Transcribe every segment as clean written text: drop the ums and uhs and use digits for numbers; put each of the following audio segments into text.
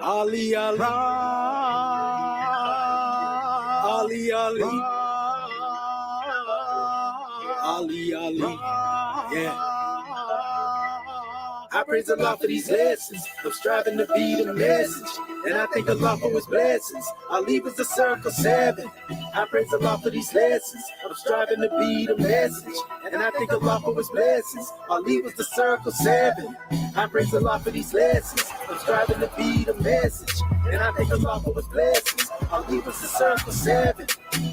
Ali, Ali, Ali, Ali, Ali, Ali, yeah. I praise Allah for these lessons. I'm striving to be the message, and I thank Allah for His blessings. Ali was the circle 7. I praise Allah for these lessons. I'm striving to be the message, and I thank Allah for His blessings. Ali was the circle 7. I praise Allah for these lessons. I'm striving to be the message, and I thank Allah for His blessings. Ali was the circle 7.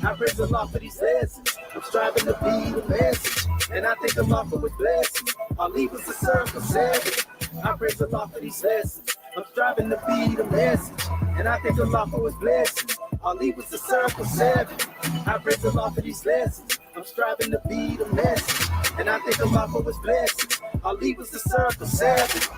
I praise Allah for these lessons. I'm striving to be the message, and I thank Allah for His blessings. Ali was the circle 7. I praise Allah for these lessons. I'm striving to be the message, and I thank Allah for His blessings. Ali was the circle 7. I praise Allah for these lessons. I'm striving to be the message, and I thank Allah for His blessings. Ali was the circle 7.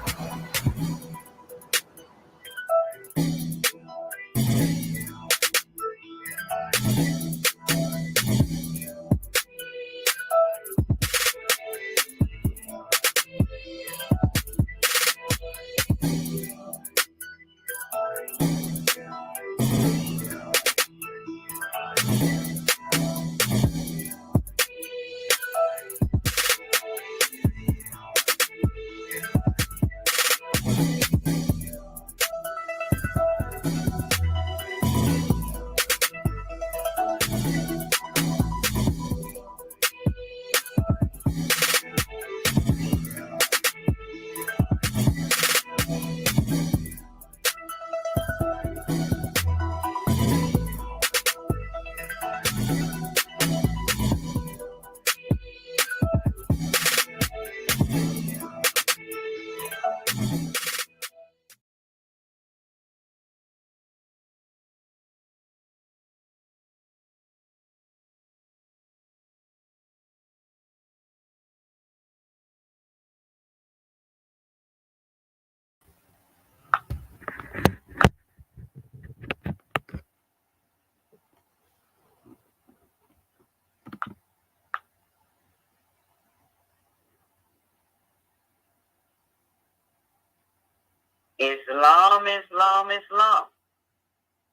Islam, Islam, Islam.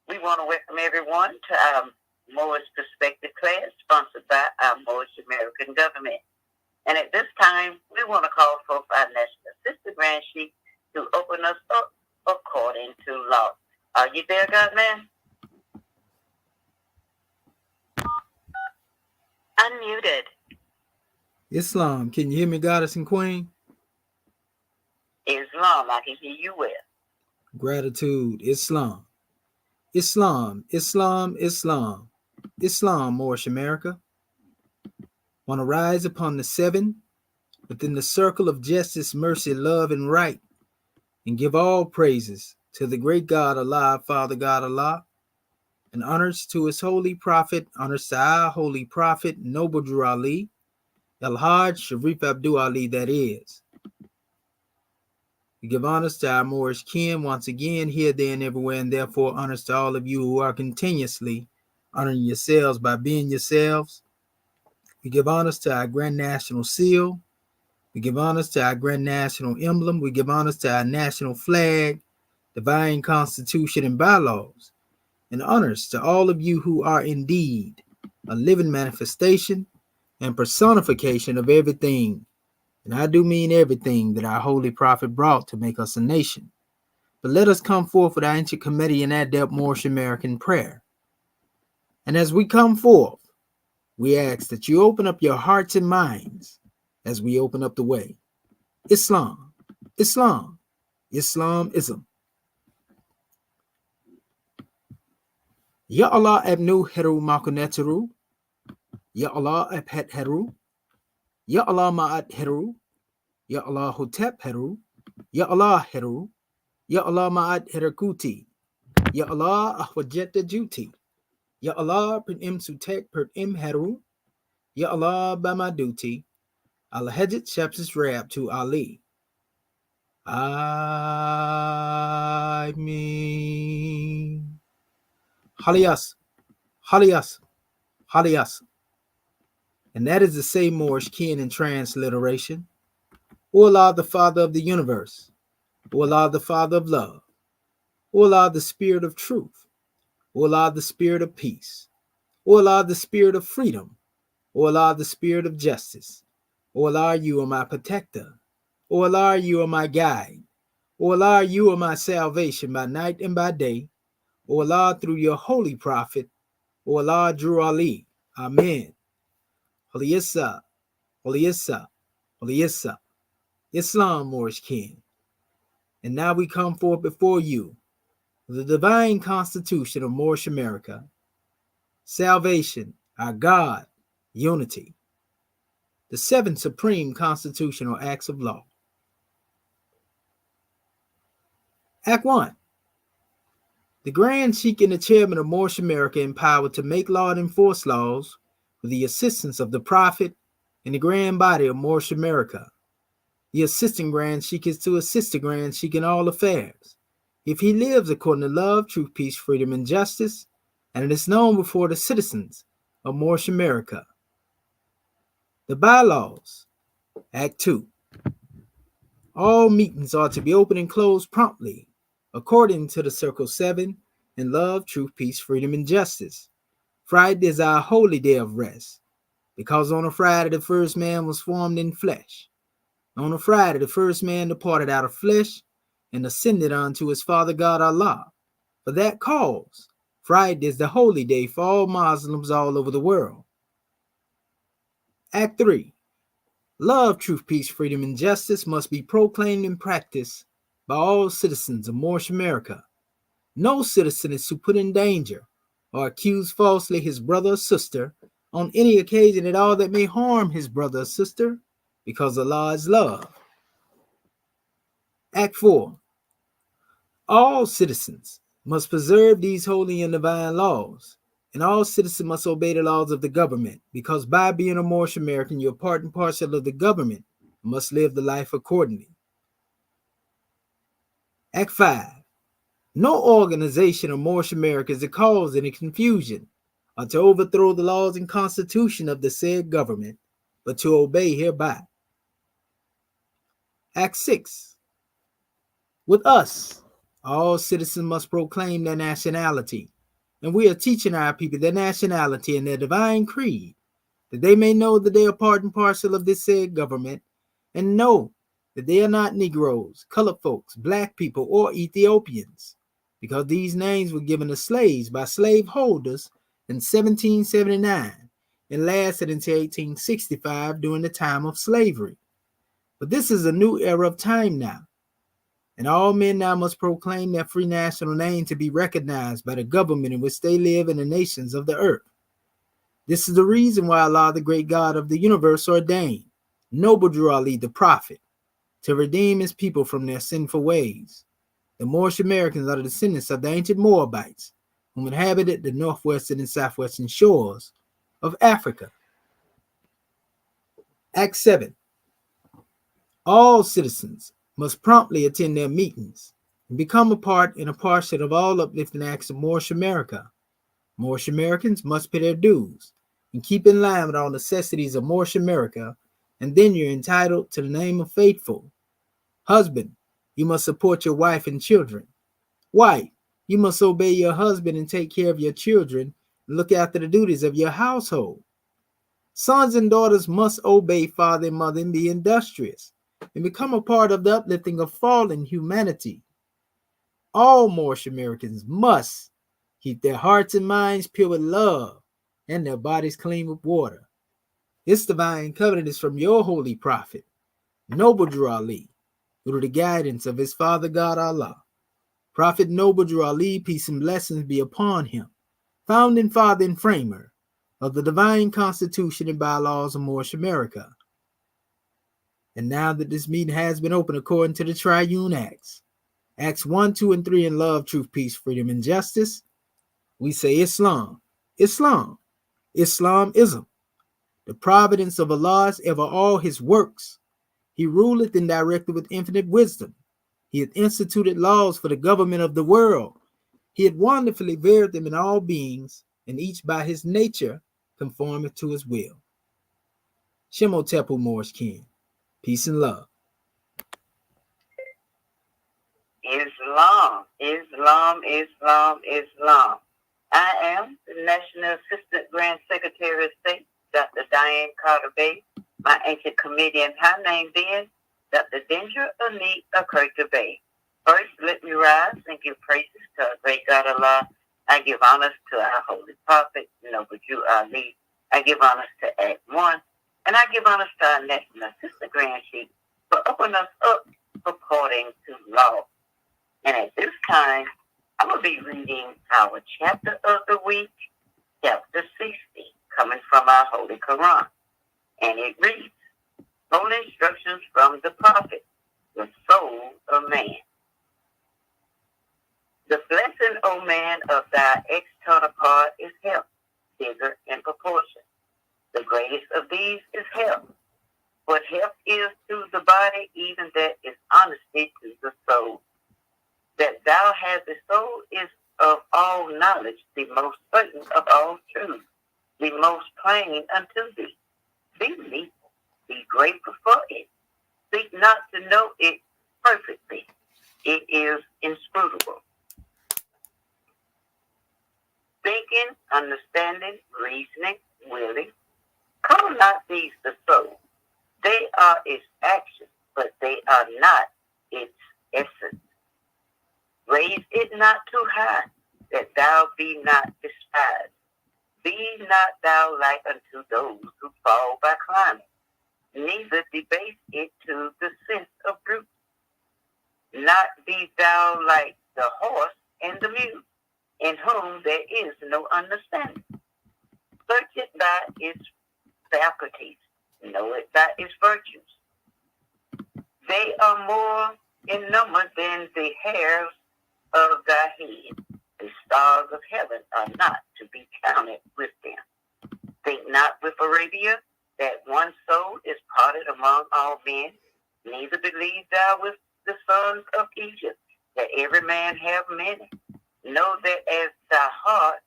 We want to welcome everyone to our Moorish Perspective class sponsored by our Moorish American government. And at this time, we want to call forth our National Sister Grand Chief to open us up according to law. Are you there, Godman? Unmuted. Islam, can you hear me, Goddess and Queen? Islam, I can hear you well. Gratitude, Islam. Islam, Islam, Islam. Islam, Moorish America. Want to rise upon the 7 within the circle of justice, mercy, love, and right, and give all praises to the great God Allah, Father God Allah, and honors to His holy prophet, honors to our holy prophet, Noble Drew Ali, El-Hajj Sharif Abdul Ali, that is. We give honors to our Moorish kin once again, here, there, and everywhere, and therefore honors to all of you who are continuously honoring yourselves by being yourselves. We give honors to our Grand National Seal. We give honors to our Grand National Emblem. We give honors to our national flag, divine constitution, and bylaws. And honors to all of you who are indeed a living manifestation and personification of everything, and I do mean everything, that our holy prophet brought to make us a nation. But let us come forth with our ancient committee and adept Moorish American prayer. And as we come forth, we ask that you open up your hearts and minds as we open up the way. Islam, Islam, Islamism. Ya Allah abnu heru makuneteru. Ya Allah abhet heru. Ya Allah ma'at heru. Ya Allah hotep heru. Ya Allah heru. Ya Allah ma'at herakuti. Ya Allah ahwajeta juti. Ya Allah per im sutek per im heru. Ya Allah bamaduti. Al-Hajjat Shapsis Rab to Ali. I mean, Halias, Halias, Halias. And that is the same Moorish kin in transliteration. O Allah, the Father of the universe. O Allah, the Father of love. O Allah, the spirit of truth. O Allah, the spirit of peace. O Allah, the spirit of freedom. O Allah, the spirit of justice. O Allah, you are my protector. O Allah, you are my guide. O Allah, you are my salvation by night and by day. O Allah, through your holy prophet. O Allah, Drew Ali. Amen. Holy Issa, Holy Issa, Holy Issa. Islam, Moorish king. And now we come forth before you, the divine constitution of Moorish America. Salvation, our God, unity. The 7 supreme constitutional acts of law. Act 1. The Grand Sheikh and the Chairman of Moorish America empowered to make law and enforce laws with the assistance of the Prophet and the Grand Body of Moorish America. The Assistant Grand Sheikh is to assist the Grand Sheikh in all affairs, if he lives according to love, truth, peace, freedom, and justice, and it is known before the citizens of Moorish America. The bylaws. Act 2. All meetings are to be open and closed promptly, according to the Circle 7 in love, truth, peace, freedom, and justice. Friday is our holy day of rest, because on a Friday the first man was formed in flesh. On a Friday the first man departed out of flesh and ascended unto his Father God Allah. For that cause, Friday is the holy day for all Muslims all over the world. Act 3. Love, truth, peace, freedom, and justice must be proclaimed and practiced by all citizens of Moorish America. No citizen is to put in danger or accuse falsely his brother or sister on any occasion at all that may harm his brother or sister, because Allah is love. Act 4. All citizens must preserve these holy and divine laws, and all citizens must obey the laws of the government, because by being a Moorish American, you're part and parcel of the government and must live the life accordingly. Act 5. No organization of Moorish America is to cause any confusion or to overthrow the laws and constitution of the said government, but to obey hereby. Act 6. With us, all citizens must proclaim their nationality, and we are teaching our people their nationality and their divine creed, that they may know that they are part and parcel of this said government, and know that they are not Negroes, colored folks, black people, or Ethiopians, because these names were given to slaves by slaveholders in 1779 and lasted until 1865 during the time of slavery. But this is a new era of time now, and all men now must proclaim their free national name to be recognized by the government in which they live in the nations of the earth. This is the reason why Allah, the great God of the universe, ordained Noble Drew Ali, the prophet, to redeem his people from their sinful ways. The Moorish Americans are the descendants of the ancient Moabites, who inhabited the northwestern and southwestern shores of Africa. Act 7. All citizens must promptly attend their meetings and become a part and a parcel of all uplifting acts of Moorish America. Moorish Americans must pay their dues and keep in line with all necessities of Moorish America, and then you're entitled to the name of faithful. Husband, you must support your wife and children. Wife, you must obey your husband and take care of your children and look after the duties of your household. Sons and daughters must obey father and mother and be industrious and become a part of the uplifting of fallen humanity. All Moorish Americans must keep their hearts and minds pure with love and their bodies clean with water. This divine covenant is from your holy prophet, Noble Drew Ali, through the guidance of his Father God Allah. Prophet Noble Drew Ali, peace and blessings be upon him, founding father and framer of the divine constitution and bylaws of Moorish America. And now that this meeting has been opened according to the Triune Acts, Acts 1, 2, and 3 in love, truth, peace, freedom, and justice, we say Islam, Islam, Islamism. The providence of Allah is ever all his works. He ruleth and directeth with infinite wisdom. He hath instituted laws for the government of the world. He hath wonderfully varied them in all beings, and each by his nature conformeth to his will. Shemotepu Moorish King. Peace and love. Islam, Islam, Islam, Islam. I am the National Assistant Grand Secretary of State, Dr. Diane Carter Bay. My ancient comedian, her name being Dr. Dendra Anik Akerta Bay. First, let me rise and give praises to our great God Allah. I give honors to our holy prophet, Nobuju Ali. I give honors to Act 1. And I give honors to our National Assistant Grand Chief for opening us up according to law. And at this time, I'm going to be reading our chapter of the week, chapter 60, coming from our Holy Quran. And it reads, Holy Instructions from the Prophet, the soul of man. The blessing, O man, of thy external part is health, bigger in proportion. The greatest of these is health. What health is to the body, even that is honesty to the soul. That thou hast the soul is of all knowledge, the most certain of all truth, the most plain unto thee. Be needful, be grateful for it. Seek not to know it perfectly. It is inscrutable. Thinking, understanding, reasoning, willing. Call not these the soul. They are its actions, but they are not its essence. Raise it not too high, that thou be not despised. Be not thou like unto those who fall by climbing, neither debase it to the sense of brute. Not be thou like the horse and the mule, in whom there is no understanding. Search it by its faculties, know it by its virtues. They are more in number than the hairs of thy head. The stars of heaven are not to be counted with them. Think not with Arabia that one soul is parted among all men, neither believe thou with the sons of Egypt that every man have many. Know that as thy heart,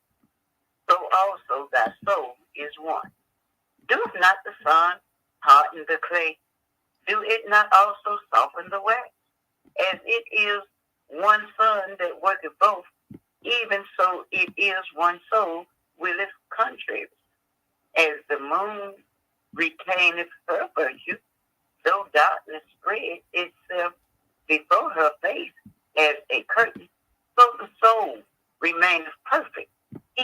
so also thy soul is one. Doeth not the sun harden the clay? Do it not also soften the wax? As it is one sun that worketh both, even so it is one soul willeth contrary. As the moon retaineth her virtue, though darkness spread itself before her face as a curtain, so the soul remaineth perfect,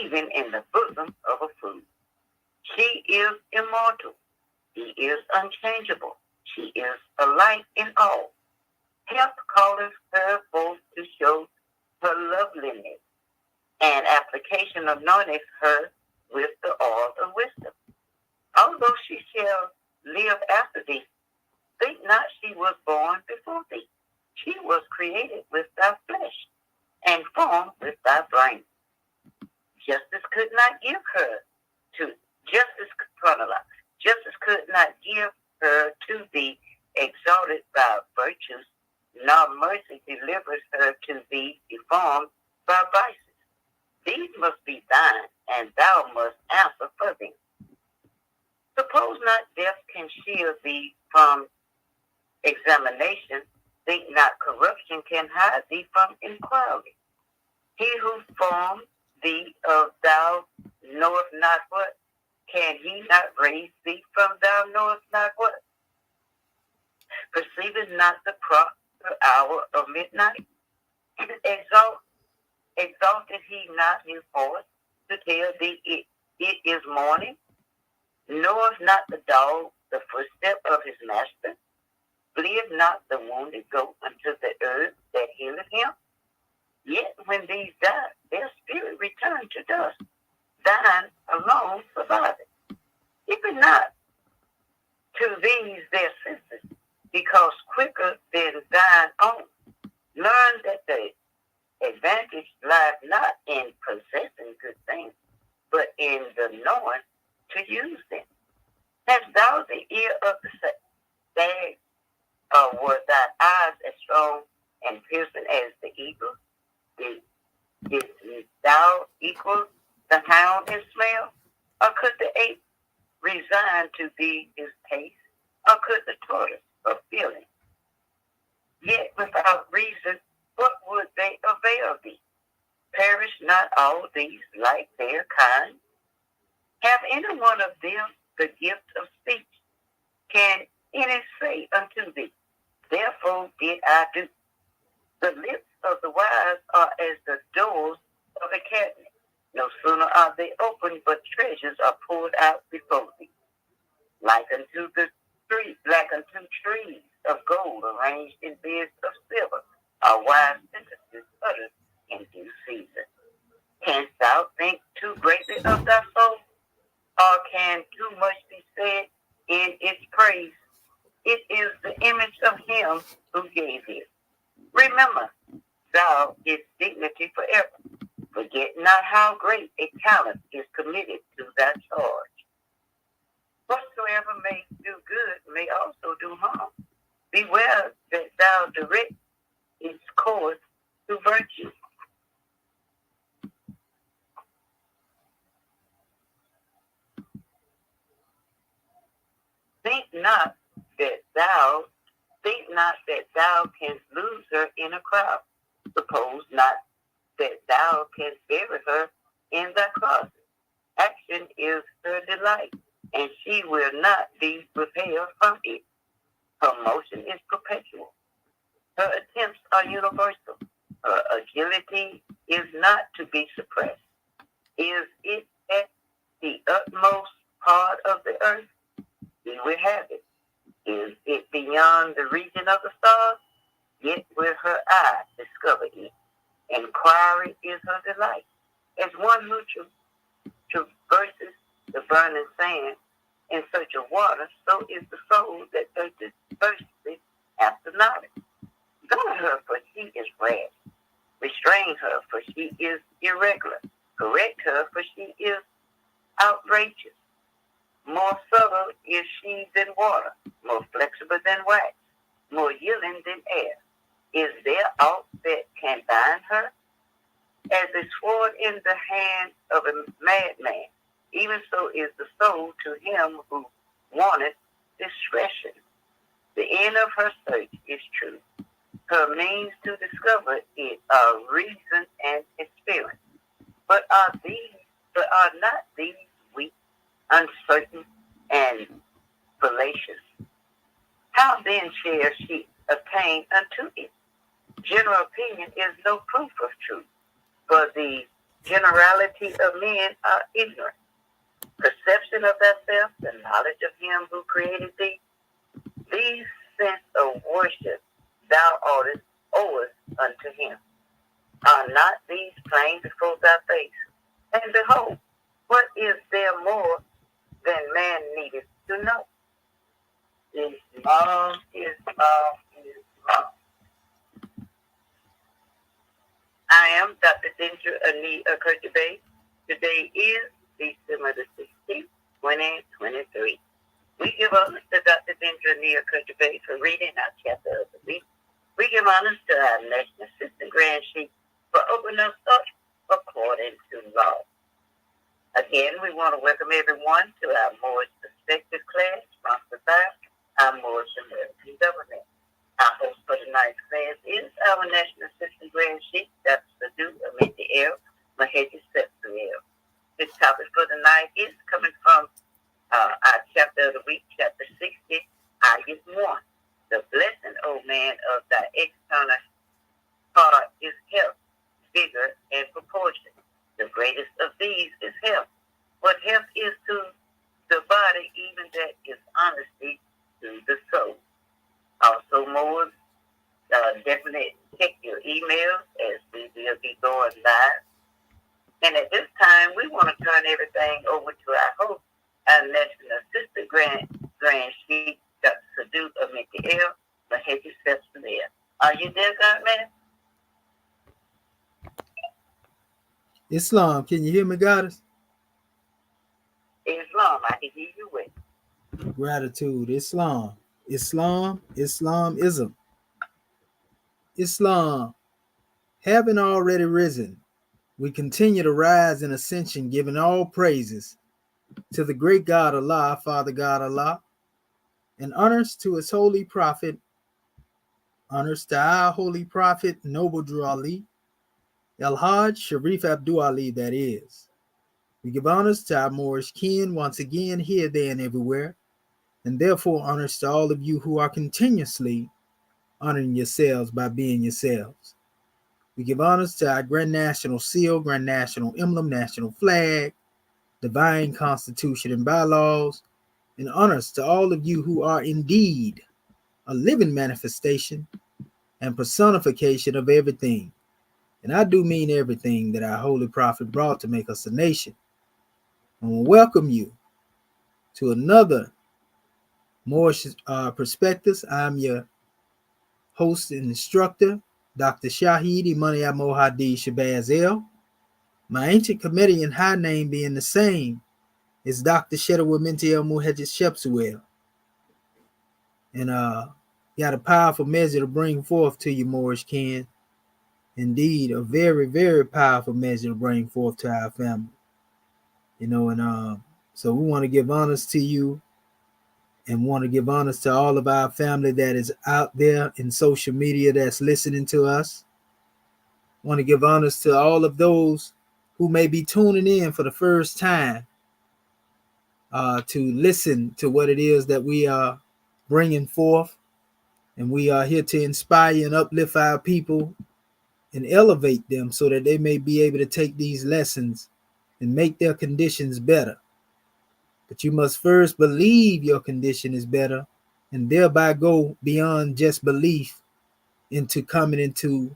even in the bosom of a fool. She is immortal. He is unchangeable. She is alike in all. Health calleth her both to show her loveliness, and application anointeth her with the oil of wisdom. Although she shall live after thee, think not she was born before thee. She was created with thy flesh, and formed with thy brain. Justice could not give her to Justice could not give her to thee exalted by virtues, nor mercy delivers her to thee deformed by vices. These must be thine, and thou must answer for them. Suppose not death can shield thee from examination, think not corruption can hide thee from inquiry. He who formed thee of thou knoweth not what, can he not raise thee from thou knowest not what? Perceiveth not the proper hour of midnight? Exalted he not his voice to tell thee it is morning? Knoweth not the dog the footstep of his master? Fleeth not the wounded goat unto the earth that healeth him? Yet when these die, their spirit return to dust. Thine alone surviveth. Keep it not to these their senses, because quicker than thine own. Learn that the advantage lies not in possessing good things, but in the knowing to use them. Hast thou the ear of the stag, or were thy eyes as strong and piercing as the eagle? Did thou equal the hound in smell? Or could the ape resign to thee his taste? Or could the tortoise fulfill it? Yet without reason, what spare thee. Perish not all these like their kind? Have any one of them the gift of speech? Can any say unto thee, therefore did I do? The lips of the wise are as the doors of a cabinet. No sooner are they opened, but treasures are poured out before thee. Like unto trees of gold arranged in beds of silver, are wise sentences uttered in due season. Canst thou think too greatly of thy soul, or can too much be said in its praise? It is the image of him who gave it. Remember, thou its dignity forever. Forget not how great a talent is committed to thy charge. Whatsoever may do good may also do harm. Beware that thou direct its course to virtue. Think not that thou canst lose her in a crowd. Suppose not that thou canst bury her in thy closet. Action is her delight, and she will not be repelled from it. Her motion is perpetual. Her attempts are universal. Her agility is not to be suppressed. Is it at the utmost part of the earth? Here we have it. Is it beyond the region of the stars? Yet will her eye discover it. Inquiry is her delight. As one who traverses the burning sand in search of water, so is the soul that thirsteth after knowledge. Guard her, for she is rash. Restrain her, for she is irregular. Correct her, for she is outrageous. More subtle is she than water, more flexible than wax, more yielding than air. Is there aught that can bind her? As a sword in the hand of a madman, even so is the soul to him who wanteth discretion. The end of her search is truth. Her means to discover it are reason and experience. But are not these weak, uncertain, and fallacious? How then shall she attain unto it? General opinion is no proof of truth, for the generality of men are ignorant. Perception of thyself, the knowledge of him who created thee, these sense of worship thou owest unto him. Are not these plain before thy face? And behold, what is there more than man needeth to know? Islam, Islam, Islam. I am Dr. Ginger Ani Kurtubay. Today is December the 16th, 2023. We give honors to Dr. Ginger Ani Kurtubay for reading our chapter of the week. We give honors to our National Assistant Grand Chief for opening us up according to law. Again, we want to welcome everyone to our Moorish Perspective class sponsored by our Moorish American government. Our host for tonight's class is our National Assistant Grand Chief, Dr. Sadu Amentiel Maheji Sepsuel. This topic for tonight is coming from our chapter of the week, chapter 60, Ayat 1. The blessing, O man, of thy external part is health, vigor, and proportion. The greatest of these is health. What health is to the body, even that is honesty to the soul. Also, more definitely check your emails as we will be going live. And at this time, we want to turn everything over to our host, our National Assistant Grand Chief, Dr. Sadu Amentiel Maheji Sepsuel. Are you there, God man? Islam, can you hear me, goddess? Islam, I can hear you with. Gratitude. Islamism. Islam, having already risen, we continue to rise in ascension, giving all praises to the great God Allah, Father God Allah, and honors to his holy prophet, honors to our holy prophet, Noble Drew Ali, El Hajj Sharif Abdul Ali, that is. We give honors to our Moorish kin once again here, there, and everywhere, and therefore honors to all of you who are continuously honoring yourselves by being yourselves. We give honors to our Grand National Seal, Grand National Emblem, National Flag, Divine Constitution and Bylaws, and honors to all of you who are indeed a living manifestation and personification of everything. And I do mean everything that our Holy Prophet brought to make us a nation. I want to welcome you to another Moorish Perspectives. I'm your host and instructor, Dr. Shahid Imani Mohadi Shabazz El. My ancient Comedian high name being the same is Dr. Shedawa Minti El Muhajjid Shepsuel. And got a powerful measure to bring forth to you, Moorish kin. Indeed, a very, very powerful measure to bring forth to our family. And so we want to give honors to you and want to give honors to all of our family that is out there in social media that's listening to us. Want to give honors to all of those who may be tuning in for the first time to listen to what it is that we are bringing forth. And we are here to inspire and uplift our people and elevate them so that they may be able to take these lessons and make their conditions better. But you must first believe your condition is better and thereby go beyond just belief into coming into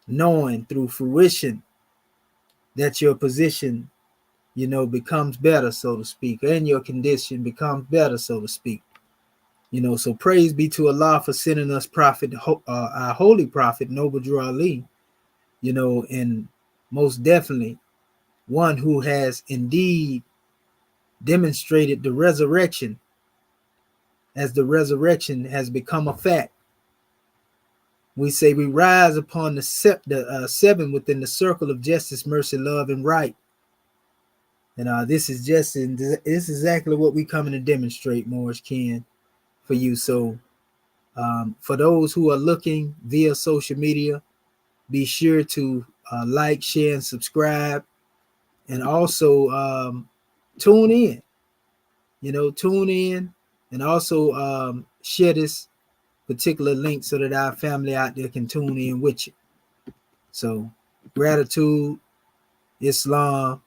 knowing through fruition that your position, becomes better, so to speak, and your condition becomes better, so to speak. So praise be to Allah for sending us our holy prophet, Noble Drew Ali, and most definitely one who has indeed demonstrated the resurrection, as the resurrection has become a fact. We say we rise upon the seven within the circle of justice, mercy, love, and right. And this is exactly what we coming to demonstrate, Moorish kin, for you. So for those who are looking via social media, be sure to like, share, and subscribe, and also tune in. Tune in, and also share this particular link so that our family out there can tune in with you. So, gratitude, Islamism.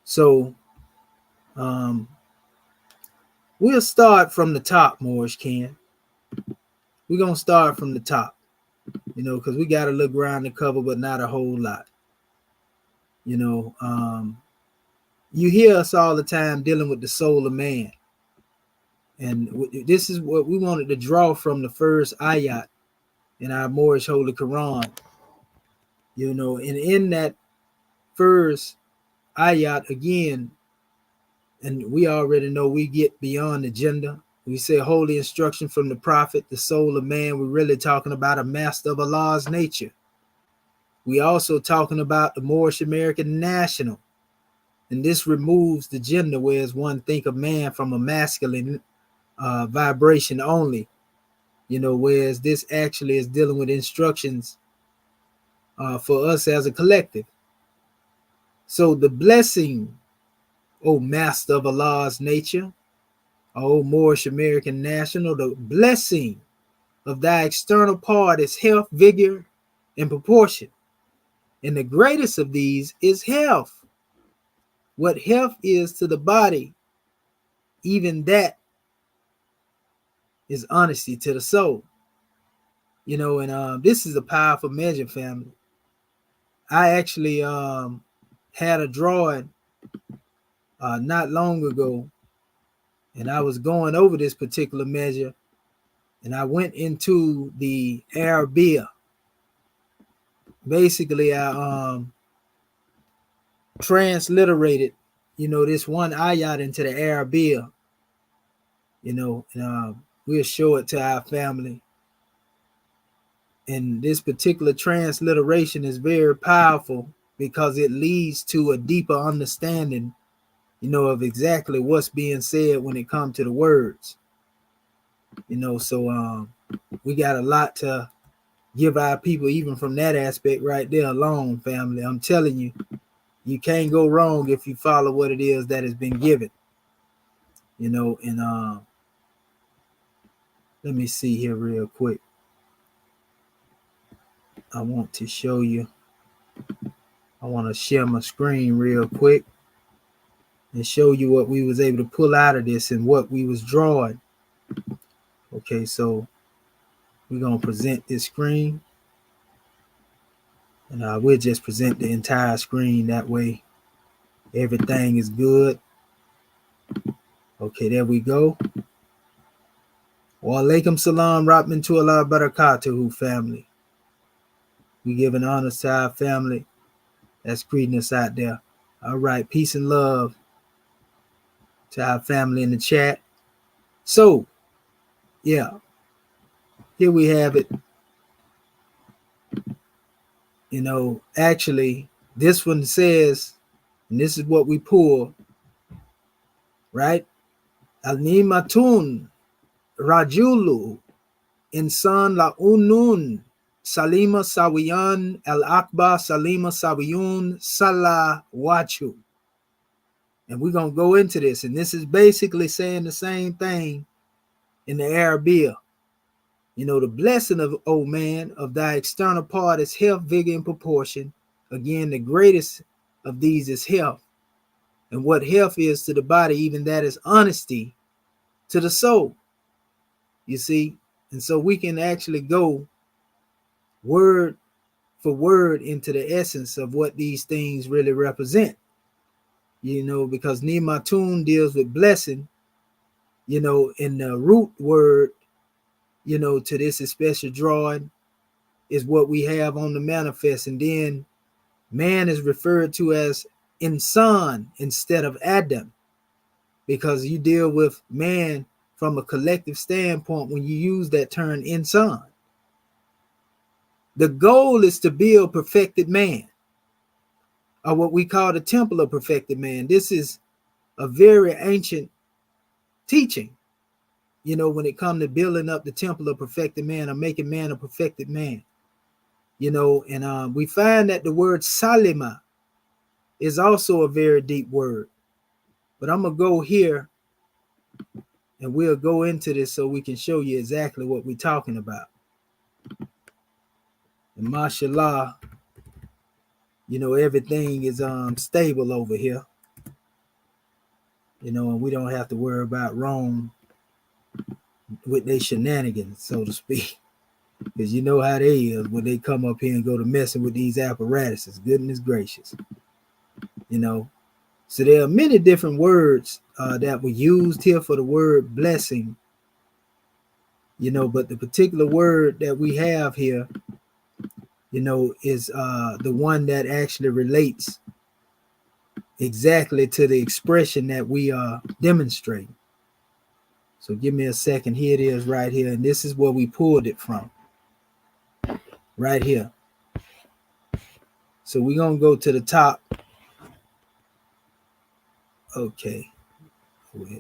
So, we'll start from the top, Moorish kin. We're gonna start from the top, because we got to look around the cover, but not a whole lot. You hear us all the time dealing with the soul of man. And this is what we wanted to draw from the first ayat in our Moorish Holy Quran. And in that first ayat again, and we already know we get beyond the gender. We say holy instruction from the prophet, the soul of man. We're really talking about a master of Allah's nature. We also talking about the Moorish American national. And this removes the gender, whereas one think of man from a masculine vibration only, whereas this actually is dealing with instructions for us as a collective. So the blessing, O master of Allah's nature, O Moorish American national, the blessing of thy external part is health, vigor, and proportion. And the greatest of these is health. What health is to the body, even that is honesty to the soul. And this is a powerful measure, family. I actually had a drawing not long ago, and I was going over this particular measure, and I went into the Arabiya. Basically, I transliterated, this one ayat into the Arabiya, and we'll show it to our family. And this particular transliteration is very powerful because it leads to a deeper understanding, of exactly what's being said when it comes to the words. So we got a lot to give our people, even from that aspect right there alone, family. I'm telling you, you can't go wrong if you follow what it is that has been given. And let me see here real quick. I want to show you. I want to share my screen real quick and show you what we was able to pull out of this and what we was drawing. Okay, so we're gonna present this screen, and we'll just present the entire screen. That way everything is good. Okay, there we go. Wa alaikum salam rahmatullahi barakatuhu, family. We giving honor to our family that's greeting us out there. All right, peace and love to our family in the chat. So, yeah, here we have it. Actually, this one says, and this is what we pull, right? Al-nimatun rajulu insan la unun salima sawiyan al-akbar salima sawiyun salah wachu. And we're going to go into this. And this is basically saying the same thing in the Arabic. The blessing of, O man, of thy external part is health, vigor, and proportion. Again, the greatest of these is health. And what health is to the body, even that is honesty to the soul. You see? And so we can actually go word for word into the essence of what these things really represent. Because Nimatun deals with blessing, in the root word, to this special drawing is what we have on the manifest. And then man is referred to as insan instead of Adam, because you deal with man from a collective standpoint when you use that term insan. The goal is to build perfected man, or what we call the temple of perfected man. This is a very ancient teaching, when it comes to building up the temple of perfected man, or making man a perfected man. And we find that the word salima is also a very deep word. But I'm going to go here and we'll go into this so we can show you exactly what we're talking about. And mashallah, everything is stable over here. And we don't have to worry about Rome with their shenanigans, so to speak. Because you know how they is when they come up here and go to messing with these apparatuses. Goodness gracious. So there are many different words that were used here for the word blessing. But the particular word that we have here, is the one that actually relates exactly to the expression that we are demonstrating. So give me a second. Here it is right here. And this is where we pulled it from. Right here. So we're going to go to the top. Okay.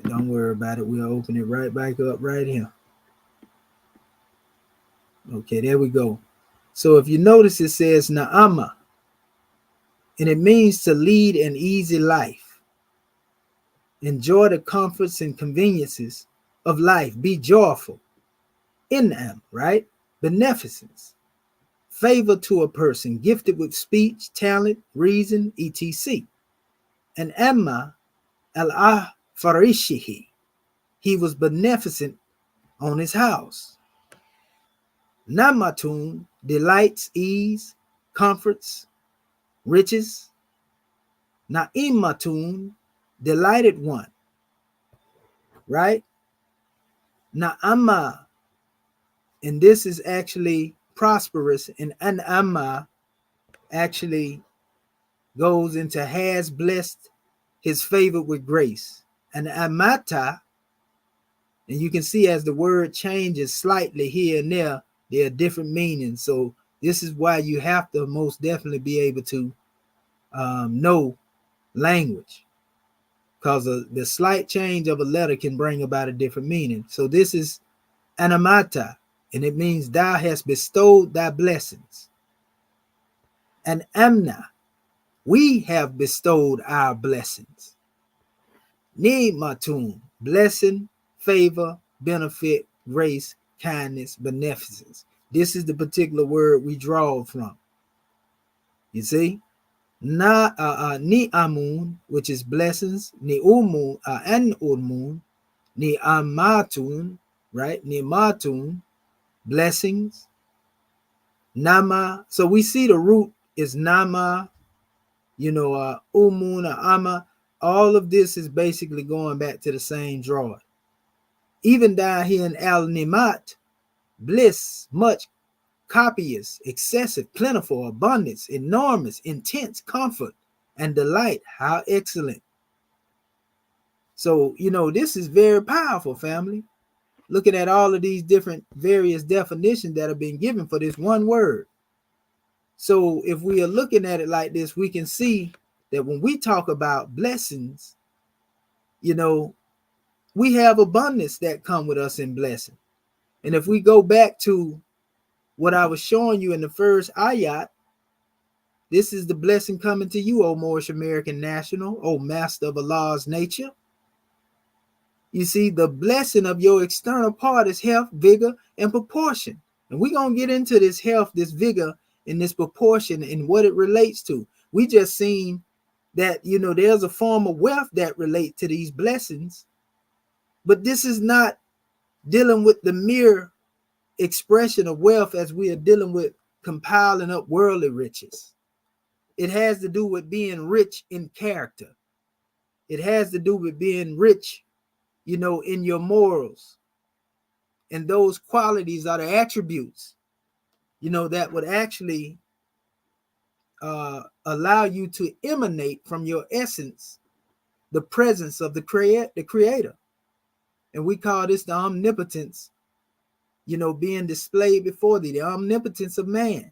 Don't worry about it. We'll open it right back up right here. Okay, there we go. So if you notice, it says Na'ama. And it means to lead an easy life. Enjoy the comforts and conveniences of life. Be joyful. In'am, right? Beneficence. Favor to a person gifted with speech, talent, reason, etc. And Amma al-Farishihi. He was beneficent on his house. Namatun, delights, ease, comforts, riches. Na'imatun, delighted one. Right? Na'ama, and this is actually prosperous, and an'ama actually goes into has blessed his favor with grace. And amata, and you can see as the word changes slightly here and there are different meanings. So this is why you have to most definitely be able to know language, because the slight change of a letter can bring about a different meaning. So this is anamata, and it means thou hast bestowed thy blessings. And amna, we have bestowed our blessings. Ni'matun, blessing, favor, benefit, grace, kindness, beneficence. This is the particular word we draw from. You see? Ni'amun, which is blessings, ni'umun, an-ulmun, ni'amatun, right? Ni'matun, blessings, nama. So we see the root is nama, umun, ama. All of this is basically going back to the same draw. Even down here in al-nimat, bliss, much, copious, excessive, plentiful, abundance, enormous, intense, comfort, and delight. How excellent. So, this is very powerful, family. Looking at all of these different various definitions that have been given for this one word. So if we are looking at it like this, we can see that when we talk about blessings, we have abundance that come with us in blessing. And if we go back to what I was showing you in the first ayat, this is the blessing coming to you, O Moorish American National, O Master of Allah's nature. You see, the blessing of your external part is health, vigor, and proportion. And we're going to get into this health, this vigor, and this proportion and what it relates to. We just seen that, there's a form of wealth that relate to these blessings. But this is not dealing with the mere expression of wealth as we are dealing with compiling up worldly riches. It has to do with being rich in character. It has to do with being rich, in your morals. And those qualities are the attributes, that would actually allow you to emanate from your essence the presence of the creator. And we call this the omnipotence, being displayed before thee, the omnipotence of man,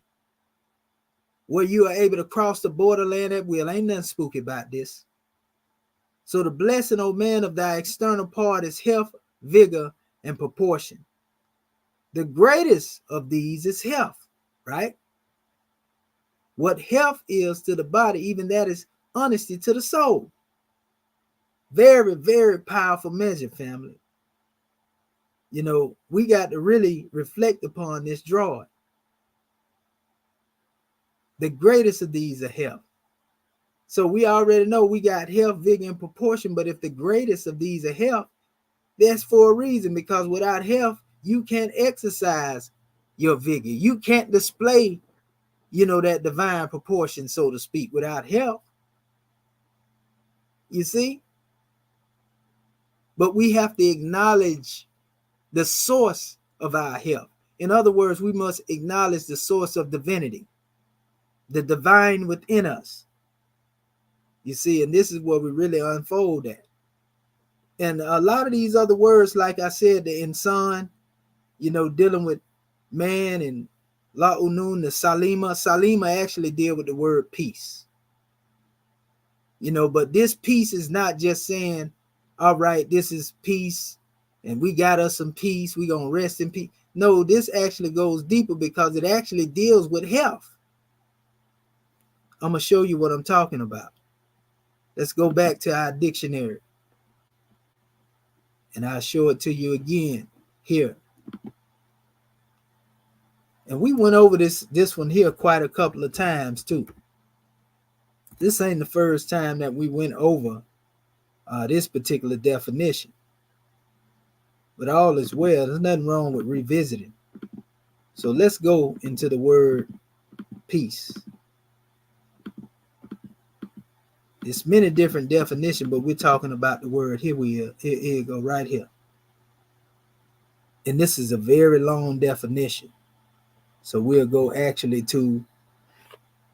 where you are able to cross the borderland at will. Ain't nothing spooky about this. So the blessing, O man, of thy external part is health, vigor, and proportion. The greatest of these is health, right? What health is to the body, even that is honesty to the soul. Very, very powerful measure, family. We got to really reflect upon this drawing. The greatest of these are health. So we already know we got health, vigor, and proportion, but if the greatest of these are health, that's for a reason, because without health, you can't exercise your vigor. You can't display, that divine proportion, so to speak, without health. You see? But we have to acknowledge the source of our health. In other words, we must acknowledge the source of divinity, the divine within us. You see, and this is where we really unfold that. And a lot of these other words, like I said, the insan, dealing with man, and la'unun, the salima. Salima actually deal with the word peace. But this peace is not just saying, all right, this is peace, and we got us some peace, we gonna rest in peace. No, this actually goes deeper because it actually deals with health. I'm gonna show you what I'm talking about. Let's go back to our dictionary, and I'll show it to you again here. And we went over this one here quite a couple of times too. This ain't the first time that we went over this particular definition. But all is well. There's nothing wrong with revisiting. So let's go into the word peace. There's many different definitions, but we're talking about the word. Here you go, right here. And this is a very long definition. So we'll go actually to,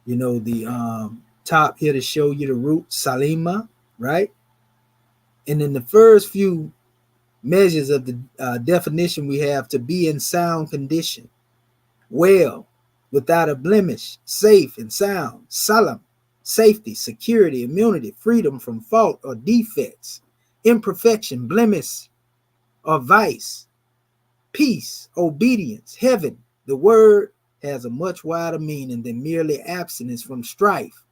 the top here to show you the root, salima, right? And in the first few measures of the definition, we have to be in sound condition, well, without a blemish, safe and sound, salam, safety, security, immunity, freedom from fault or defects, imperfection, blemish, or vice, peace, obedience, heaven. The word has a much wider meaning than merely abstinence from strife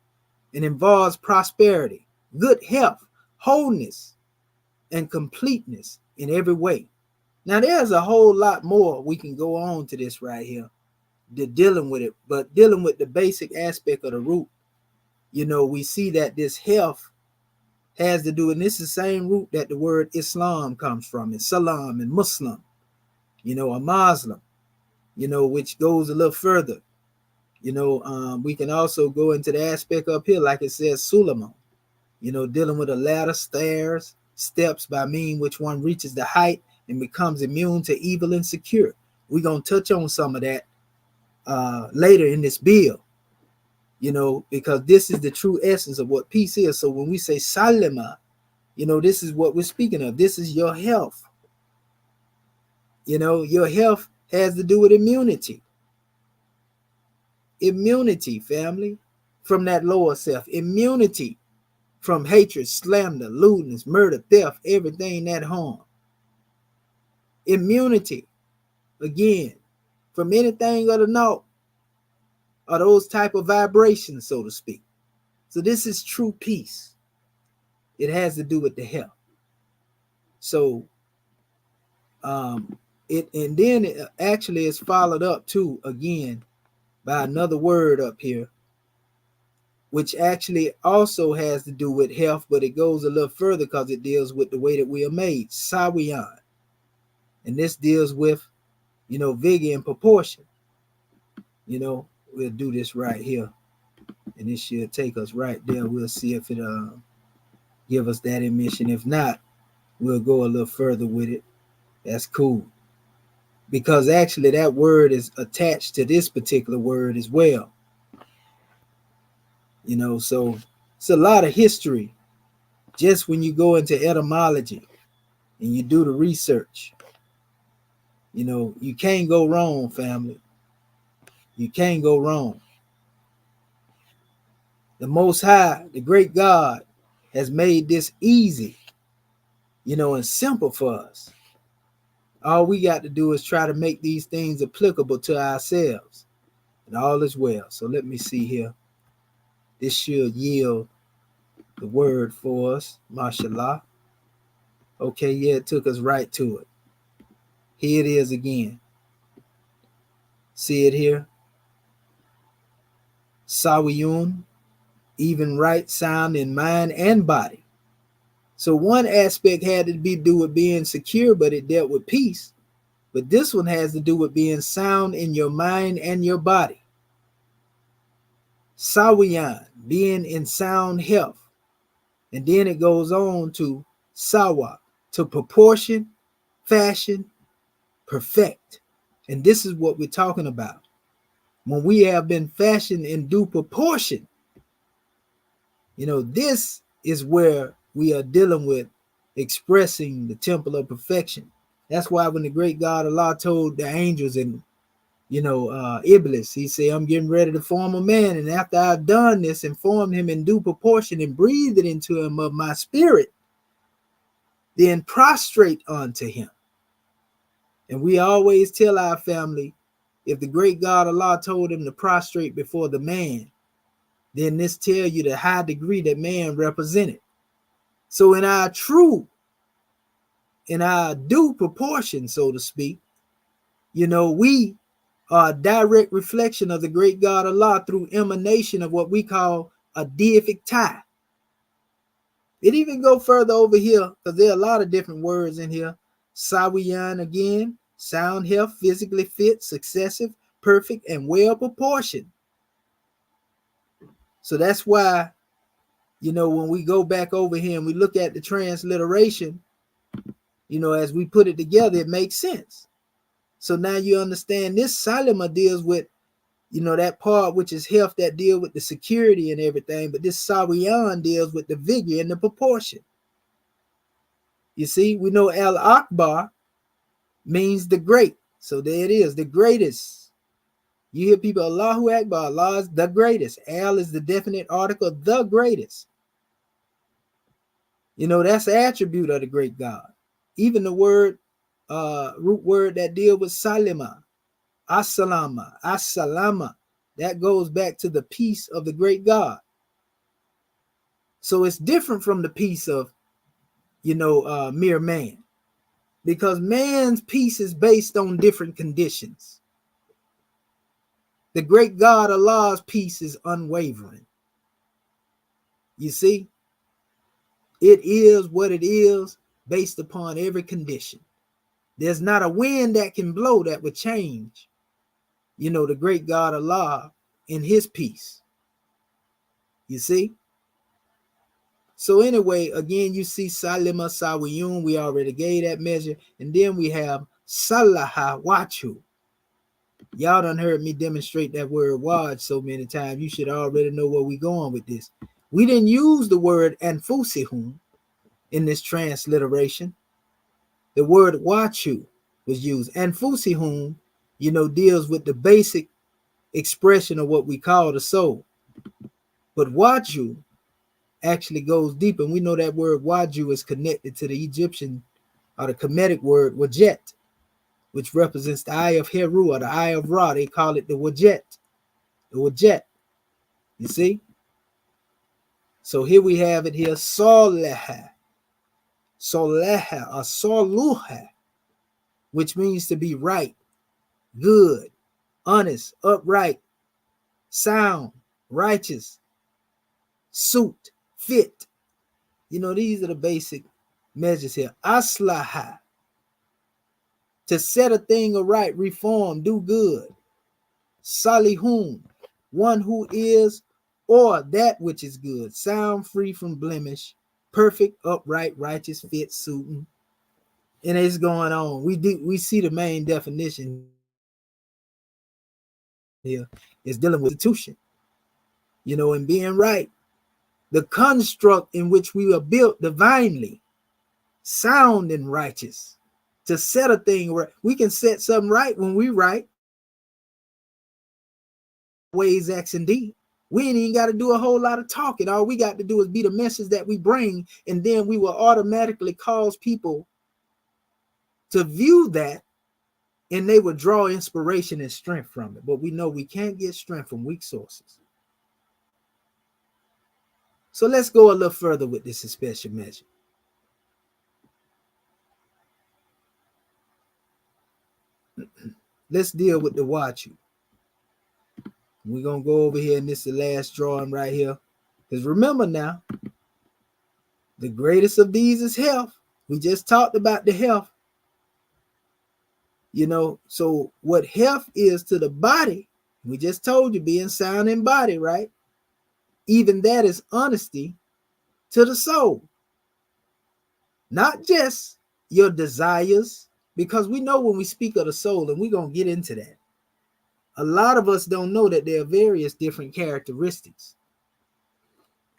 and involves prosperity, good health, wholeness, and completeness in every way. Now, there's a whole lot more we can go on to this right here, dealing with it, but dealing with the basic aspect of the root, we see that this health has to do, and this is the same root that the word Islam comes from, and Salam and Muslim, a Muslim, which goes a little further. We can also go into the aspect up here, like it says Suleiman, dealing with a ladder, stairs, steps by mean which one reaches the height and becomes immune to evil and secure. We're going to touch on some of that later in this bill, because this is the true essence of what peace is. So when we say Salima, this is what we're speaking of. This is your health. Your health has to do with immunity. Immunity, family, from that lower self. Immunity from hatred, slander, lewdness, murder, theft, everything that harm. Immunity, again, from anything of the naught, or those type of vibrations, so to speak. So this is true peace. It has to do with the health. So and then it actually is followed up too, again, by another word up here, which actually also has to do with health, but it goes a little further because it deals with the way that we are made, Sawiyan. And this deals with, vigor and proportion. We'll do this right here, and it should take us right there. We'll see if it give us that emission. If not, we'll go a little further with it. That's cool. Because actually that word is attached to this particular word as well. So it's a lot of history just when you go into etymology and you do the research. You can't go wrong, family. You can't go wrong. The Most High, the great God, has made this easy, and simple for us. All we got to do is try to make these things applicable to ourselves, and all is well. So let me see here. This should yield the word for us, mashallah. Okay, yeah, it took us right to it. Here it is again. See it here? Sawiyun, even right sound in mind and body. So one aspect had to do with being secure, but it dealt with peace. But this one has to do with being sound in your mind and your body. Sawiyan, being in sound health. And then it goes on to sawa, to proportion, fashion, perfect. And this is what we're talking about. When we have been fashioned in due proportion, this is where we are dealing with expressing the temple of perfection. That's why when the great God Allah told the angels and Iblis, he said, I'm getting ready to form a man, and after I've done this and formed him in due proportion and breathed it into him of my spirit, then prostrate unto him. And we always tell our family, if the great God Allah told him to prostrate before the man, then this tell you the high degree that man represented. So in our due proportion, so to speak, we are a direct reflection of the great God Allah through emanation of what we call a deific tie. It even go further over here because there are a lot of different words in here. Sawiyan again, sound health, physically fit, successive, perfect, and well proportioned. So that's why, when we go back over here and we look at the transliteration, as we put it together, it makes sense. So now you understand this Salima deals with, that part which is health that deal with the security and everything, but this Sawiyan deals with the vigor and the proportion. You see, we know Al Akbar means the great. So there it is, the greatest. You hear people, Allahu Akbar, Allah is the greatest. Al is the definite article, the greatest. That's the attribute of the great God. Even the word root word that deal with salima, assalama. That goes back to the peace of the great God. So it's different from the peace of, mere man, because man's peace is based on different conditions. The great God Allah's peace is unwavering. You see, it is what it is based upon every condition. There's not a wind that can blow that would change, the great God Allah in his peace. You see? So anyway, again, you see Salima Sawiyun, we already gave that measure. And then we have Salaha Wachu. Y'all done heard me demonstrate that word waj so many times. You should already know where we going with this. We didn't use the word anfusihum in this transliteration. The word wachu was used. Anfusihum, deals with the basic expression of what we call the soul. But waju actually goes deep, and we know that word waju is connected to the Egyptian or the Kemetic word wajet, which represents the eye of Heru or the eye of Ra. They call it the wajet. The wajet. You see? So here we have it here, Soleha. Soleha or Soluha, which means to be right, good, honest, upright, sound, righteous, suit, fit. These are the basic measures here. Aslaha, to set a thing aright, reform, do good. Salihun, one who is or that which is good, sound, free from blemish, perfect, upright, righteous, fit, suiting. And it's going on. We see the main definition here is dealing with institution, and being right. The construct in which we are built divinely, sound and righteous. To set a thing right. We can set something right when we right. Ways, acts, and deed. We ain't even got to do a whole lot of talking. All we got to do is be the message that we bring, and then we will automatically cause people to view that, and they will draw inspiration and strength from it. But we know we can't get strength from weak sources. So let's go a little further with this special measure. Let's deal with the Wachu. We're going to go over here, and this is the last drawing right here. Because remember now, the greatest of these is health. We just talked about the health. So what health is to the body, we just told you, being sound in body, right? Even that is honesty to the soul. Not just your desires, because we know when we speak of the soul, and we're going to get into that, a lot of us don't know that there are various different characteristics.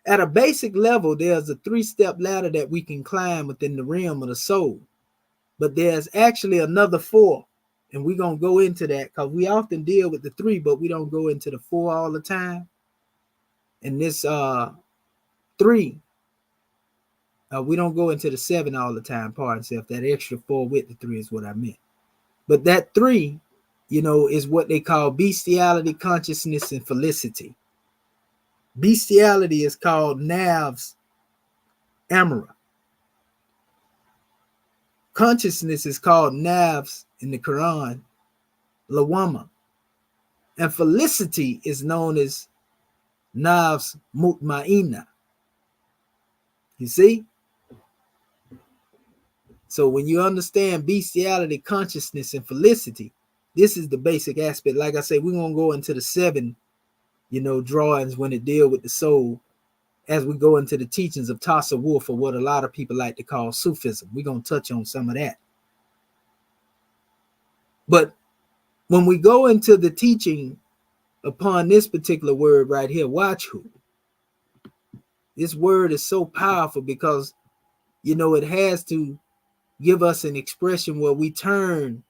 At a basic level, there's a 3-step ladder that we can climb within the realm of the soul. But there's actually another 4. And we're going to go into that because we often deal with the 3, but we don't go into the 4 all the time. And this 3, we don't go into the 7 all the time, pardon self. That extra 4 with the 3 is what I meant. But that 3, is what they call bestiality, consciousness, and felicity. Bestiality is called Nav's Amara. Consciousness is called Nav's in the Quran, Lawama. And felicity is known as Nav's Mutmainna. You see? So when you understand bestiality, consciousness, and felicity, this is the basic aspect. Like I say, we're going to go into the 7, drawings when it deal with the soul as we go into the teachings of Tasawwuf, or what a lot of people like to call Sufism. We're going to touch on some of that. But when we go into the teaching upon this particular word right here, Wachu, this word is so powerful because, it has to give us an expression where we turn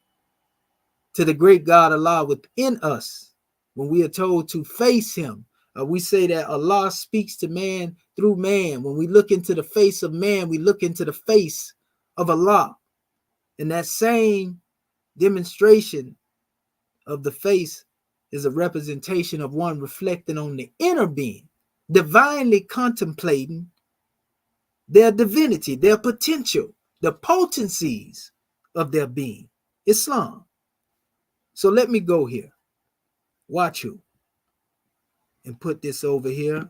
to the great God Allah within us when we are told to face him. We say that Allah speaks to man through man. When we look into the face of man, we look into the face of Allah. And that same demonstration of the face is a representation of one reflecting on the inner being, divinely contemplating their divinity, their potential, the potencies of their being. Islam. So let me go here. Watch you. And put this over here.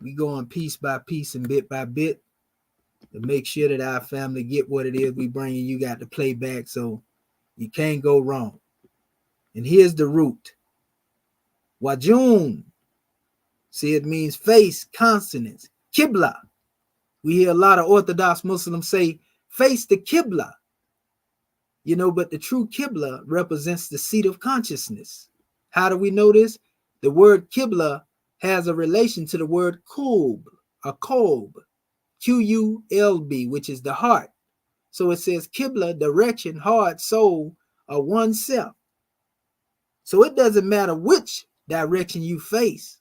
We go on piece by piece and bit by bit to make sure that our family get what it is we bring you. You got to play back, so you can't go wrong. And here's the root. Wajun. See, it means face, consonants. Qibla. We hear a lot of Orthodox Muslims say, face the Qibla. You know, but the true Qibla represents the seat of consciousness. How do we know this? The word Qibla has a relation to the word Qulb, a Qulb, Qulb, which is the heart. So it says Qibla, direction, heart, soul, or oneself. So it doesn't matter which direction you face.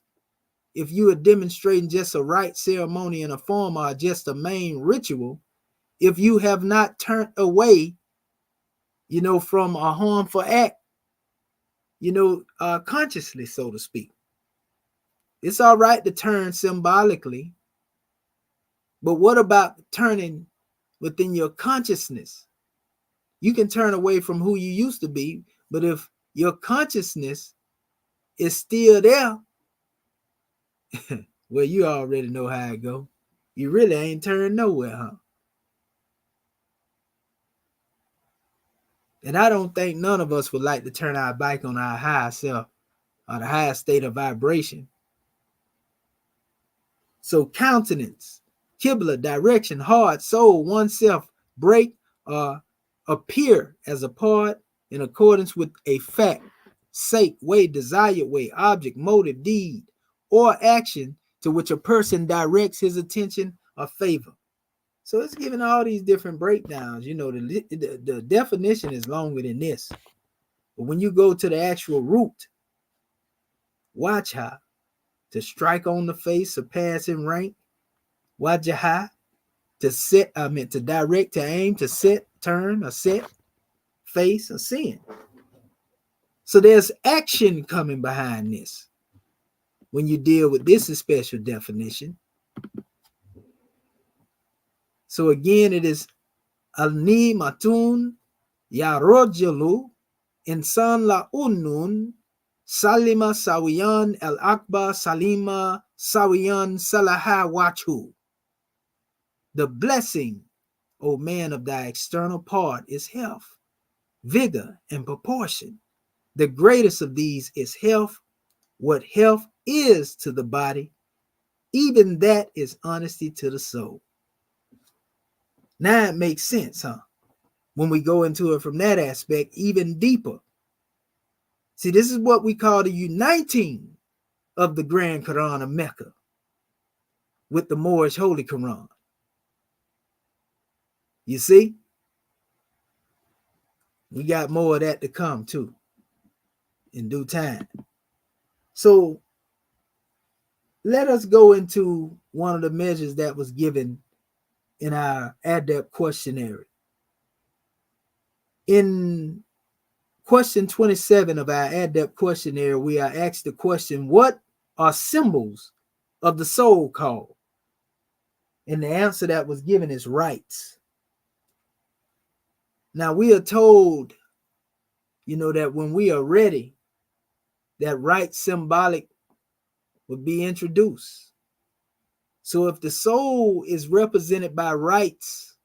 If you are demonstrating just a rite ceremony in a form or just a main ritual, if you have not turned away, you know, from a harmful act, you know, consciously, so to speak. It's all right to turn symbolically, but what about turning within your consciousness? You can turn away from who you used to be, but if your consciousness is still there, well, you already know how it go. You really ain't turned nowhere, huh? And I don't think none of us would like to turn our back on our higher self or the highest state of vibration. So countenance, Qibla, direction, heart, soul, oneself, break, or appear as a part in accordance with a fact, sake, way, desired way, object, motive, deed, or action to which a person directs his attention or favor. So it's giving all these different breakdowns. You know, the definition is longer than this. But when you go to the actual root, watch how to strike on the face, surpassing rank, wajaha, to set, to direct, to aim, to set, turn, or set, face, or sin. So there's action coming behind this when you deal with this special definition. So again, it is alni matun ya rojulu insan la unun salima sawiyan al akbar salima sawiyan salaha wachu. The blessing, O man, of thy external part is health, vigor, and proportion. The greatest of these is health. What health is to the body, even that is honesty to the soul. Now it makes sense, huh? When we go into it from that aspect, even deeper. See, this is what we call the uniting of the Grand Quran of Mecca with the Moorish Holy Quran. You see? We got more of that to come too in due time. So let us go into one of the measures that was given in our adept questionnaire. In question 27 of our adept questionnaire, we are asked the question, what are symbols of the soul called? And the answer that was given is rites. Now we are told, you know, that when we are ready, that rite symbolic would be introduced. So if the soul is represented by rites,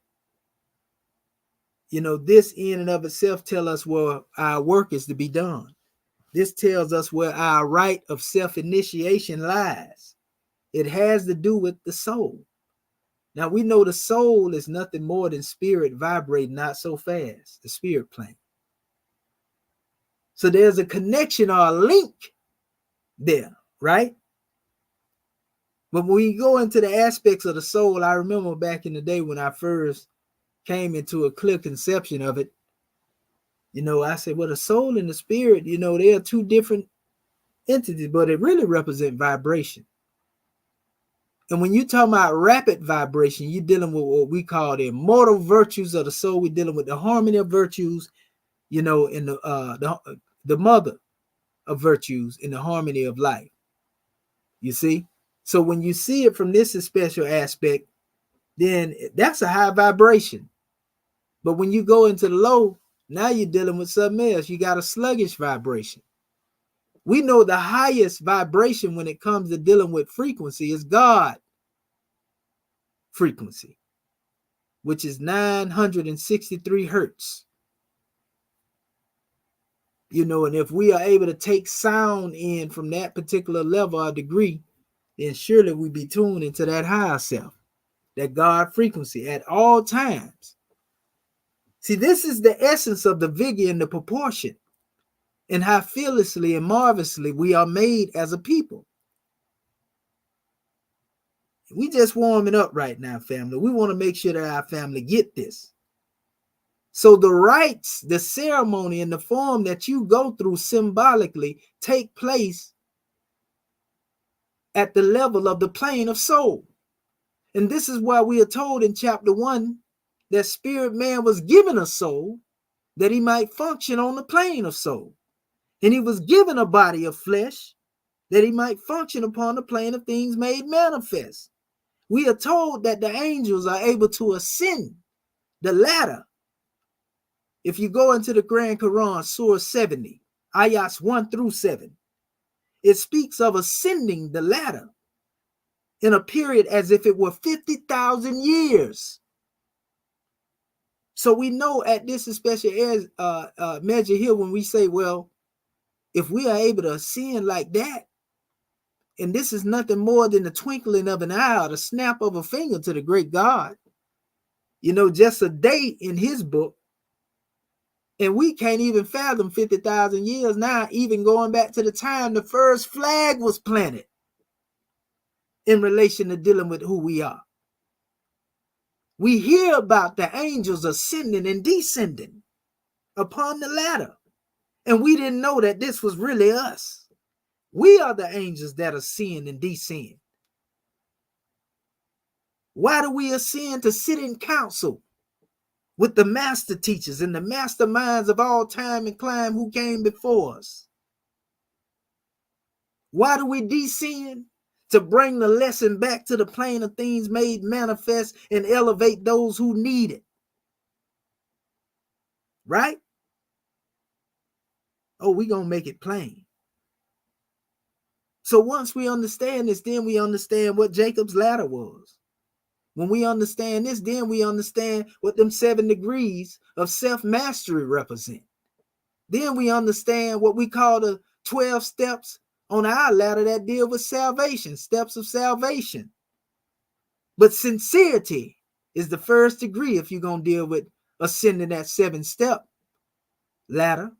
you know, this in and of itself tell us where our work is to be done. This tells us where our right of self-initiation lies. It has to do with the soul. Now we know the soul is nothing more than spirit vibrating not so fast, the spirit plane. So there's a connection or a link there, right? But when we go into the aspects of the soul, I remember back in the day when I first came into a clear conception of it, you know, I said, well, the soul and the spirit, you know, they are two different entities, but it really represents vibration. And when you talk about rapid vibration, you're dealing with what we call the immortal virtues of the soul. We're dealing with the harmony of virtues, in the mother of virtues in the harmony of life. You see? So when you see it from this special aspect, then that's a high vibration. But when you go into the low, now you're dealing with something else. You got a sluggish vibration. We know the highest vibration when it comes to dealing with frequency is God frequency, which is 963 hertz. And if we are able to take sound in from that particular level or degree, then surely we be tuned into that higher self, that God frequency at all times. See, this is the essence of the vigor and the proportion, and how fearlessly and marvelously we are made as a people. We just warming up right now, family. We want to make sure that our family get this. So the rites, the ceremony, and the form that you go through symbolically take place at the level of the plane of soul. And this is why we are told in chapter 1 that spirit man was given a soul that he might function on the plane of soul. And he was given a body of flesh that he might function upon the plane of things made manifest. We are told that the angels are able to ascend the ladder. If you go into the Grand Quran, Surah 70, ayats 1 through 7, it speaks of ascending the ladder in a period as if it were 50,000 years. So we know at this special measure here, when we say, well, if we are able to ascend like that, and this is nothing more than the twinkling of an eye or the snap of a finger to the great God, just a day in his book, and we can't even fathom 50,000 years now, even going back to the time the first flag was planted in relation to dealing with who we are. We hear about the angels ascending and descending upon the ladder, and we didn't know that this was really us. We are the angels that ascend and descend. Why do we ascend? To sit in council with the master teachers and the masterminds of all time and clime who came before us. Why do we descend? To bring the lesson back to the plane of things made manifest and elevate those who need it. Right? Oh, we're going to make it plain. So once we understand this, then we understand what Jacob's ladder was. When we understand this, then we understand what them 7 degrees of self-mastery represent. Then we understand what we call the 12 steps on our ladder that deal with salvation, steps of salvation. But sincerity is the first degree if you're going to deal with ascending that 7-step ladder.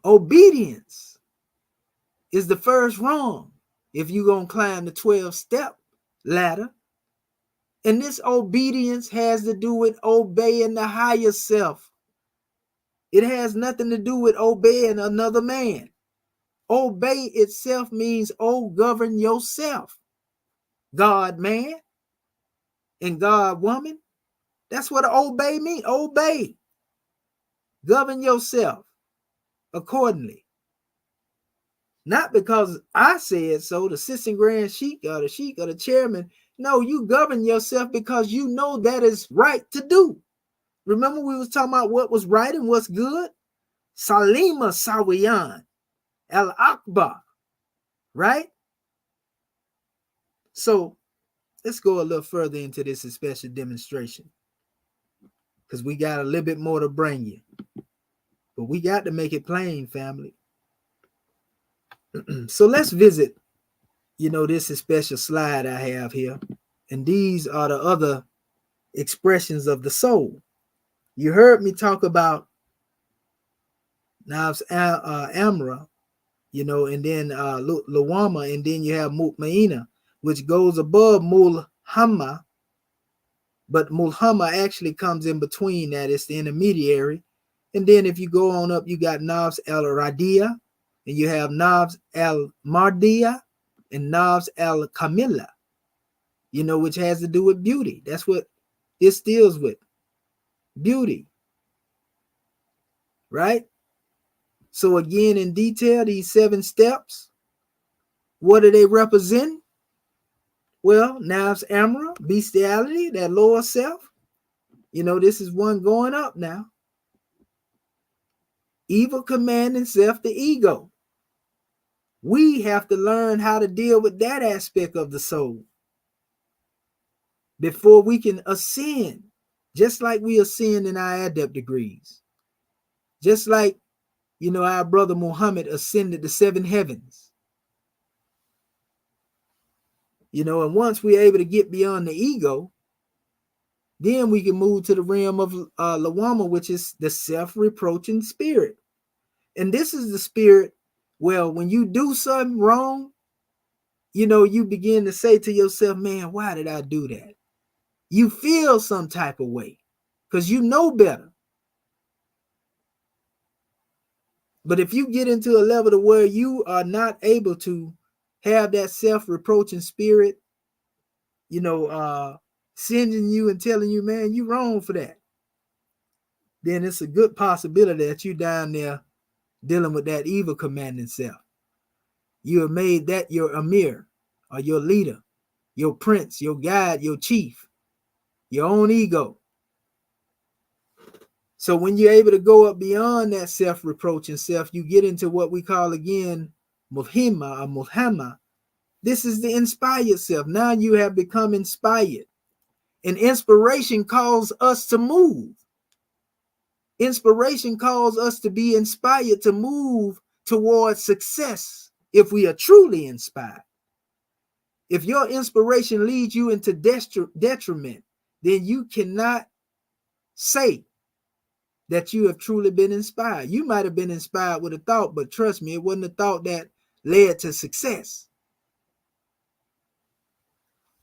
Obedience is the first rung if you're going to climb the 12-step ladder. And this obedience has to do with obeying the higher self. It has nothing to do with obeying another man. Obey itself means, govern yourself. God man and God woman. That's what obey means. Obey. Govern yourself accordingly. Not because I said so, the assistant grand sheik or the chairman. No, you govern yourself because you know that is right to do. Remember we was talking about what was right and what's good? Salima Sawiyan. Al-Akbar. Right? So let's go a little further into this special demonstration, because we got a little bit more to bring you. But we got to make it plain, family. So let's visit, this special slide I have here. And these are the other expressions of the soul. You heard me talk about Nafs Amra, and then Lawama, and then you have Mutmaina, which goes above Mulhamma, but Mulhamma actually comes in between that. It's the intermediary. And then if you go on up, you got Nafs al-Radiya, and you have Nafs al-Mardiya, and Nafs al-Kamila, which has to do with beauty. That's what this deals with, beauty, right? So again, in detail, these 7 steps, what do they represent? Well, Nafs Amra, bestiality, that lower self. This is one going up now. Evil commanding self, the ego. We have to learn how to deal with that aspect of the soul before we can ascend, just like we ascend in our adept degrees. Just like, our brother Muhammad ascended the 7 heavens. And once we're able to get beyond the ego, then we can move to the realm of Lawama, which is the self-reproaching spirit. And this is the spirit, well, when you do something wrong, you begin to say to yourself, man, why did I do that? You feel some type of way because you know better. But if you get into a level to where you are not able to have that self-reproaching spirit, sending you and telling you, man, you wrong for that, then it's a good possibility that you down there dealing with that evil commanding self. You have made that your Amir or your leader, your prince, your guide, your chief, your own ego. So when you're able to go up beyond that self-reproaching self, you get into what we call again Muhimma or Muhammad. This is the inspired self. Now you have become inspired. And inspiration calls us to move. Inspiration calls us to be inspired to move towards success if we are truly inspired. If your inspiration leads you into detriment, then you cannot say that you have truly been inspired. You might have been inspired with a thought, but trust me, it wasn't a thought that led to success.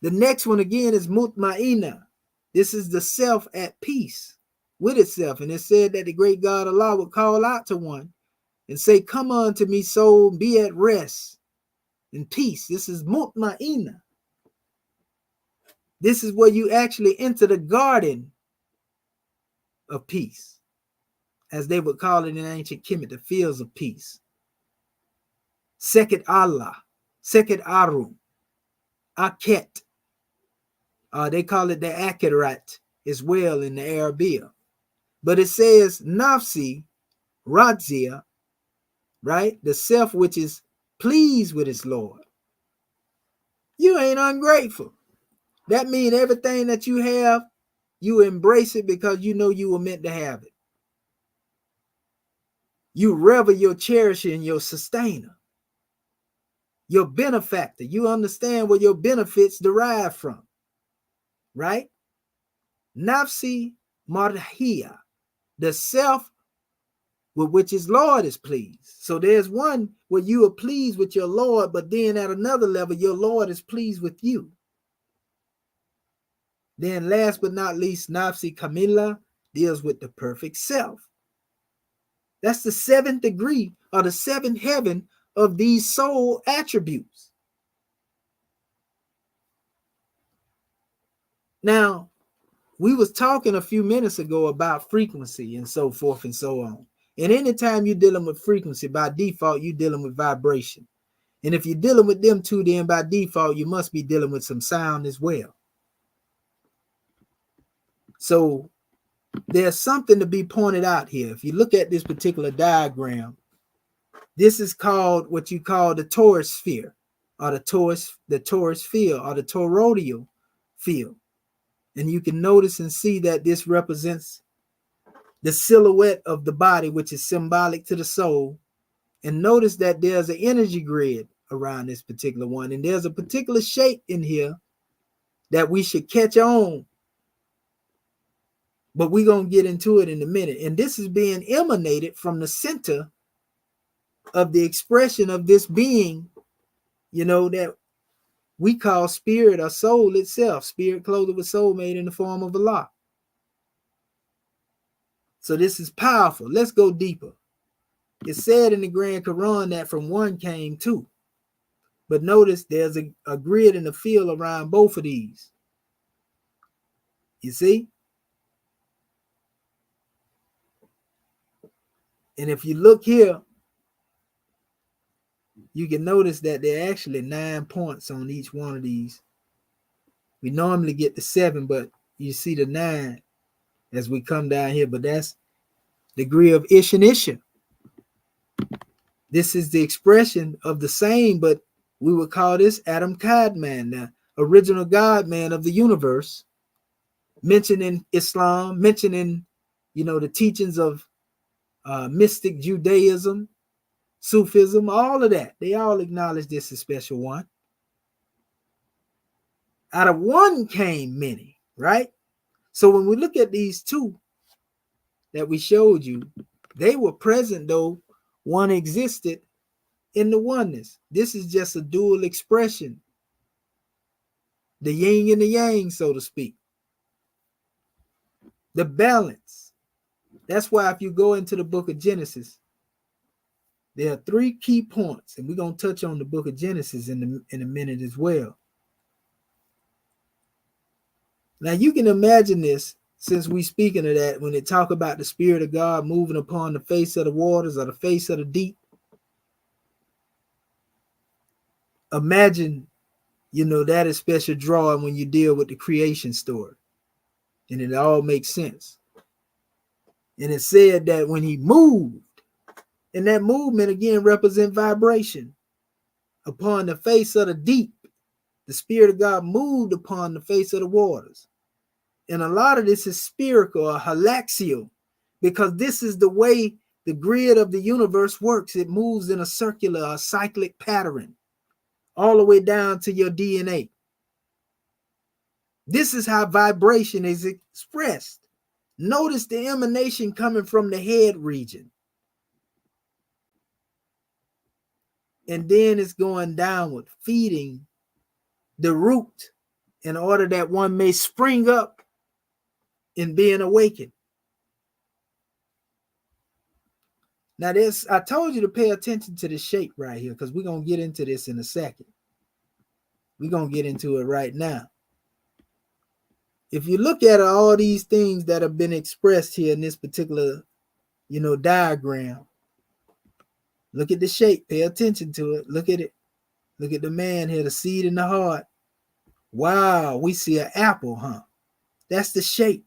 The next one again is mutmaina. This is the self at peace with itself. And it said that the great God Allah would call out to one and say, come unto me, soul, be at rest in peace. This is mutmaina. This is where you actually enter the garden of peace, as they would call it in ancient Kemet, the fields of peace. Seket Allah, Seket Arum, Aket. They call it the Akirat as well in the Arabic. But it says Nafsi, Radzia, right? The self which is pleased with its Lord. You ain't ungrateful. That means everything that you have, you embrace it because you know you were meant to have it. You revel your cherisher and your sustainer, your benefactor. You understand where your benefits derive from, right? Nafsi Marhiya, the self with which his Lord is pleased. So there's one where you are pleased with your Lord, but then at another level, your Lord is pleased with you. Then last but not least, Nafsi Kamila deals with the perfect self. That's the 7th degree or the 7th heaven of these soul attributes. Now, we was talking a few minutes ago about frequency and so forth and so on. And anytime you're dealing with frequency, by default, you're dealing with vibration. And if you're dealing with them two, then by default, you must be dealing with some sound as well. So there's something to be pointed out here. If you look at this particular diagram, this is called what you call the torus sphere, or the torus field, or the toroidal field. And you can notice and see that this represents the silhouette of the body, which is symbolic to the soul. And notice that there's an energy grid around this particular one. And there's a particular shape in here that we should catch on. But we're going to get into it in a minute. And this is being emanated from the center of the expression of this being, that we call spirit or soul itself. Spirit clothed with soul made in the form of Allah. So this is powerful. Let's go deeper. It's said in the Grand Quran that from one came two. But notice there's a grid in the field around both of these. You see? And if you look here, you can notice that there are actually 9 points on each one of these. We normally get the 7, but you see the 9 as we come down here. But that's degree of Ish and Isha. This is the expression of the same, but we would call this Adam Kadman, the original God man of the universe, mentioned in Islam, mentioned in, the teachings of mystic Judaism, Sufism, all of that. They all acknowledge this as special one. Out of one came many, right? So when we look at these two that we showed you, they were present, though one existed in the oneness. This is just a dual expression, the yin and the yang, so to speak. The balance. That's why if you go into the book of Genesis, there are 3 key points, and we're going to touch on the book of Genesis in a minute as well. Now you can imagine this, since we speaking of that, when they talk about the Spirit of God moving upon the face of the waters or the face of the deep. Imagine, that is special drawing when you deal with the creation story. And it all makes sense. And it said that when he moved, and that movement again represents vibration upon the face of the deep, the Spirit of God moved upon the face of the waters. And a lot of this is spherical or halaxial, because this is the way the grid of the universe works. It moves in a circular or cyclic pattern all the way down to your DNA. This is how vibration is expressed. Notice the emanation coming from the head region. And then it's going downward, feeding the root in order that one may spring up in being awakened. Now I told you to pay attention to the shape right here, because we're going to get into this in a second. We're going to get into it right now. If you look at all these things that have been expressed here in this particular, diagram, look at the shape, pay attention to it. Look at it. Look at the man here, the seed in the heart. Wow, we see an apple, huh? That's the shape.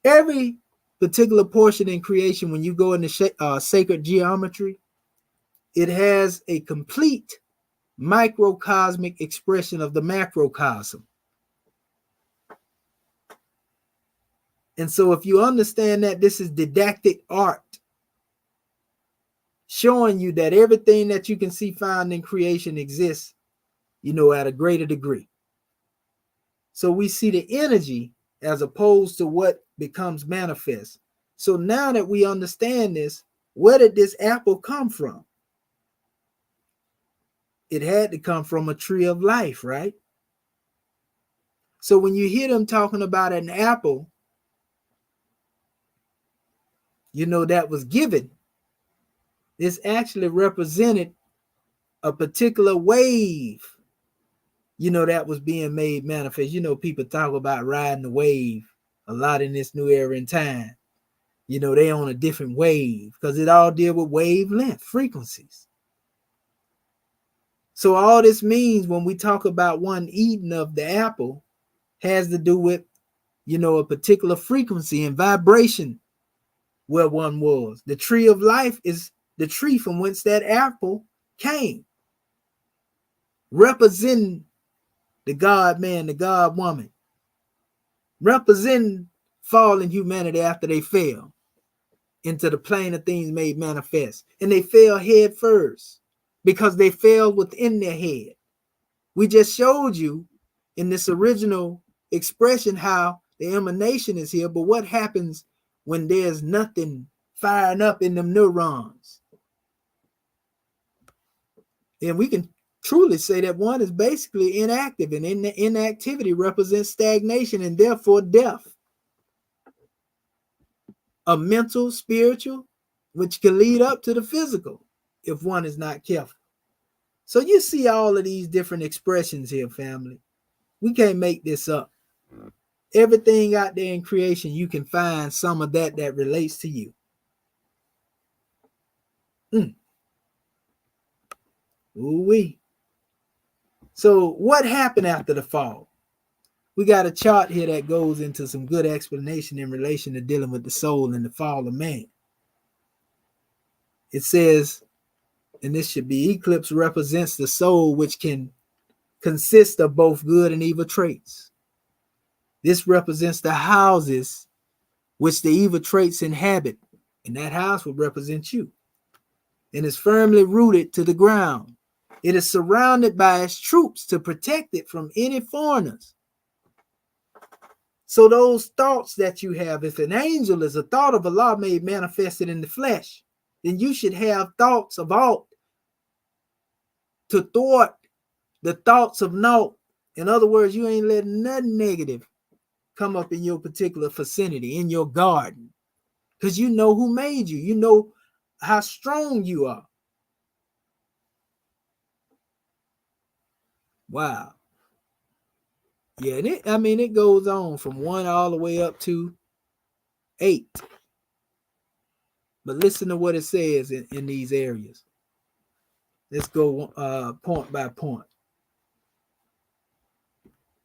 Every particular portion in creation, when you go into sacred geometry, it has a complete microcosmic expression of the macrocosm. And so if you understand that, this is didactic art, showing you that everything that you can see found in creation exists, at a greater degree. So we see the energy as opposed to what becomes manifest. So now that we understand this, where did this apple come from? It had to come from a tree of life, right? So when you hear them talking about an apple, that was given, this actually represented a particular wave, that was being made manifest. People talk about riding the wave a lot in this new era in time. They on a different wave because it all deal with wavelength frequencies. So all this means when we talk about one eating of the apple has to do with, a particular frequency and vibration where one was. The tree of life is the tree from whence that apple came, representing the God man, the God woman, representing fallen humanity after they fell into the plane of things made manifest. And they fell head first because they fell within their head. We just showed you in this original expression how the emanation is here, but what happens when there's nothing firing up in them neurons? And we can truly say that one is basically inactive, and inactivity represents stagnation and therefore death. A mental, spiritual, which can lead up to the physical if one is not careful. So you see all of these different expressions here, family. We can't make this up. Everything out there in creation, you can find some of that relates to you. Ooh-wee. So what happened after the fall? We got a chart here that goes into some good explanation in relation to dealing with the soul and the fall of man. It says, and this should be, eclipse represents the soul, which can consist of both good and evil traits. This represents the houses which the evil traits inhabit, and that house will represent you, and is firmly rooted to the ground. It is surrounded by its troops to protect it from any foreigners. So those thoughts that you have, if an angel is a thought of Allah made manifested in the flesh, then you should have thoughts of aught to thwart the thoughts of naught. In other words, you ain't letting nothing negative come up in your particular vicinity, in your garden, because you know who made you. You know how strong you are. Wow. Yeah, and it goes on from 1 all the way up to 8. But listen to what it says in these areas. Let's go point by point.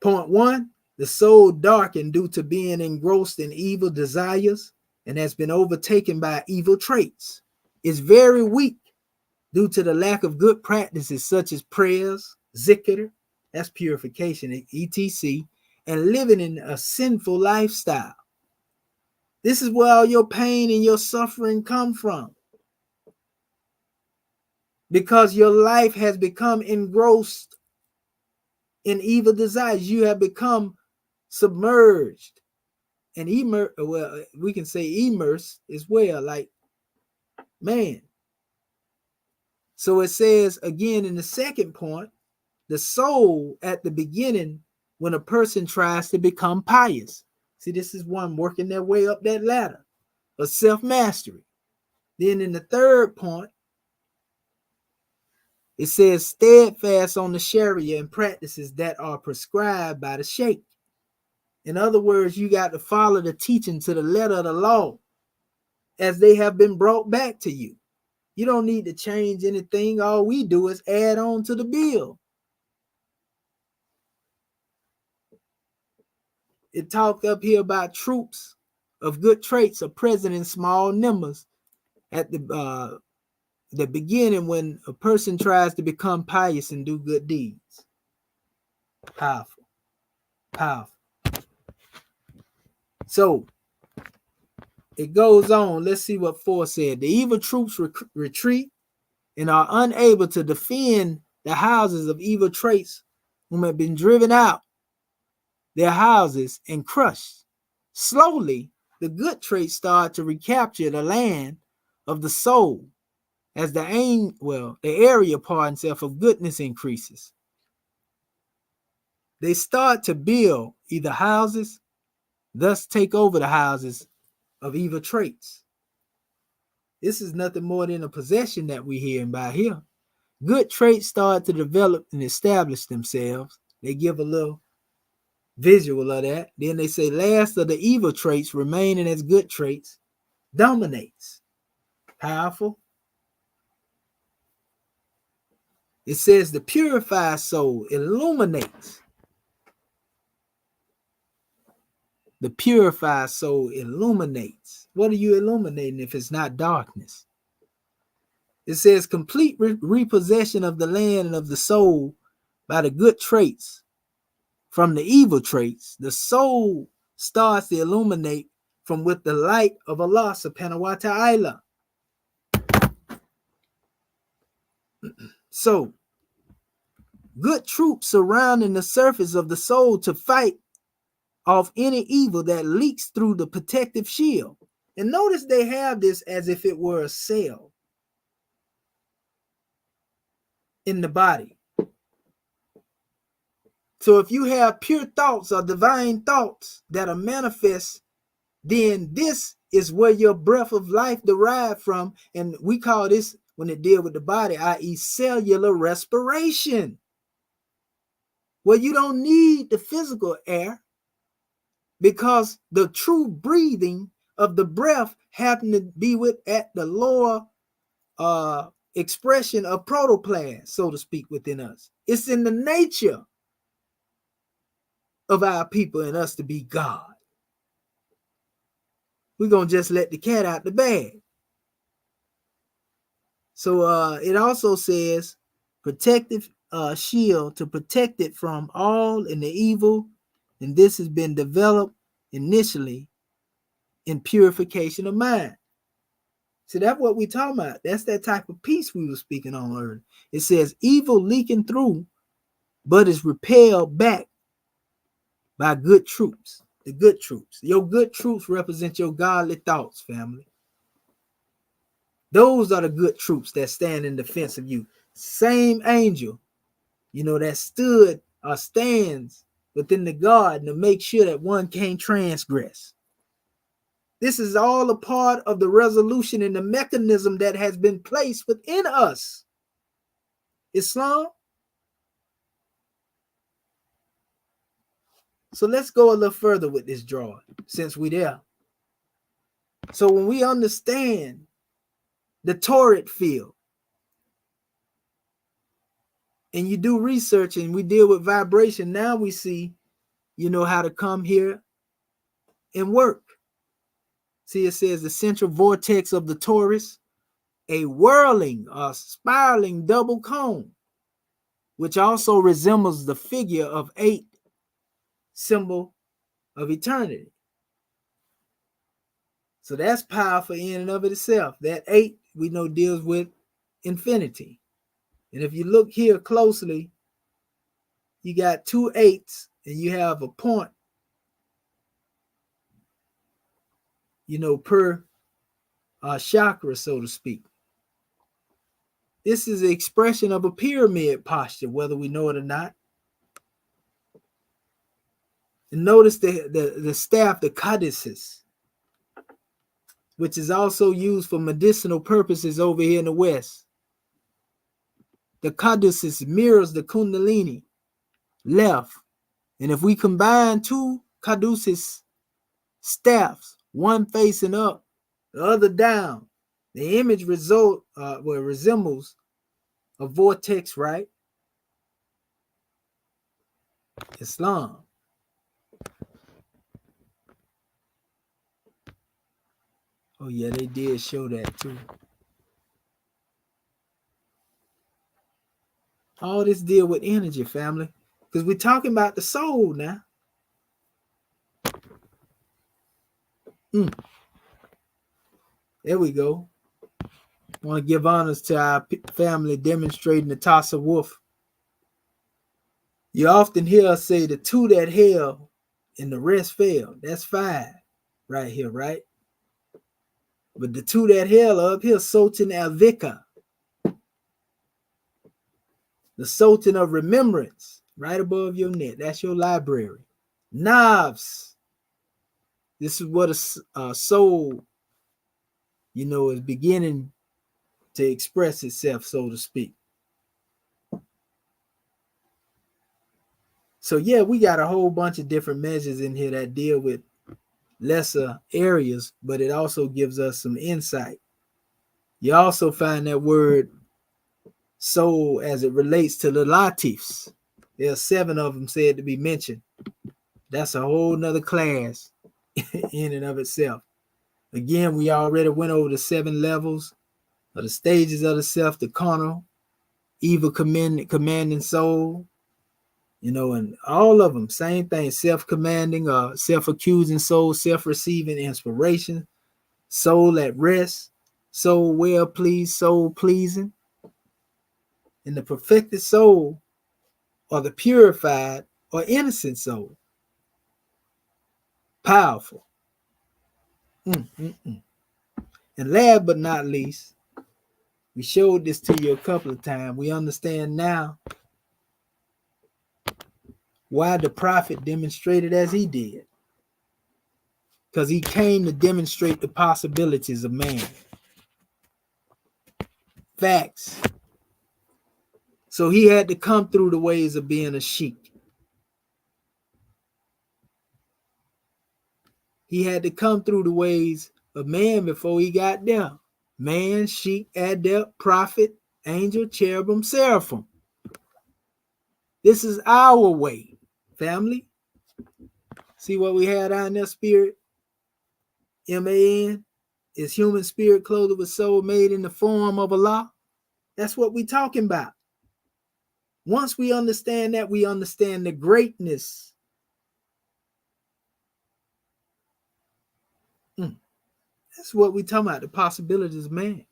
Point 1, the soul darkened due to being engrossed in evil desires and has been overtaken by evil traits. Is very weak due to the lack of good practices such as prayers, zikr, that's purification, etc., and living in a sinful lifestyle. This is where all your pain and your suffering come from. Because your life has become engrossed in evil desires. You have become submerged and we can say immersed as well, like, man. So it says again in the second point, the soul at the beginning, when a person tries to become pious. See, this is one working their way up that ladder of self-mastery. Then in the third point, it says steadfast on the Sharia and practices that are prescribed by the Sheikh. In other words, you got to follow the teaching to the letter of the law as they have been brought back to you. You don't need to change anything. All we do is add on to the bill. It talked up here about troops of good traits are present in small numbers at the beginning when a person tries to become pious and do good deeds. Powerful. Powerful. So it goes on. Let's see what 4 said. The evil troops retreat and are unable to defend the houses of evil traits whom have been driven out their houses and crushed. Slowly, the good traits start to recapture the land of the soul as the area of goodness increases. They start to build either houses, thus take over the houses of evil traits. This is nothing more than a possession that we're hearing about here. Good traits start to develop and establish themselves. They give a little visual of that. Then they say last of the evil traits remaining as good traits dominates. Powerful. It says the purified soul illuminates. The purified soul illuminates. What are you illuminating if it's not darkness? It says complete repossession of the land and of the soul by the good traits from the evil traits. The soul starts to illuminate from with the light of Allah subhanahu wa ta'ala. So, good troops surrounding the surface of the soul to fight off any evil that leaks through the protective shield. And notice they have this as if it were a cell in the body. So if you have pure thoughts or divine thoughts that are manifest, then this is where your breath of life derived from. And we call this when it deals with the body, i.e., cellular respiration. Well, you don't need the physical air because the true breathing of the breath happen to be with at the lower expression of protoplasm, so to speak, within us. It's in the nature of our people and us to be God. We're going to just let the cat out the bag. So it also says protective shield to protect it from all in the evil. And this has been developed initially in purification of mind. See, that's what we're talking about. That's that type of peace we were speaking on earlier. It says evil leaking through, but is repelled back by good troops. The good troops. Your good troops represent your godly thoughts, family. Those are the good troops that stand in defense of you. Same angel, that stood or stands within the garden to make sure that one can't transgress. This is all a part of the resolution and the mechanism that has been placed within us. Islam. So let's go a little further with this drawing, since we're there. So when we understand the torrid field, and you do research and we deal with vibration, now we see, how to come here and work. See, it says the central vortex of the torus, a whirling or spiraling double cone, which also resembles the figure of 8, symbol of eternity. So that's powerful in and of itself. That 8 we know deals with infinity. And if you look here closely, you got 2 8s and you have a point, per chakra, so to speak. This is the expression of a pyramid posture, whether we know it or not. And notice the staff, the caduceus, which is also used for medicinal purposes over here in the West. The caduceus mirrors the kundalini left. And if we combine 2 caduceus staffs, one facing up, the other down, the image resembles a vortex, right? Islam. Oh yeah, they did show that too. All this deal with energy, family, because we're talking about the soul now. There we go. I want to give honors to our family demonstrating the Tassa Wolf. You often hear us say the 2 that held and the rest failed. That's 5 right here, right? But the 2 that held up here, Sultan Al-Vika, the Sultan of Remembrance, right above your neck. That's your library. Knobs. This is what a soul, is beginning to express itself, so to speak. So yeah, we got a whole bunch of different measures in here that deal with lesser areas, but it also gives us some insight. You also find that word soul as it relates to the latifs. There are 7 of them said to be mentioned. That's a whole nother class in and of itself. Again, we already went over the 7 levels of the stages of the self, the carnal, evil commanding soul, and all of them, same thing, self-commanding, self-accusing soul, self-receiving inspiration, soul at rest, soul well-pleased, soul pleasing. And the perfected soul, or the purified or innocent soul. Powerful. And last but not least, we showed this to you a couple of times. We understand now why the prophet demonstrated as he did. Because he came to demonstrate the possibilities of man. facts. So he had to come through the ways of being a sheik. He had to come through the ways of man before he got there. Man, sheik, adept, prophet, angel, cherubim, seraphim. This is our way, family. See what we had out in there, spirit? M-A-N is human spirit clothed with soul made in the form of Allah. That's what we talking about. Once we understand that, we understand the greatness. That's what we talking about, the possibilities of man.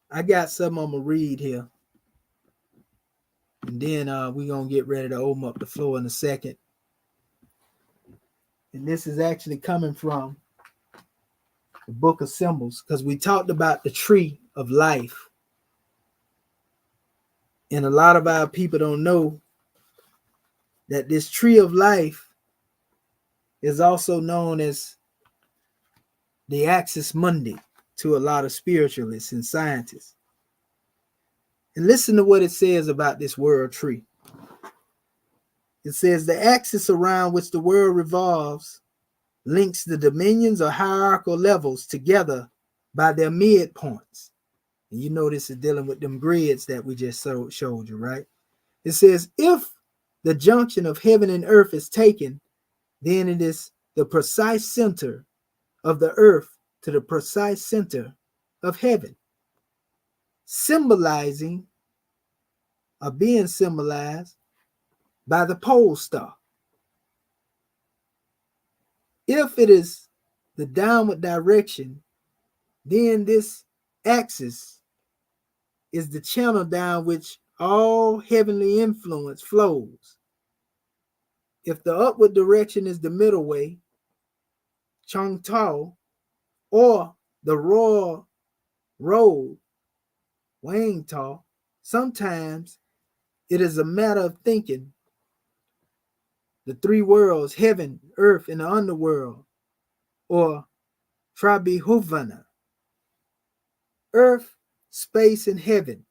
I got something I'm going to read here. And then we're going to get ready to open up the floor in a second. And this is actually coming from the Book of Symbols, because we talked about the tree of life. And a lot of our people don't know that this tree of life is also known as the axis mundi to a lot of spiritualists and scientists. And listen to what it says about this world tree. It says the axis around which the world revolves links the dominions or hierarchical levels together by their midpoints. And you know this is dealing with them grids that we just showed you, right? It says if the junction of heaven and earth is taken, then it is the precise center of the earth to the precise center of heaven, symbolizing or being symbolized by the pole star. If it is the downward direction, then this axis is the channel down which all heavenly influence flows. If the upward direction is the middle way, Chong Tao, or the royal road, Wang Tao, sometimes it is a matter of thinking the three worlds, heaven, earth, and the underworld, or Trabhuvana, earth, space, and heaven.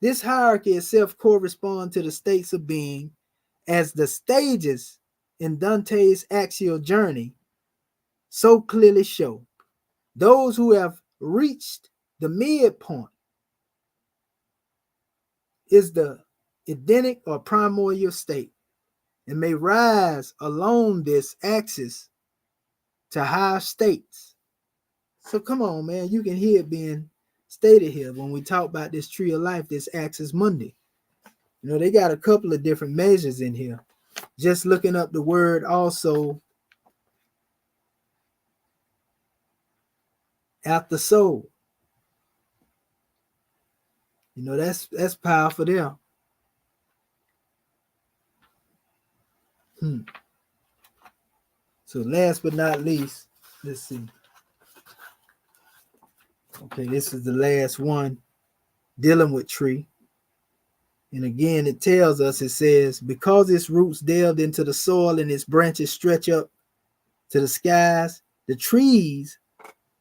This hierarchy itself corresponds to the states of being as the stages in Dante's axial journey so clearly show. Those who have reached the midpoint is the Edenic or primordial state and may rise along this axis to higher states. So come on, man, you can hear it being stated here when we talk about this tree of life, this axis mundi. You know, they got a couple of different measures in here. Just looking up the word also after soul. You know, that's powerful there. So last but not least, let's see. Okay, this is the last one dealing with tree. And again, it tells us, it says, because its roots delved into the soil and its branches stretch up to the skies, the trees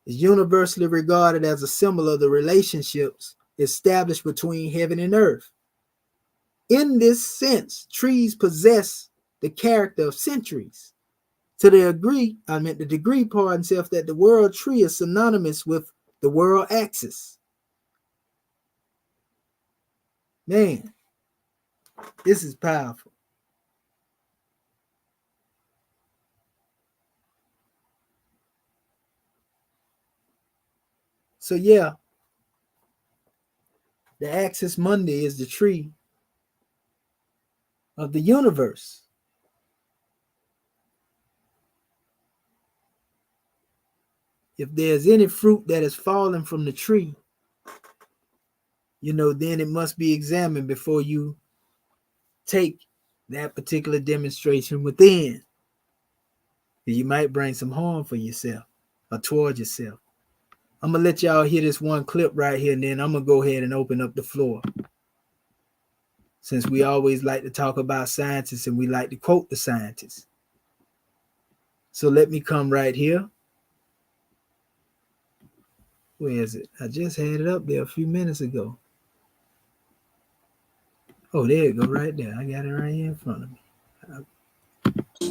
is universally regarded as a symbol of the relationships established between heaven and earth. In this sense, trees possess the character of centuries. To the degree, that the world tree is synonymous with the world axis. Man, this is powerful. So yeah, the axis mundi is the tree of the universe. If there's any fruit that is fallen from the tree, you know, then it must be examined before you take that particular demonstration within. You might bring some harm for yourself or towards yourself. I'm going to let y'all hear this one clip right here, and then I'm going to go ahead and open up the floor. Since we always like to talk about scientists and we like to quote the scientists. So let me come right here. Where is it? I just had it up there a few minutes ago. Oh, there it go right there. I got it right here in front of me.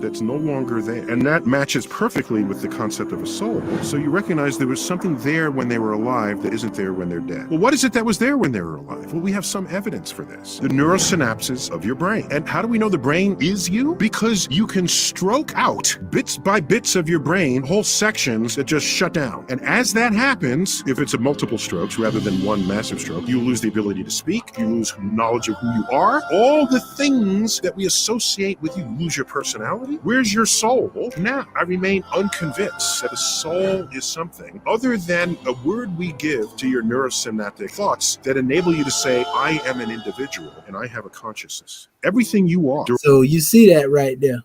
That's no longer there. And that matches perfectly with the concept of a soul. So you recognize there was something there when they were alive that isn't there when they're dead. Well, what is it that was there when they were alive? Well, we have some evidence for this. The neurosynapses of your brain. And how do we know the brain is you? Because you can stroke out bits by bits of your brain, whole sections that just shut down. And as that happens, if it's a multiple strokes rather than one massive stroke, you lose the ability to speak, you lose knowledge of who you are. All the things that we associate with you, lose your personality. Where's your soul? Now, I remain unconvinced that a soul is something other than a word we give to your neurosynaptic thoughts that enable you to say, I am an individual and I have a consciousness. Everything you are. So you see that right there.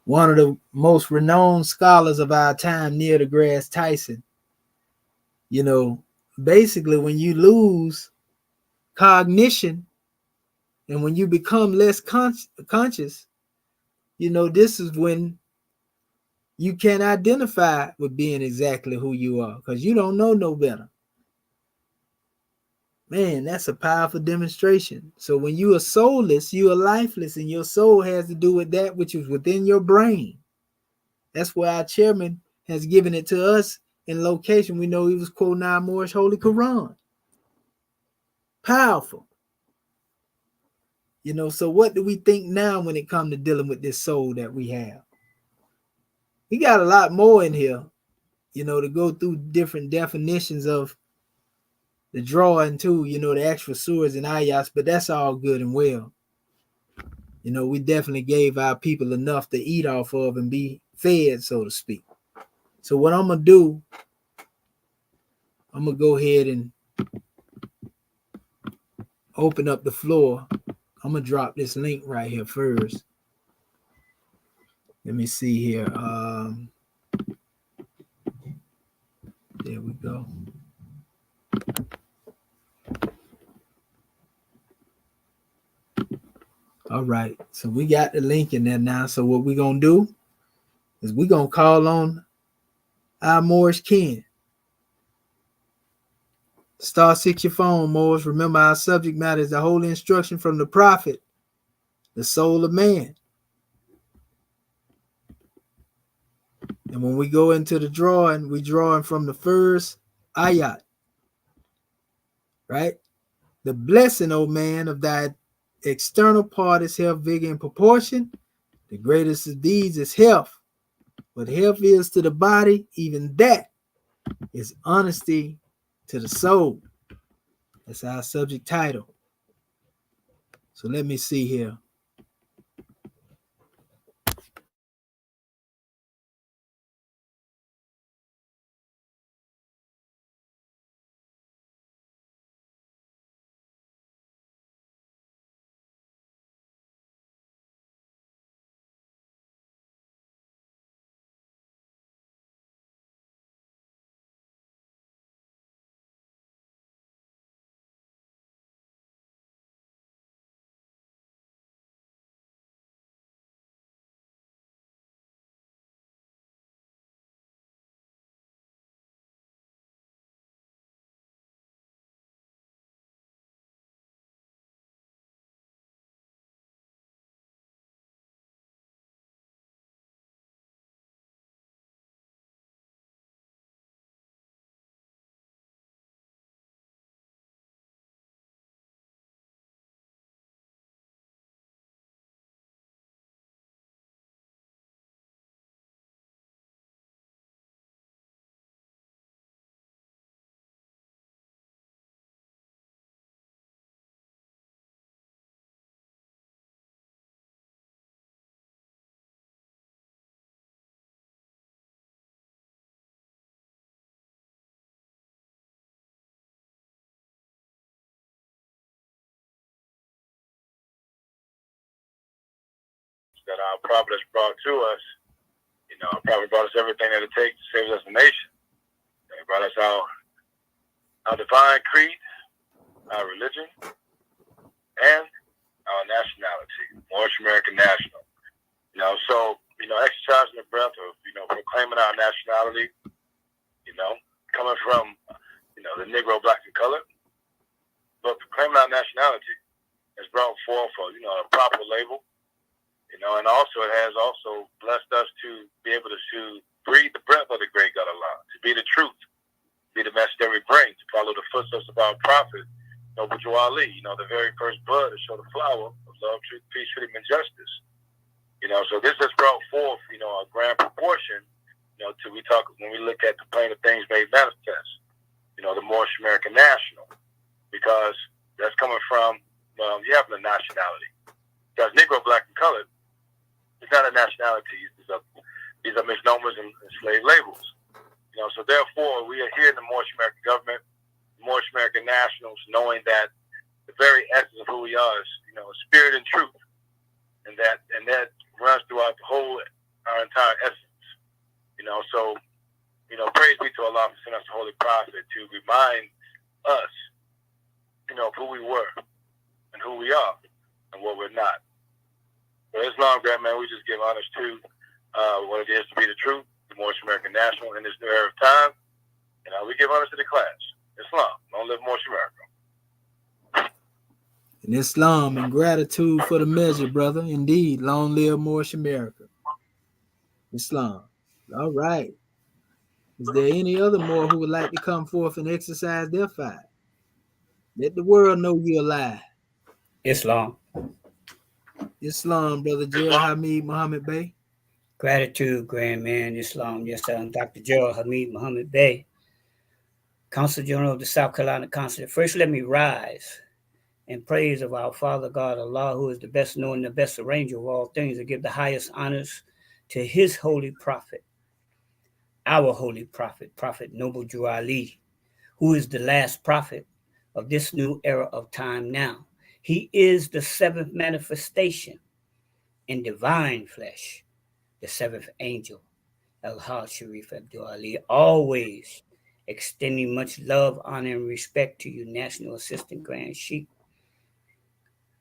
One of the most renowned scholars of our time, Neil deGrasse Tyson, you know, basically when you lose cognition and when you become less conscious, you know, this is when you can identify with being exactly who you are because you don't know no better. Man, that's a powerful demonstration. So when you are soulless, you are lifeless, and your soul has to do with that which is within your brain. That's why our chairman has given it to us in location. We know he was quoting our Moorish Holy Quran. Powerful. You know, so what do we think now when it comes to dealing with this soul that we have? We got a lot more in here, you know, to go through different definitions of the drawing too, you know, the actual surahs and ayats, but that's all good and well. You know, we definitely gave our people enough to eat off of and be fed, so to speak. So what I'm going to do, I'm going to go ahead and open up the floor. I'm going to drop this link right here first. Let me see here. There we go. All right. So we got the link in there now. So what we're going to do is we're going to call on our Moorish kin. *6 your phone, Moors. Remember, our subject matter is the holy instruction from the prophet, the soul of man. And when we go into the drawing, we're drawing from the first ayat, right? The blessing, O man, of thy external part is health, vigor, and proportion. The greatest of these is health. What health is to the body, even that is honesty to the soul. That's our subject title. So let me see here. That our prophet has brought to us. You know, our prophet brought us everything that it takes to save us as a nation. He brought us our divine creed, our religion, and our nationality, Moorish American National. You know, so, exercising the breath of, proclaiming our nationality, coming from, the Negro, black, and colored, but proclaiming our nationality has brought forth, a proper label, and also it has also blessed us to be able to breathe the breath of the great God Allah, to be the truth, be the message that we bring, to follow the footsteps of our prophet, Noble Joe Ali, the very first bud to show the flower of love, truth, peace, freedom, and justice. So this has brought forth, a grand proportion, when we look at the plane of things made manifest, the Moorish American National, because that's coming from, you have the nationality. Because Negro, black, and colored, it's not a nationality. These are misnomers and slave labels. So therefore, we are here in the Moorish American government, Moorish American Nationals, knowing that the very essence of who we are is, spirit and truth, and that runs throughout our entire essence. So, praise be to Allah for sending us the Holy Prophet to remind us, of who we were and who we are and what we're not. So Islam, great man, we just give honors to what it is to be the truth, the Moorish American National in this new era of time, and we give honors to the class. Islam, long live Moorish America. In Islam, and gratitude for the measure, brother. Indeed, long live Moorish America. Islam. All right. Is there any other Moor who would like to come forth and exercise their fight? Let the world know you're alive. Islam. Islam, Brother Gerald Hamid Muhammad Bey. Gratitude, Grand Man. Islam. Yes, I'm Dr. Gerald Hamid Muhammad Bey, Consul General of the South Carolina Consulate. First, let me rise in praise of our Father God, Allah, who is the best known and the best arranger of all things, and give the highest honors to his holy prophet, our holy prophet, Prophet Noble Drew Ali, who is the last prophet of this new era of time now. He is the seventh manifestation in divine flesh, the seventh angel, Al-Haj Sharif Abdul Ali, always extending much love, honor, and respect to you, National Assistant Grand Sheikh,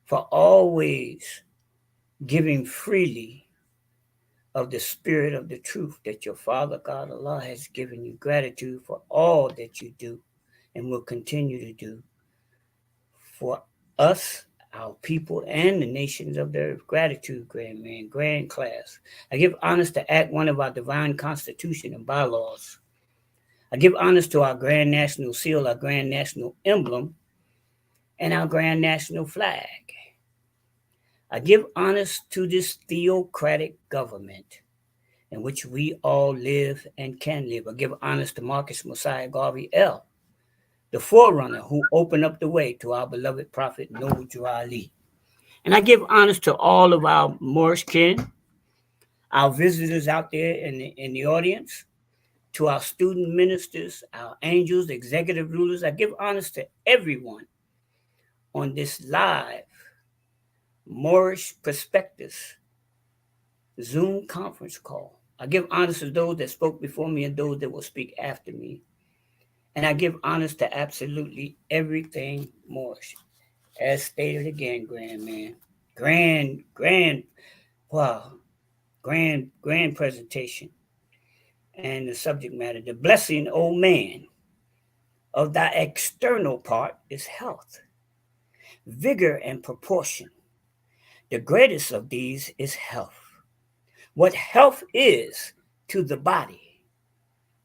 for always giving freely of the spirit of the truth that your Father God Allah has given you. Gratitude for all that you do and will continue to do for us, our people, and the nations of the earth. Gratitude, Grand Man, Grand Class. I give honors to Act 1 of our divine constitution and bylaws. I give honors to our Grand National Seal, our Grand National Emblem, and our Grand National Flag. I give honors to this theocratic government in which we all live and can live. I give honors to Marcus Messiah Garvey L., the forerunner who opened up the way to our beloved prophet Noble Drew Ali. And I give honors to all of our Moorish kin, our visitors out there in the audience, to our student ministers, our angels, executive rulers. I give honors to everyone on this live Moorish Perspectives Zoom conference call. I give honors to those that spoke before me and those that will speak after me. And I give honors to absolutely everything Moorish. As stated again, Grand Man. Grand presentation. And the subject matter, the blessing, O man, of thy external part is health, vigor, and proportion. The greatest of these is health. What health is to the body,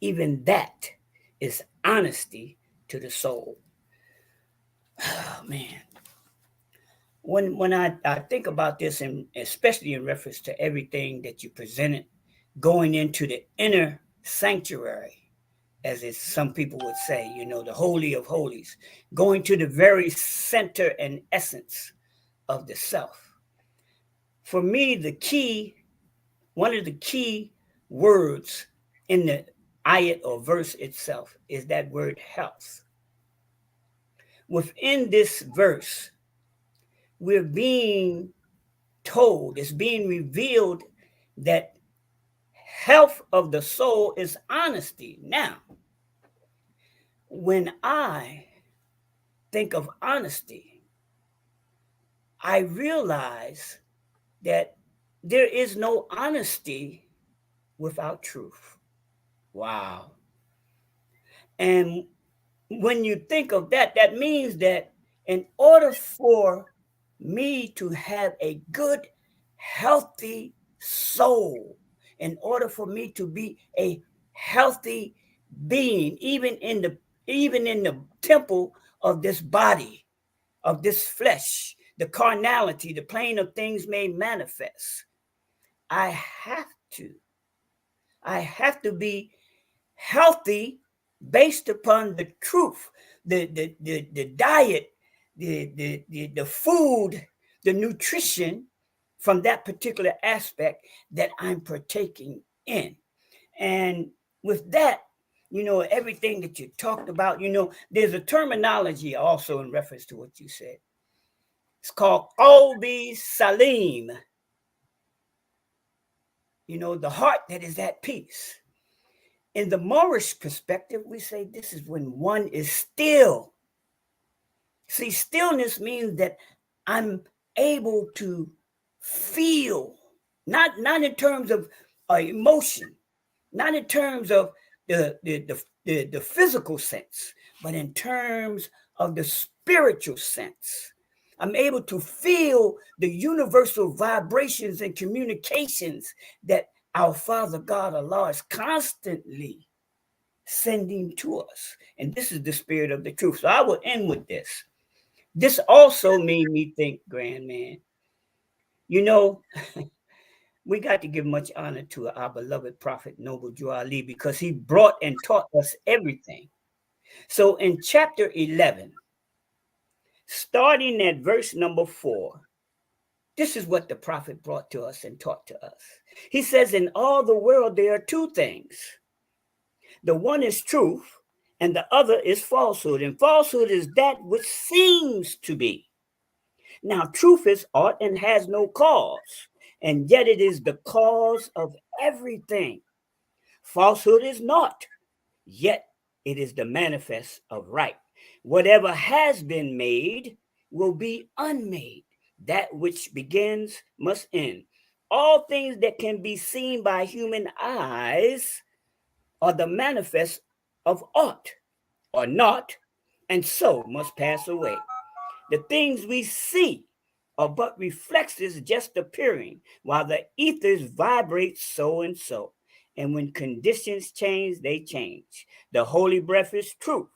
even that is honesty to the soul. Oh, man. When I think about this, and especially in reference to everything that you presented, going into the inner sanctuary, as some people would say, the holy of holies, going to the very center and essence of the self. For me, one of the key words in the ayat or verse itself is that word health. Within this verse, we're being told, it's being revealed that health of the soul is honesty. Now, when I think of honesty, I realize that there is no honesty without truth. Wow. And when you think of that, that means that in order for me to have a good, healthy soul, in order for me to be a healthy being, even in the temple of this body, of this flesh, the carnality, the plane of things made manifest, I have to, I have to be healthy based upon the truth, the diet, the food, the nutrition from that particular aspect that I'm partaking in. And with that, everything that you talked about, there's a terminology also in reference to what you said. It's called Qalbi Salim, the heart that is at peace. In the Moorish perspective, we say this is when one is still. See, stillness means that I'm able to feel, not in terms of emotion, not in terms of the physical sense, but in terms of the spiritual sense. I'm able to feel the universal vibrations and communications that our Father God Allah is constantly sending to us. And this is the spirit of the truth. So I will end with this. This also made me think, grand man, you know, we got to give much honor to our beloved prophet Noble Drew Ali because he brought and taught us everything. So in chapter 11, starting at verse number 4, this is what the prophet brought to us and taught to us. He says, in all the world, there are two things. The one is truth, and the other is falsehood. And falsehood is that which seems to be. Now, truth is aught and has no cause, and yet it is the cause of everything. Falsehood is naught, yet it is the manifest of right. Whatever has been made will be unmade. That which begins must end. All things that can be seen by human eyes are the manifest of aught or not, and so must pass away. The things we see are but reflexes just appearing, while the ethers vibrate so and so. And when conditions change, they change. The holy breath is truth.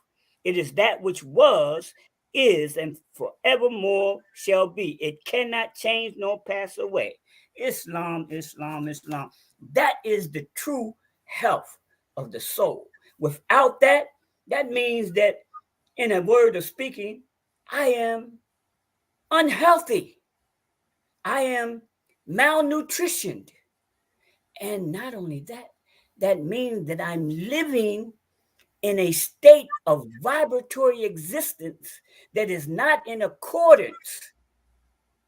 It is that which was, is, and forevermore shall be. It cannot change nor pass away. Islam, Islam, Islam. That is the true health of the soul. Without that, that means that, in a word of speaking, I am unhealthy. I am malnutritioned. And not only that, that means that I'm living in a state of vibratory existence that is not in accordance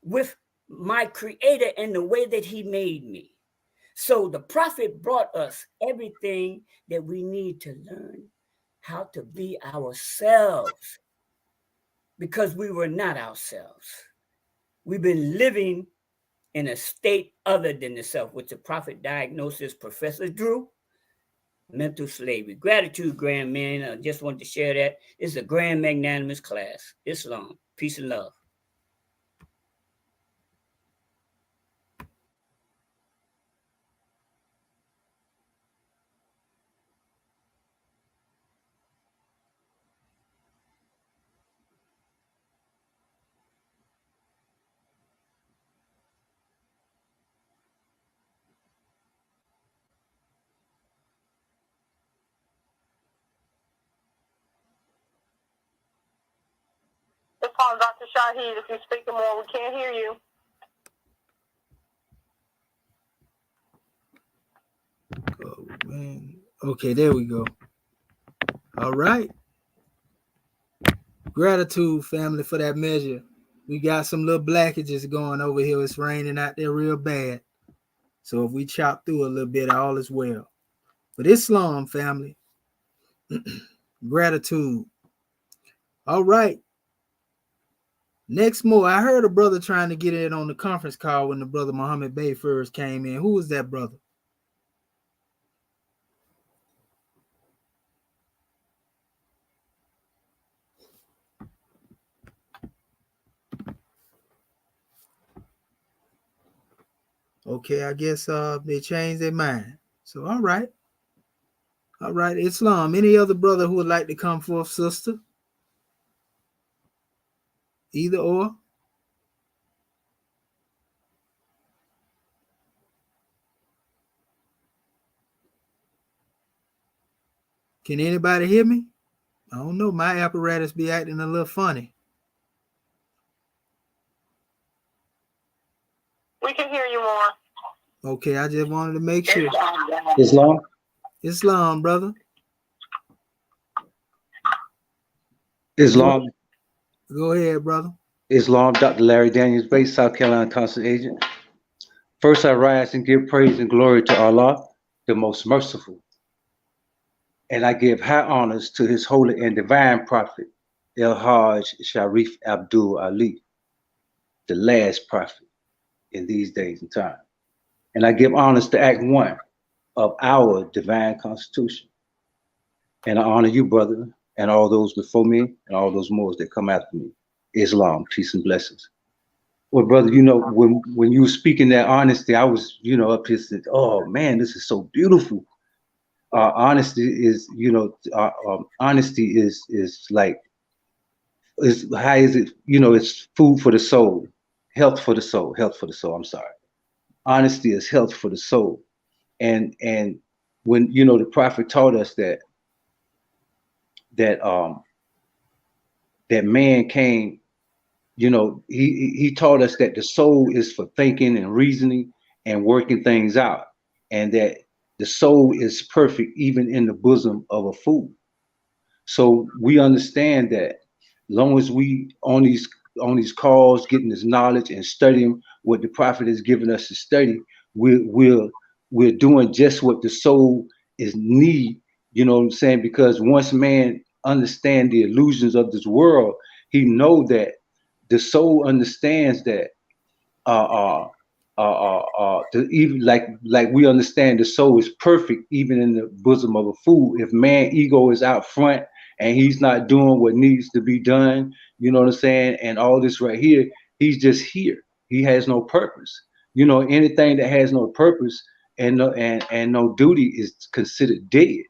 with my creator and the way that he made me. So the prophet brought us everything that we need to learn how to be ourselves because we were not ourselves. We've been living in a state other than the self, which the prophet diagnosed as Professor Drew, mental slavery. Gratitude, grand man. I just wanted to share that. It's a grand magnanimous class. Islam. Peace and love. It's on Dr. Shahid. If you're speaking more, we can't hear you. Oh, man. Okay, there we go. All right. Gratitude, family, for that measure. We got some little blackages going over here. It's raining out there real bad. So if we chop through a little bit, all is well. But Islam, family, gratitude. All right. Next more, I heard a brother trying to get in on the conference call when the brother Muhammad Bey first came in. Who was that brother? Okay, I guess they changed their mind. So all right. All right, Islam. Any other brother who would like to come forth, sister? Either or. Can anybody hear me? I don't know. My apparatus be acting a little funny. We can hear you more. Okay, I just wanted to make sure. Islam? Islam, brother. Islam? Go ahead, brother. Islam, Dr. Larry Daniels, based South Carolina Consul Agent. First, I rise and give praise and glory to Allah, the most merciful. And I give high honors to his holy and divine prophet, El Hajj Sharif Abdul Ali, the last prophet in these days and time. And I give honors to Act 1 of our divine constitution. And I honor you, brother, and all those before me, and all those more that come after me. Islam, peace and blessings. Well, brother, you know, when you were speaking that honesty, I was, up here said, oh man, this is so beautiful. Honesty is, honesty is like, how is it, it's food for the soul, health for the soul, health for the soul. I'm sorry. Honesty is health for the soul. And when, the prophet taught us that man came, he taught us that the soul is for thinking and reasoning and working things out, and that the soul is perfect even in the bosom of a fool. So we understand that long as we on these calls, getting this knowledge and studying what the prophet has given us to study, we're doing just what the soul is need. You know what I'm saying? Because once man understand the illusions of this world, he know that the soul understands that even like we understand the soul is perfect even in the bosom of a fool. If man ego is out front and he's not doing what needs to be done, you know what I'm saying, and all this right here, he's just here. He has no purpose. Anything that has no purpose and no duty is considered dead.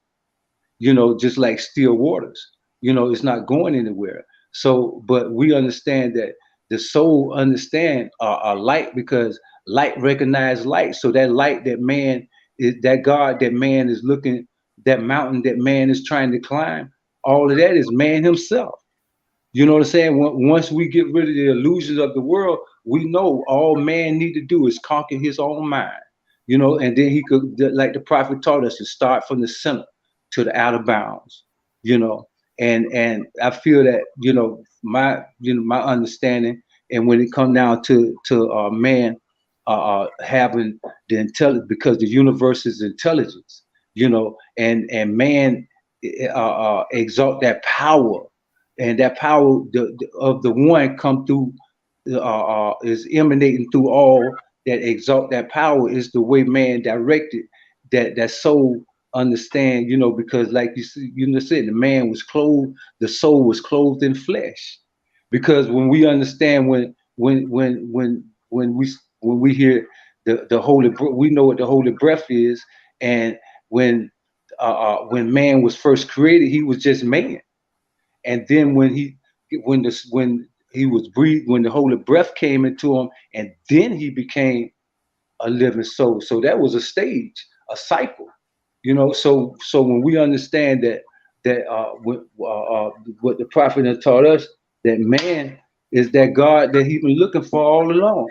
Just like still waters. It's not going anywhere. So, but we understand that the soul understand light, because light recognize light. So that light that man is, that God that man is looking, that mountain that man is trying to climb, all of that is man himself. You know what I'm saying? Once we get rid of the illusions of the world, we know all man need to do is conquer his own mind. And then he could, like the prophet taught us, to start from the center to the outer bounds. You know, and I feel that my understanding, and when it come down to man having the intelligence, because the universe is intelligence. And man exalt that power, and that power of the one come through is emanating through all that exalt that power, is the way man directed that soul understand, because like said, the man was clothed, the soul was clothed in flesh. Because when we understand, when we hear the holy, we know what the holy breath is. And when man was first created, he was just man. And then when he was breathed, when the holy breath came into him, and then he became a living soul. So that was a stage, a cycle. So when we understand what the prophet has taught us, that man is that God that he's been looking for all along.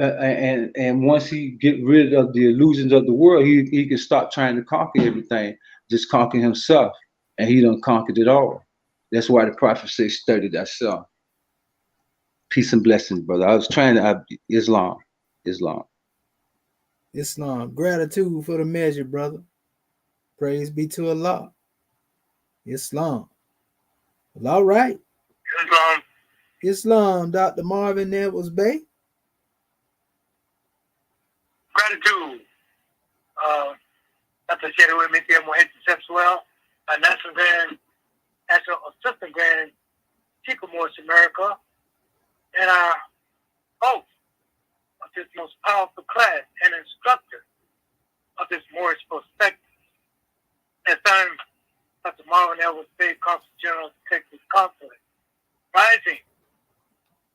And once he get rid of the illusions of the world, he can stop trying to conquer everything, just conquer himself, and he done conquered it all. That's why the prophet says, "Study thyself." Peace and blessings, brother. I was trying to Islam. Islam. Gratitude for the measure, brother. Praise be to Allah. Islam. Well, all right. Islam. Islam, Dr. Marvin Edwards Bay. Gratitude. Dr. Sherry with me here, Mohit Sexual, National Assistant Grand Chief of Morris America, and our host of this most powerful class and instructor of this Morris perspective. And I'm Dr. Marvin Edwards Bay, Consul General of Texas Consulate, rising,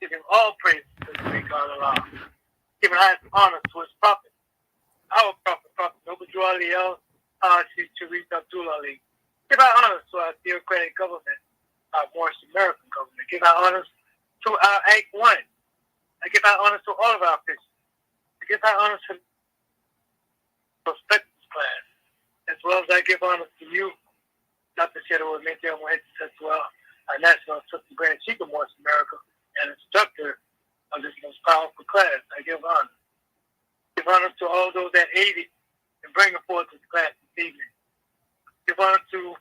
giving all praise to the great God Allah, giving highest honor to his prophet, our prophet, Noble Drew Ali El, Chief Sharif Abdul Ali. Give our honors to our theocratic government, our Morris American government. Give our honors to our Pt.1. I give our honors to all of our officials. I give our honors to the prospectus class, as well as I give honors to you, Dr. Shadow Mentor as well, our National Assistant Grand Chief of Morris America and instructor of this most powerful class. I give honors. Give honors to all those that aided in bringing forth this class this evening. Give honor to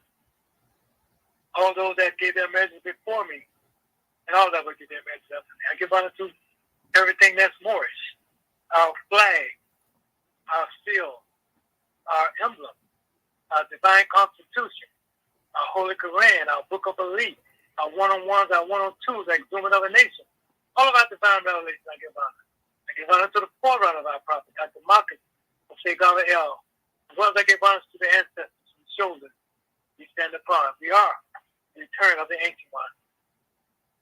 all those that gave their measures before me and all that will give their measures after me. I give honor to everything that's Moorish, our flag, our seal, our emblem, our divine constitution, our holy Quran, our book of belief, our one-on-ones, our one-on-twos, our exhuman of a nation. All of our divine revelations I give honor. I give honor to the forerunner of our prophet, Dr. Marcus of Segala El, as well as I give honor to the ancestors whose shoulders we stand upon. We are the return of the ancient one.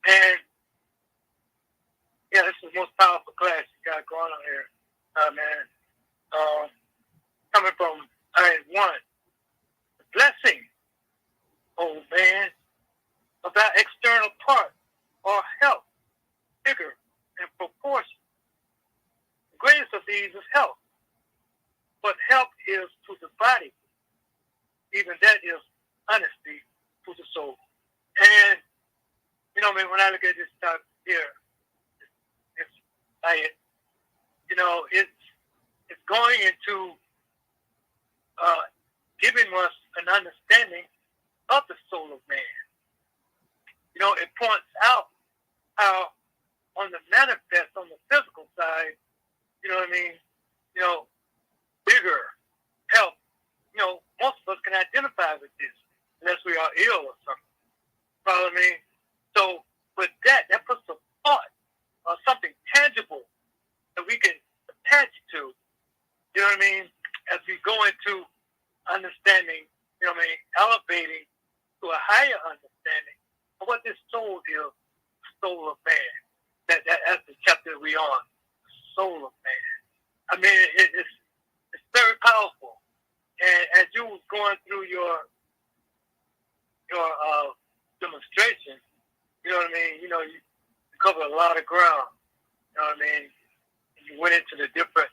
And yeah, this is the most powerful class you got going on here, man. Coming from Pt.1, the blessing, oh man, of that external part or health, figure, and proportion. The greatest of these is health. But health is to the body. Even that is honesty to the soul. And, you know, man, when I look at this stuff here, it's like, you know, it's going into giving us an understanding of the soul of man. You know, it points out how on the manifest, on the physical side, you know what I mean, you know, bigger, health, you know, most of us can identify with this unless we are ill or something. Follow me? So with that puts a thought or something tangible that we can attach to, you know what I mean, as we go into understanding, you know what I mean, elevating to a higher understanding of what this soul is, soul of man. That's the chapter we on, soul of man. I mean, it's very powerful. And as you was going through your demonstration, you know what I mean, you know, you covered a lot of ground. You know what I mean? You went into the different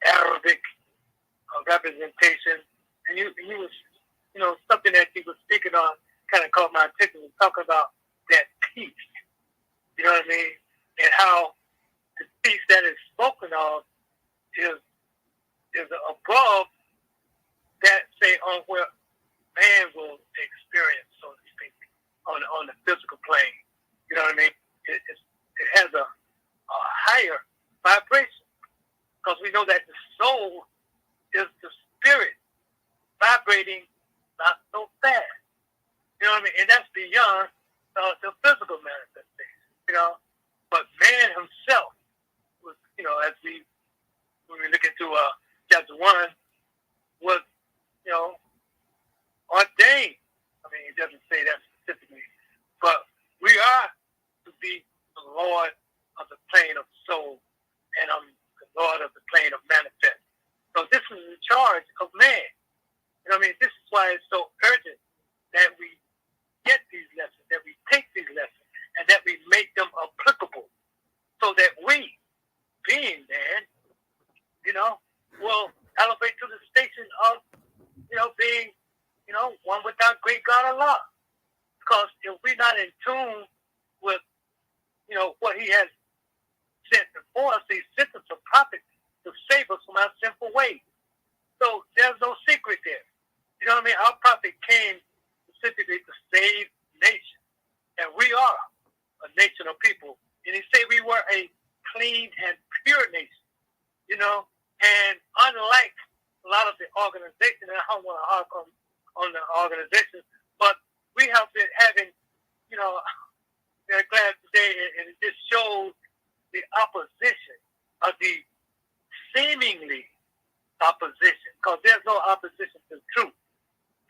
Arabic representation, and you was, you know, something that you was speaking on kind of caught my attention. Was talking about that peace. You know what I mean? And how the peace that is spoken of is above that, say, on where man will experience, so to speak, on the physical plane. You know what I mean? It has a higher vibration, because we know that the soul is the spirit vibrating not so fast. You know what I mean? And that's beyond the physical manifestation. You know, but man himself was, you know, when we look into chapter 1, was, you know, ordained. I mean, it doesn't say that specifically, but we are to be the Lord of the plane of soul, and I'm the Lord of the plane of manifest. So this is the charge of man. You know what I mean? This is why it's so urgent that we get these lessons, that we take these lessons, and that we make them applicable, so that we, being man, you know, will elevate to the station of, you know, being, you know, one with our great God Allah. Because if we're not in tune with, you know, what he has sent before us, he sent us a prophet to save us from our sinful ways. So there's no secret there. You know what I mean? Our prophet came specifically to save nations. And pure nation, you know. And unlike a lot of the organizations, and I don't want to harp on the organizations, but we have been having, you know, they're glad today, and it just shows the opposition of the seemingly opposition, because there's no opposition to truth,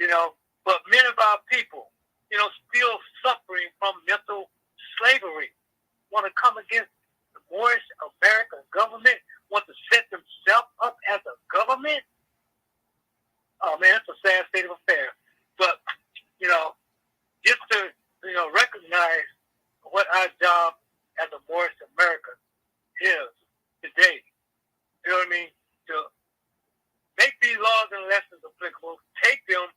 you know. But many of our people, you know, still suffering from mental slavery, want to come against the Moorish American government, want to set themselves up as a government. Oh man, it's a sad state of affairs. But, you know, just to, you know, recognize what our job as a Moorish American is today. You know what I mean? To make these laws and lessons applicable, take them,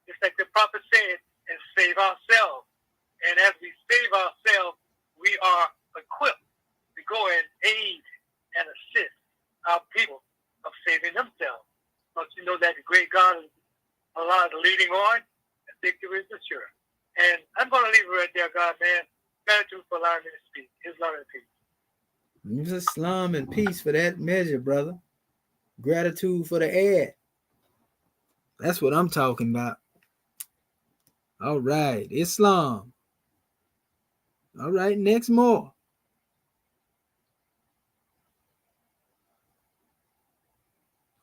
just like the prophet said, and save ourselves. And as we save ourselves, we are equipped to go and aid and assist our people of saving themselves. Don't you know that the great God is allowed to leading on, and victory is assured. And I'm going to leave it right there, God, man. Gratitude for allowing me to speak. His love and peace. Islam and peace for that measure, brother. Gratitude for the ad. That's what I'm talking about. All right, Islam. All right, next more.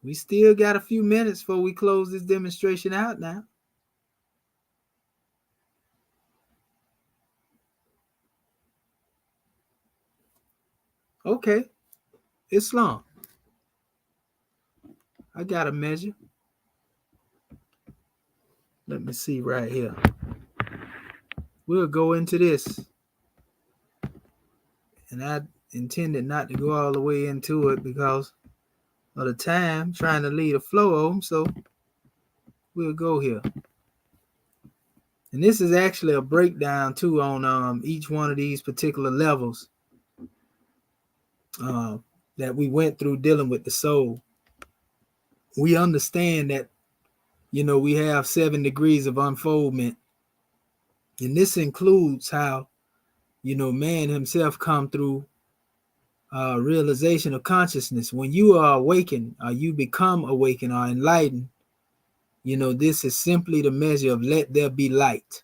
We still got a few minutes before we close this demonstration out now. Okay, Islam. I got a measure. Let me see right here. We'll go into this. And I intended not to go all the way into it because of the time, trying to lead a flow on. So we'll go here. And this is actually a breakdown too on each one of these particular levels that we went through dealing with the soul. We understand that, you know, we have 7 degrees of unfoldment. And this includes how, you know, man himself come through realization of consciousness. When you are awakened, or you become awakened or enlightened, you know, this is simply the measure of let there be light.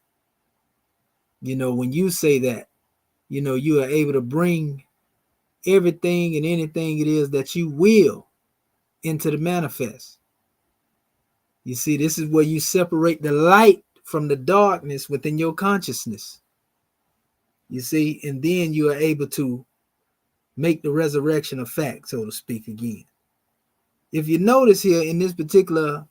You know, when you say that, you know, you are able to bring everything and anything it is that you will into the manifest. You see, this is where you separate the light from the darkness within your consciousness. You see, and then you are able to make the resurrection a fact, so to speak, again. If you notice here in this particular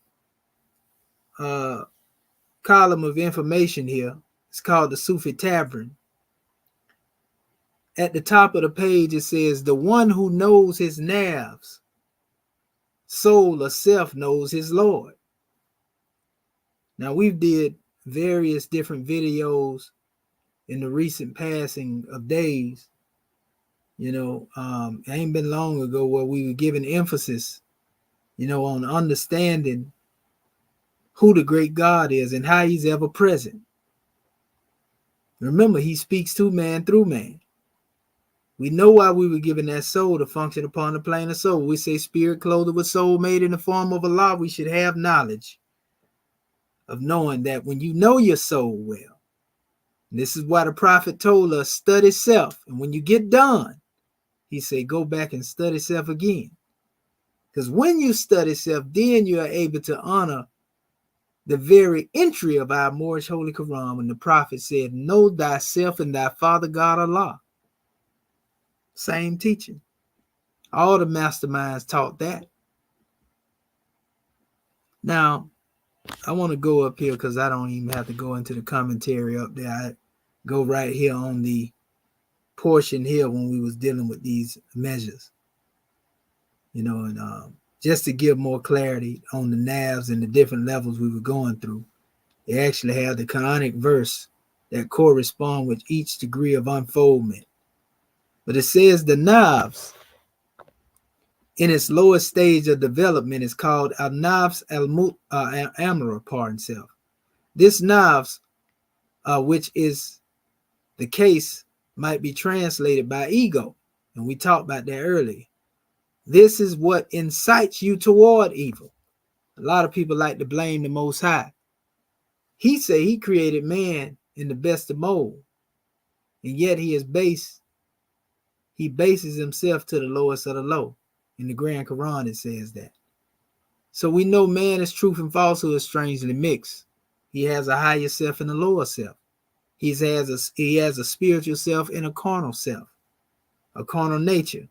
column of information here, it's called the Sufi Tavern. At the top of the page, it says, the one who knows his nerves, soul or self knows his Lord. Now, we've did various different videos in the recent passing of days. You know, it ain't been long ago where we were giving emphasis, you know, on understanding who the great God is and how he's ever present. Remember, he speaks to man through man. We know why we were given that soul to function upon the plane of soul. We say spirit clothed with soul made in the form of Allah. We should have knowledge of knowing that when you know your soul well, this is why the prophet told us, study self. And when you get done, he said, go back and study self again. Because when you study self, then you are able to honor the very entry of our Moorish Holy Quran when the prophet said, know thyself and thy Father God Allah. Same teaching. All the masterminds taught that. Now, I want to go up here because I don't even have to go into the commentary up there. I go right here on the portion here when we was dealing with these measures. You know, and just to give more clarity on the navs and the different levels we were going through, they actually have the Quranic verse that correspond with each degree of unfoldment. But it says the navs in its lowest stage of development is called al-nafs al-amra, pardon self. This nafs, which is the case, might be translated by ego. And we talked about that earlier. This is what incites you toward evil. A lot of people like to blame the Most High. He said he created man in the best of mold, and yet he bases himself to the lowest of the low. In the Grand Quran, it says that. So we know man is truth and falsehood is strangely mixed. He has a higher self and a lower self. He has a spiritual self and a carnal self, a carnal nature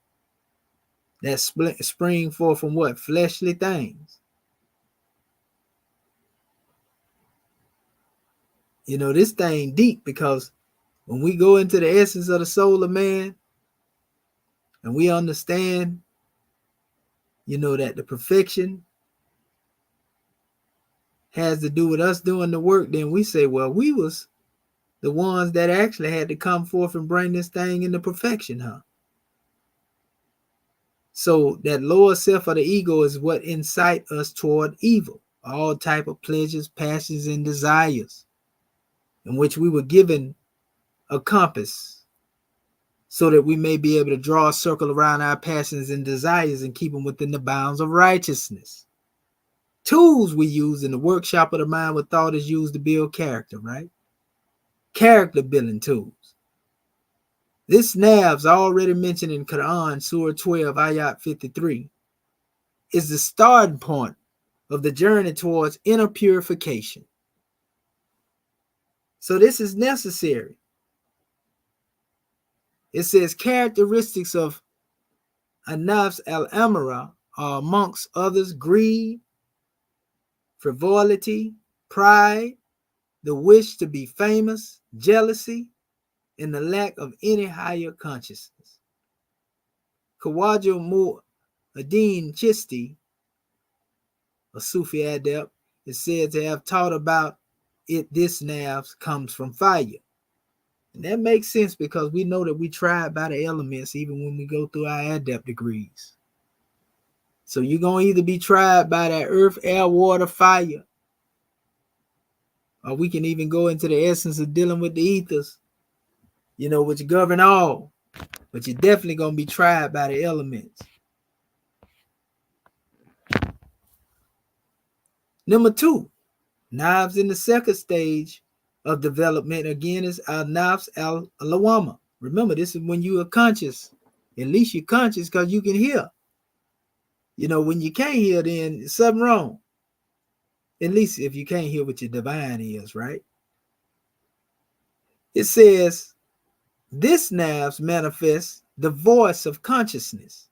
that spring forth from what? Fleshly things. You know, this thing deep, because when we go into the essence of the soul of man and we understand, you know, that the perfection has to do with us doing the work, then we say, well, we was the ones that actually had to come forth and bring this thing into perfection, huh? So that lower self of the ego is what incite us toward evil, all type of pleasures, passions, and desires, in which we were given a compass so that we may be able to draw a circle around our passions and desires and keep them within the bounds of righteousness. Tools we use in the workshop of the mind with thought is used to build character, right? Character building tools. This nafs, already mentioned in Quran, Surah 12, Ayat 53, is the starting point of the journey towards inner purification. So this is necessary. It says characteristics of an-nafs al-amara are amongst others greed, frivolity, pride, the wish to be famous, jealousy, and the lack of any higher consciousness. Khawaja Mu'addin Chisti, a Sufi adept, is said to have taught about it. This nafs comes from fire. And that makes sense because we know that we tried by the elements even when we go through our adept degrees. So you're going to either be tried by that earth, air, water, fire, or we can even go into the essence of dealing with the ethers, you know, which govern all. But you're definitely going to be tried by the elements. Number 2, nafs in the second stage of development again is al-nafs al-lawama. Remember, this is when you are conscious. At least you're conscious because you can hear. You know, when you can't hear, then something wrong. At least if you can't hear what your divine is, right? It says, this nafs manifests the voice of consciousness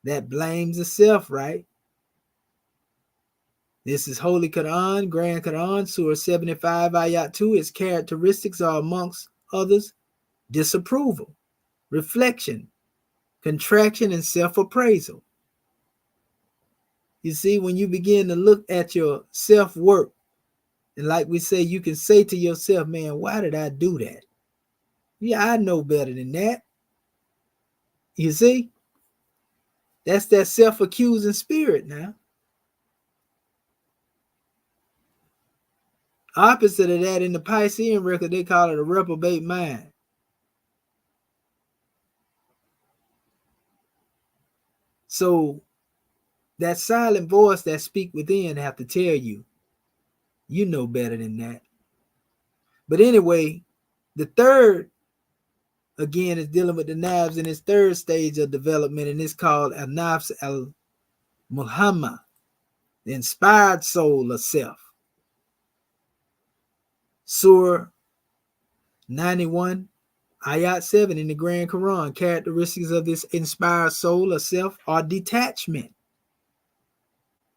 that blames the self, right? This is Holy Quran, Grand Quran, Surah 75, Ayat 2. Its characteristics are, amongst others, disapproval, reflection, contraction, and self-appraisal. You see, when you begin to look at your self-work, and like we say, you can say to yourself, man, why did I do that? Yeah, I know better than that. You see? That's that self-accusing spirit now. Opposite of that, in the Piscean record, they call it a reprobate mind. So that silent voice that speak within have to tell you, you know better than that. But anyway, the third, again, is dealing with the nafs in its third stage of development, and it's called al-nafs al-muhammad, the inspired soul of self. Surah 91, Ayat 7 in the Grand Quran. Characteristics of this inspired soul of self are detachment,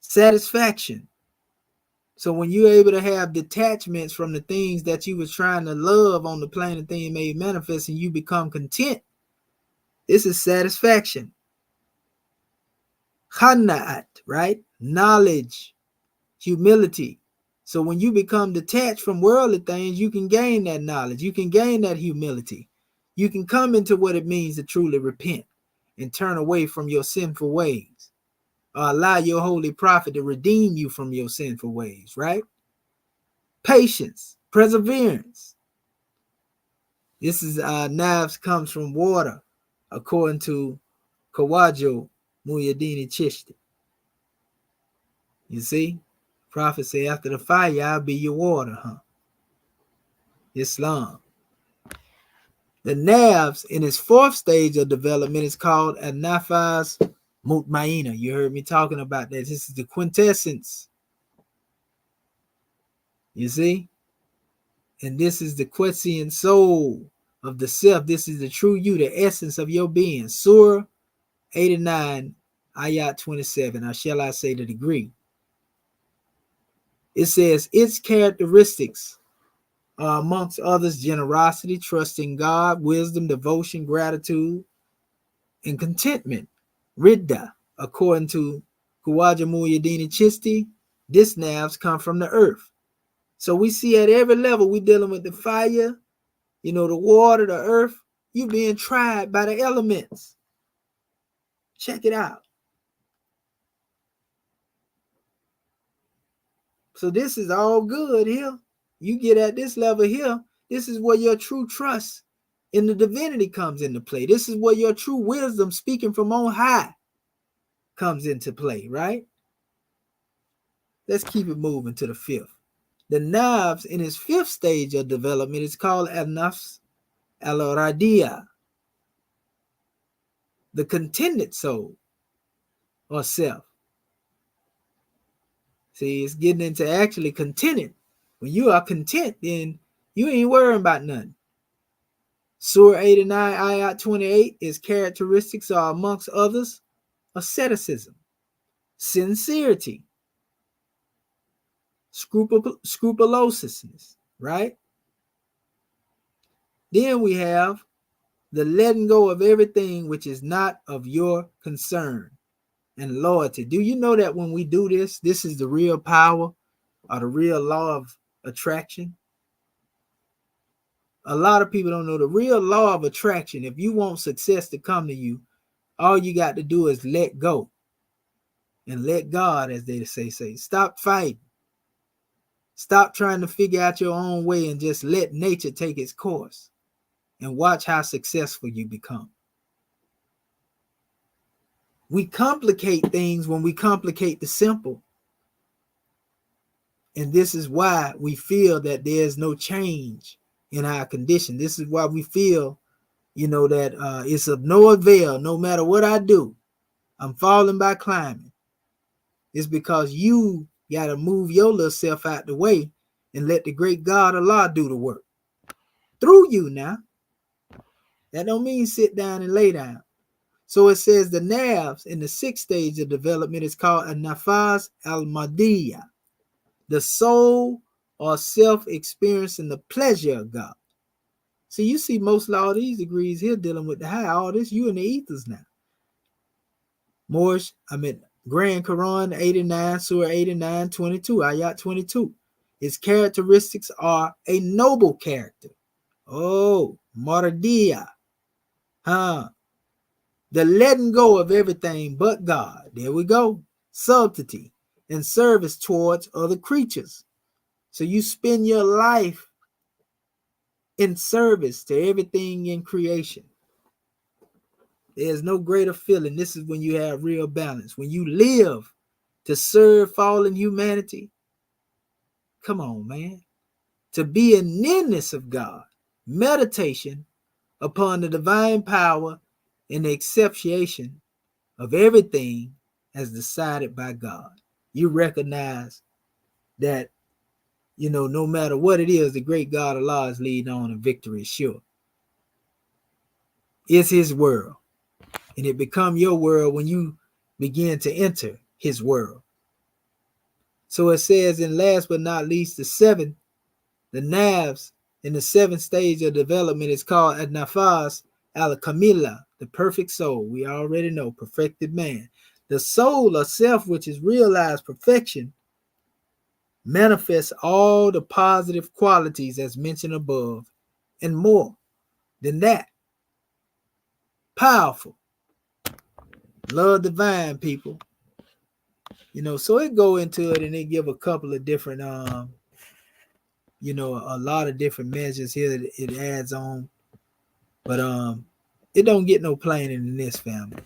satisfaction. So when you're able to have detachments from the things that you was trying to love on the plane of thing made manifest, and you become content, this is satisfaction. Khana'at, right? Knowledge, humility. So when you become detached from worldly things, you can gain that knowledge. You can gain that humility. You can come into what it means to truly repent and turn away from your sinful ways, or allow your holy prophet to redeem you from your sinful ways, right? Patience, perseverance. This is nafs comes from water, according to Kawajo Muyadini Chishti. You see, prophet say, after the fire, I'll be your water, huh? Islam. The nerves in its fourth stage of development is called a nafas mutmaina. You heard me talking about that. This is the quintessence. You see? And this is the quiescent soul of the self. This is the true you, the essence of your being. Surah 89, ayat 27, or shall I say the degree. It says, its characteristics are amongst others generosity, trust in God, wisdom, devotion, gratitude, and contentment. Ridda, according to Khawaja Muhyiddin Chisti, this nerves come from the earth. So we see at every level we're dealing with the fire, the water, the earth. You being tried by the elements. Check it out. So this is all good here. You get at this level here. This is where your true trust in the divinity comes into play. This is where your true wisdom speaking from on high comes into play, right? Let's keep it moving to the fifth. The nerves in its fifth stage of development is called al-nafs al-radiyah, the contented soul or self. See, it's getting into actually contented. When you are content, then you ain't worrying about nothing. Surah 89, ayat 28, its characteristics are, amongst others, asceticism, sincerity, scrupulousness, right? Then we have the letting go of everything which is not of your concern and loyalty. Do you know that when we do this, this is the real power or the real law of attraction? A lot of people don't know the real law of attraction. If you want success to come to you, all you got to do is let go and let God, as they say. Stop fighting. Stop trying to figure out your own way and just let nature take its course and watch how successful you become. We complicate things when we complicate the simple. And this is why we feel that there's no change in our condition. This is why we feel, that it's of no avail. No matter what I do, I'm falling by climbing. It's because you got to move your little self out the way and let the great God Allah do the work through you now. That don't mean sit down and lay down. So it says the nerves in the sixth stage of development is called a nafas al-madiyah, the soul or self experiencing the pleasure of God. See, you see most of all these degrees here dealing with the high. All this, you in the ethers now. Grand Quran 89, Surah 89, 22, Ayat 22. Its characteristics are a noble character. Oh, Maradiya. The letting go of everything but God. There we go. Subtlety and service towards other creatures. So you spend your life in service to everything in creation. There's no greater feeling. This is when you have real balance. When you live to serve fallen humanity. Come on, man. To be in nearness of God. Meditation upon the divine power and the acceptation of everything as decided by God. You recognize that, no matter what it is, the great God Allah is leading on and victory is sure. It's his world. And it become your world when you begin to enter his world. So it says, and last but not least, the nerves in the seventh stage of development is called ad-nafas al-kamila, the perfect soul. We already know, perfected man. The soul or self, which is realized perfection, manifests all the positive qualities as mentioned above and more than that. Powerful. Love divine, people. So it go into it and they give a couple of different, a lot of different measures here that it adds on. But It don't get no plainer than this, family.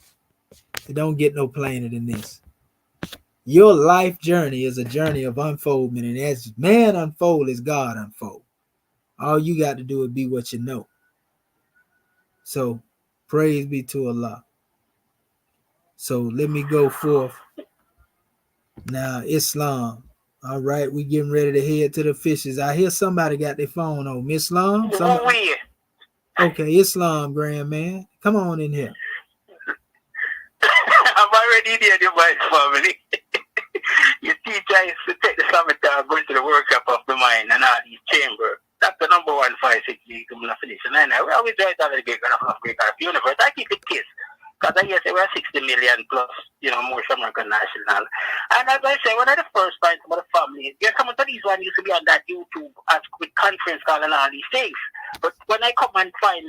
It don't get no plainer than this. Your life journey is a journey of unfoldment, and as man unfold, as God unfold. All you got to do is be what you know. So, praise be to Allah. So let me go forth now. Islam. All right, we getting ready to head to the fishes. I hear somebody got their phone on. Islam. Somebody. Okay, Islam, grand man. Come on in here. I'm already there, the white family. Your teacher is to take the summertime, going to the workshop of the mind and all these chambers. That's the number 156 come to finish. And I we always write out the great God of universe. I keep it kiss. Because I guess we're 60 million plus, more American national. And as I say, one of the first times about the family, you're coming to these one used to be on that YouTube with conference call and all these things. But when I come and find,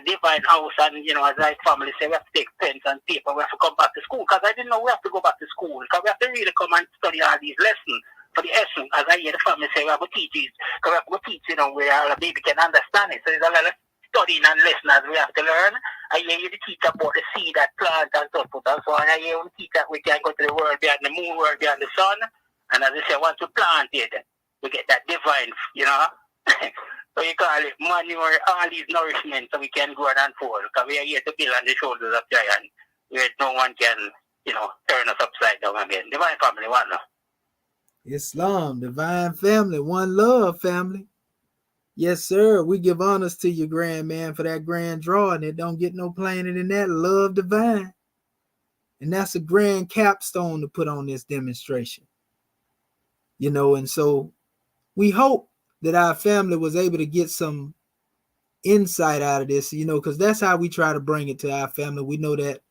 divine house and, as I family say, we have to take pens and paper, we have to come back to school. Because I didn't know we have to go back to school. Because we have to really come and study all these lessons. For the essence, as I hear the family say, we have to teach it. Because we have to teach, where our baby can understand it. So there's a lot of studying and lessons we have to learn. I hear you teach about the seed that plant and so forth and so on. I hear you teach that we can go to the world beyond the moon, world beyond the sun. And as I say, once we plant it, we get that divine, So you call it manure, all these nourishment so we can grow and unfold. Because we are here to build on the shoulders of giants where no one can, turn us upside down again. Divine family, one love. Islam, divine family, one love family. Yes, sir. We give honors to you, grand man, for that grand drawing. It don't get no plainer than that. Love divine. And that's a grand capstone to put on this demonstration. And so we hope that our family was able to get some insight out of this, because that's how we try to bring it to our family. We know that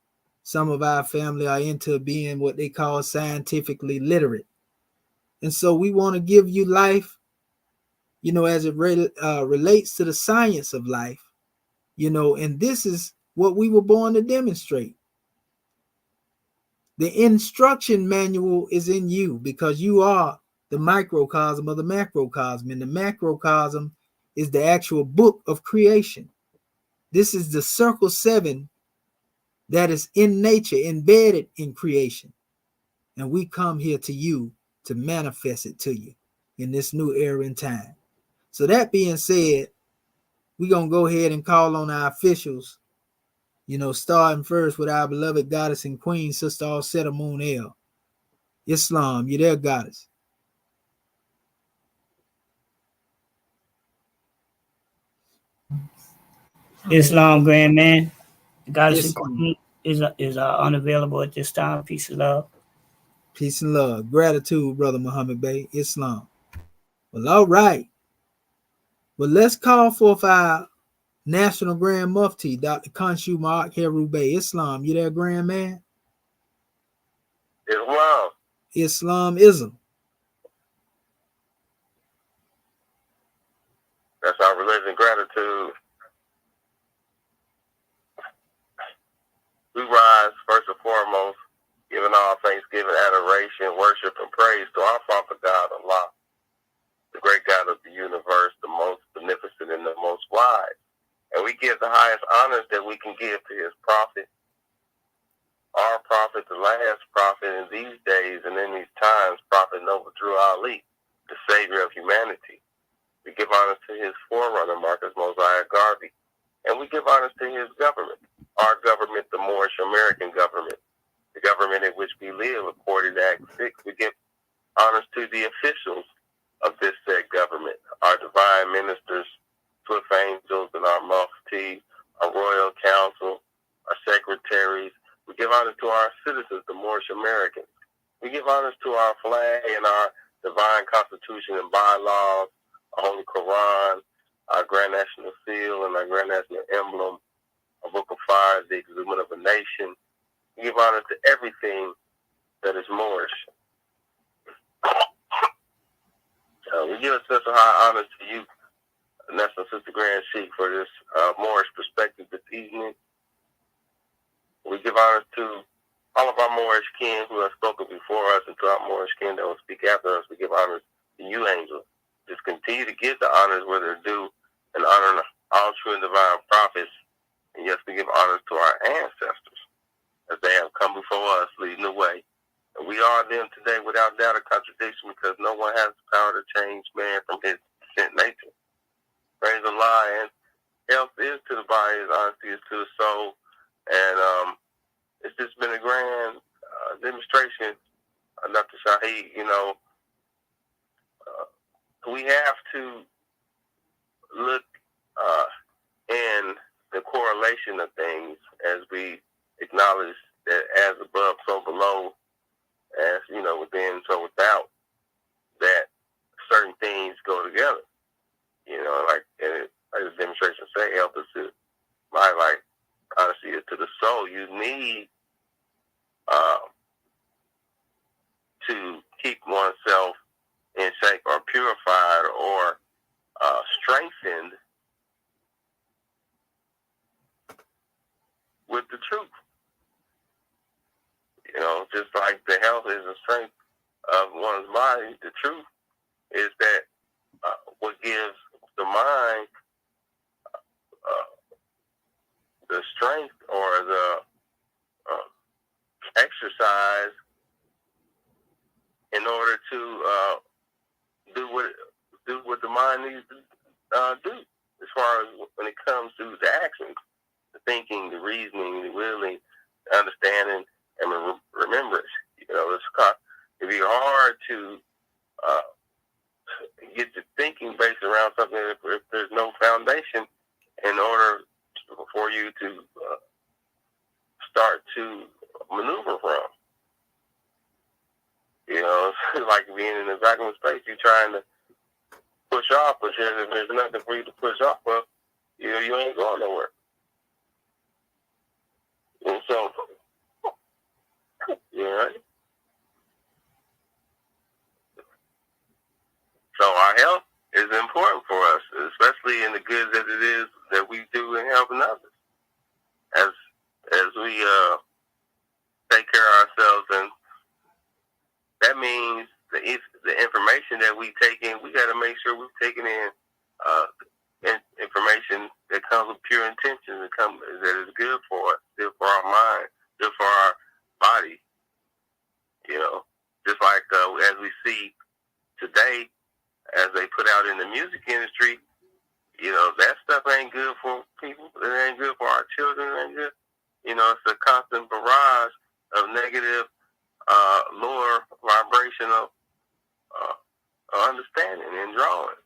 some of our family are into being what they call scientifically literate. And so we want to give you life, as it relates to the science of life, and this is what we were born to demonstrate. The instruction manual is in you because you are the microcosm of the macrocosm, and the macrocosm is the actual book of creation. This is the circle 7 that is in nature, embedded in creation. And we come here to you to manifest it to you in this new era in time. So that being said, we're going to go ahead and call on our officials, starting first with our beloved goddess and queen, Sister Alseta Moon El. Islam, you there, goddess? Islam, grand man. The goddess and queen is unavailable at this time. Peace and love. Peace and love. Gratitude, Brother Muhammad Bey. Islam. Well, all right. Well, let's call forth our National Grand Mufti, Dr. Kanshu Ma'ak Heru Bey. Islam, you there, grand man? Islam. Islamism. That's our religion, gratitude. We rise first and foremost, giving all thanksgiving, adoration, worship, and praise to our Father God, Allah, the great God of the universe, the most beneficent and the most wise. And we give the highest honors that we can give to his prophet, our prophet, the last prophet in these days and in these times, Prophet Noble Drew Ali, the savior of humanity. We give honors to his forerunner, Marcus Mosiah Garvey. And we give honors to his government, our government, the Moorish American government, the government in which we live according to Act 6. We give honors to the officials of this said government, our divine ministers, swift angels, and our mufti, our royal council, our secretaries. We give honors to our citizens, the Moorish Americans. We give honors to our flag and our divine constitution and bylaws, our Holy Quran, our Grand National Seal, and our Grand National Emblem, our Book of Fire, the exuberance of a nation. We give honor to everything that is Moorish. We give a special high honor to you, National Sister Grand Sheik, for this Moorish perspective this evening. We give honor to all of our Moorish kin who have spoken before us, and to our Moorish kin that will speak after us. We give honor to you, angels. Just continue to give the honors where they're due, and honor all true and divine prophets And yes, we give honor to our ancestors as they have come before us, leading the way. And we are them today without doubt or contradiction, because no one has the power to change man from his descent nature. Praise Allah, and health is to the body, as honesty is to the soul. And it's just been a grand demonstration, Dr. Shaheed. We have to look in the correlation of things as we acknowledge that as above, so below, as within, so without, that certain things go together. Like the demonstration say, health is to my life, honesty is to the soul. You need to keep oneself in shape or purified or strengthened with the truth. Just like the health is the strength of one's body, the truth is that what gives the mind the strength or the exercise in order to do what the mind needs to do, as far as when it comes to the actions, the thinking, the reasoning, the willing, the understanding, and remembrance. It'd be hard to get the thinking based around something if there's no foundation in order for you to start to maneuver from. It's like being in a vacuum of space. You're trying to push off, but if there's nothing for you to push off of, you ain't going nowhere. And so, right? So our health is important for us, especially in the good that it is that we do in helping others. As we take care of ourselves, and that means the information that we take in, we got to make sure we're taking in information that comes with pure intention, that is good for us, good for our mind, good for our body. Just like as we see today, as they put out in the music industry, that stuff ain't good for people. It ain't good for our children. It ain't good. It's a constant barrage of negative, lower vibrational understanding and drawing,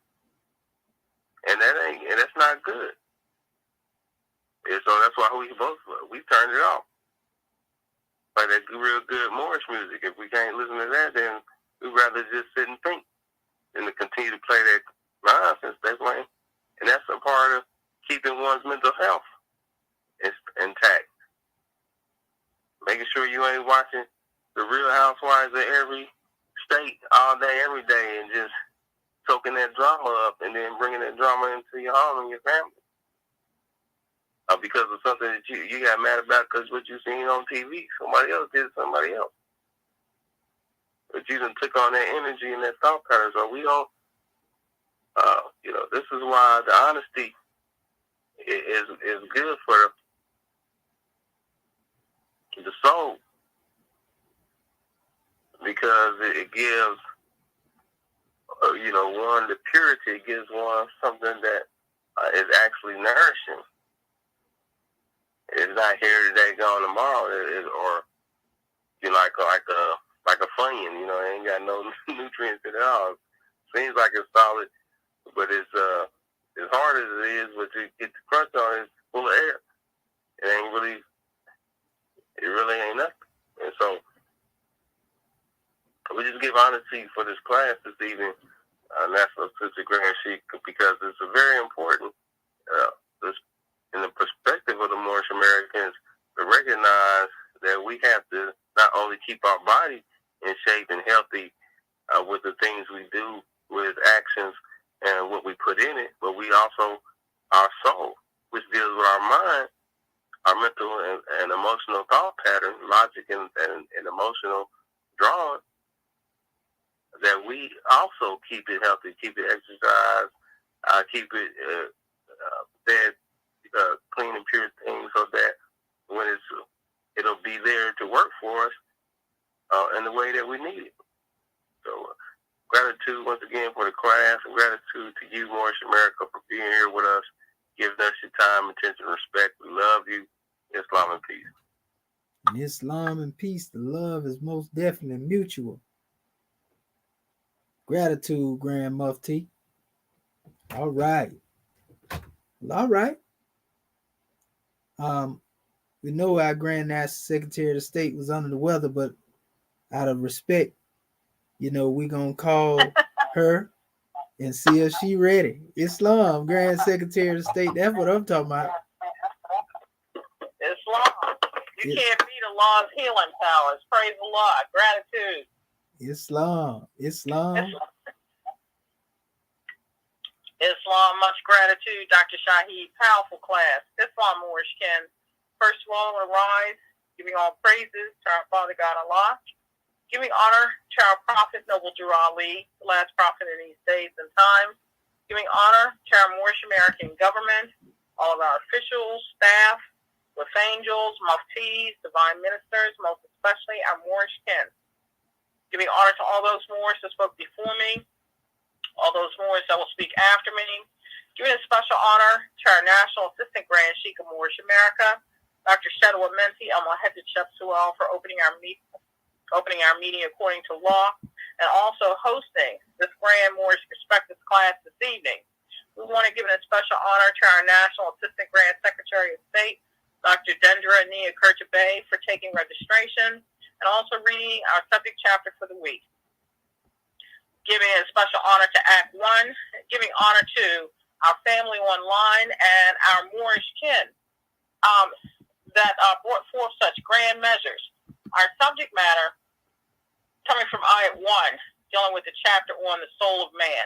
and that's not good. And so that's why we turned it off. Like that real good Moorish music. If we can't listen to that, then we'd rather just sit and think than to continue to play that nonsense they're playing. And that's a part of keeping one's mental health intact. Making sure you ain't watching the Real Housewives of every state all day, every day, and just soaking that drama up and then bringing that drama into your home and your family. Because of something that you got mad about because what you seen on TV. Somebody else did somebody else. But you done took on that energy and that thought pattern. So we don't, this is why the honesty is good for the soul. Because it gives, one, the purity. It gives one something that is actually nourishing. It's not here today, gone tomorrow, or like a Funyun. It ain't got no nutrients at all. Seems like it's solid, but it's as hard as it is, but to get the crunch on, it's full of air. It really ain't nothing. And so we just give honesty for this class this evening, National Sister Grand Sheik, because it's a very important. In the perspective of the Moorish Americans, to recognize that we have to not only keep our body in shape and healthy with the things we do, with actions and what we put in it, but we also, our soul, which deals with our mind, our mental and emotional thought pattern, logic and emotional drawing, that we also keep it healthy, keep it exercised, keep it fed, clean and pure things, so that when it'll be there to work for us in the way that we need it. So gratitude once again for the class, and gratitude to you, Moorish America, for being here with us, giving us your time, attention, respect. We love you. Islam and peace. In Islam and peace, the love is most definitely mutual. Gratitude, Grand Mufti. All right. All right. We know our Grand National Secretary of State was under the weather, but out of respect, we're going to call her and see if she ready. Islam, Grand Secretary of State. That's what I'm talking about. Islam. You can't beat Allah's healing powers. Praise Allah. Gratitude. Islam. Islam, much gratitude, Dr. Shaheed. Powerful class. Islam, Moorish Ken. First of all, I want to rise, giving all praises to our Father God Allah, giving honor to our Prophet, Noble Drew Ali, the last prophet in these days and times, giving honor to our Moorish American government, all of our officials, staff, with angels, muftis, divine ministers, most especially our Moorish kin. Giving honor to all those Moors that spoke before me, all those Moors that will speak after me. Giving a special honor to our National Assistant Grand Sheikh of Moorish America, Dr. Shadwa Menti Al-Muhaddid Shepsuel, for opening our meeting according to law, and also hosting this Grand Moorish Perspectives class this evening. We want to give a special honor to our National Assistant Grand Secretary of State, Dr. Dendra Nia Kurtabay, for taking registration and also reading our subject chapter for the week. Giving a special honor to Act 1, giving honor to our family online and our Moorish kin that brought forth such grand measures. Our subject matter, coming from Ayat 1, dealing with the chapter on the soul of man.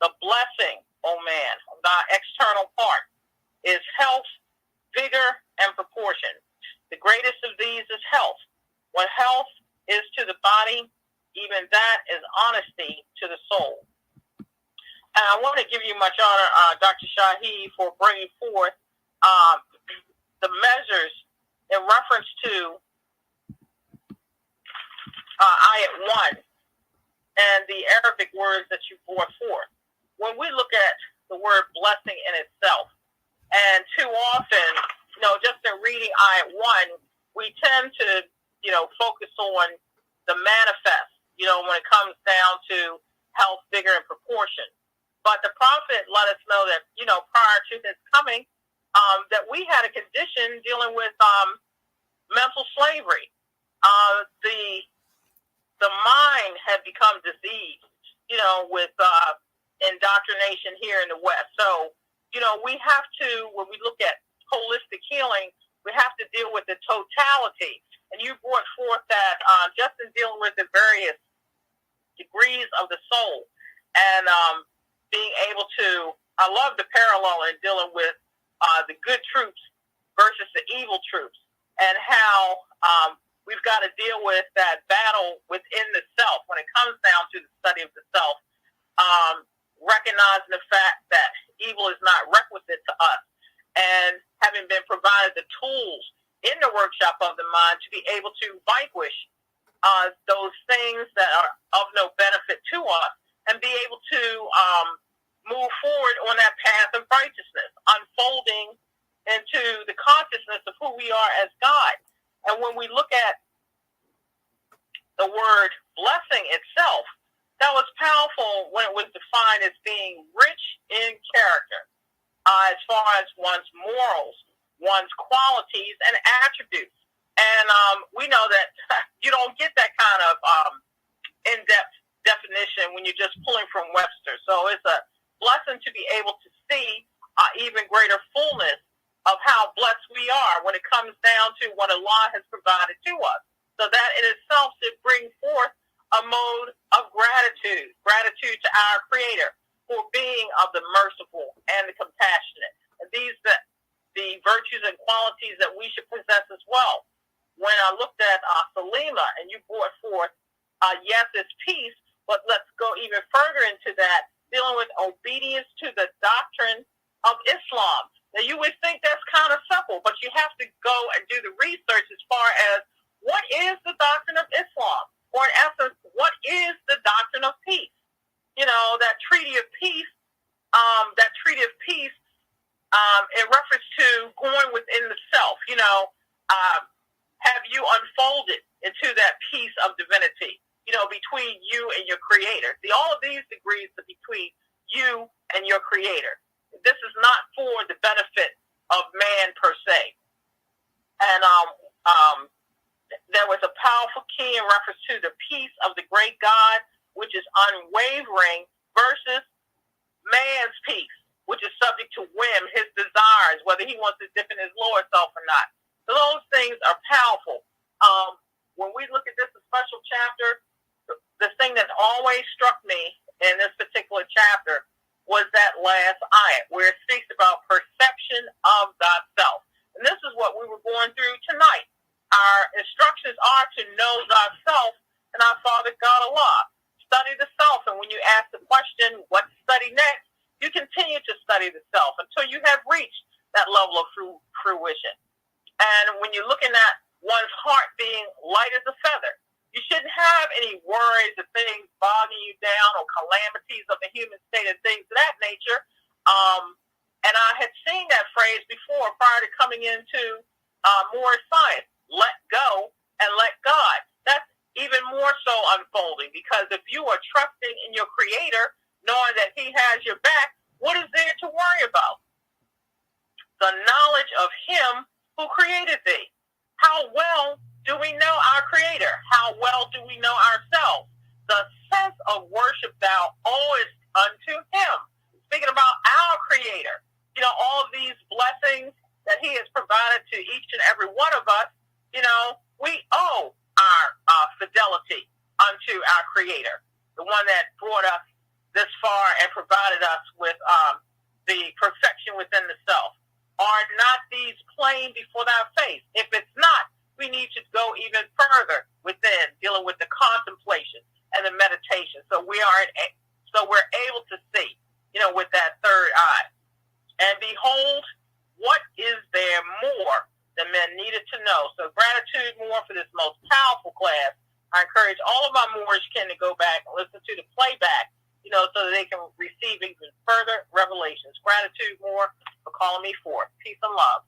The blessing, O man, of thy external part is health, vigor, and proportion. The greatest of these is health. What health is to the body, even that is honesty to the soul. And I want to give you much honor, Dr. Shaheed, for bringing forth the measures in reference to Ayat 1 and the Arabic words that you brought forth. When we look at the word blessing in itself, and too often, just in reading Ayat 1, we tend to, focus on the manifest, when it comes down to health, vigor, and proportion. But the Prophet let us know that, prior to his coming, that we had a condition dealing with mental slavery. The mind had become diseased, with indoctrination here in the West. So, we have to, when we look at holistic healing, we have to deal with the totality. And you brought forth that just in dealing with the various degrees of the soul and being able to, I love the parallel in dealing with the good troops versus the evil troops, and how we've got to deal with that battle within the self when it comes down to the study of the self, recognizing the fact that evil is not requisite to us, and having been provided the tools in the workshop of the mind to be able to vanquish those things that are of no benefit to us, and be able to move forward on that path of righteousness, unfolding into the consciousness of who we are as God. And when we look at the word blessing itself, that was powerful when it was defined as being rich in character, as far as one's morals, one's qualities, and attributes. And we know that you don't get that kind of in-depth definition when you're just pulling from Webster. So it's a blessing to be able to see even greater fullness of how blessed we are when it comes down to what Allah has provided to us. So that in itself should bring forth a mode of gratitude to our Creator for being of the merciful and the compassionate. And these the virtues and qualities that we should possess as well. When I looked at Salima, and you brought forth, yes, it's peace, but let's go even further into that, dealing with obedience to the doctrine of Islam. Now, you would think that's kind of simple, but you have to go and do the research as far as what is the doctrine of Islam? Or in essence, what is the doctrine of peace? You know, that treaty of peace, in reference to going within the self, you know, have you unfolded into that peace of divinity, you know, between you and your creator? See, all of these degrees are between you and your creator. This is not for the benefit of man per se. And there was a powerful key in reference to the peace of the great God, which is unwavering, versus man's peace, which is subject to whim, his desires, whether he wants to dip in his lower self or not. So those things are powerful. When we look at this special chapter, the thing that always struck me in this particular chapter was that last ayat, where it speaks about perception of thyself. And this is what we were going through tonight. Our instructions are to know thyself and our Father God Allah. Study the self, and when you ask the question, what to study next, you continue to study the self until you have reached that level of fruition. And when you're looking at one's heart being light as a feather, you shouldn't have any worries of things bogging you down or calamities of the human state and things of that nature. And I had seen that phrase before prior to coming into more science, let go and let God. That's even more so unfolding, because if you are trusting in your creator, knowing that he has your back, what is there to worry about? The knowledge of him who created thee. How well do we know our creator? How well do we know ourselves? The sense of worship thou owest unto him. Speaking about our creator, you know, all of these blessings that he has provided to each and every one of us, you know, we owe our fidelity unto our creator, the one that brought us this far and provided us with the perfection within the self. Are not these plain before thy face? If it's not, we need to go even further within, dealing with the contemplation and the meditation. So we're able to see, you know, with that third eye. And behold, what is there more than men needed to know? So gratitude more for this most powerful class. I encourage all of our Moorish kin to go back and listen to the playback, you know, so that they can receive even further revelations. Gratitude more for calling me forth. Peace and love.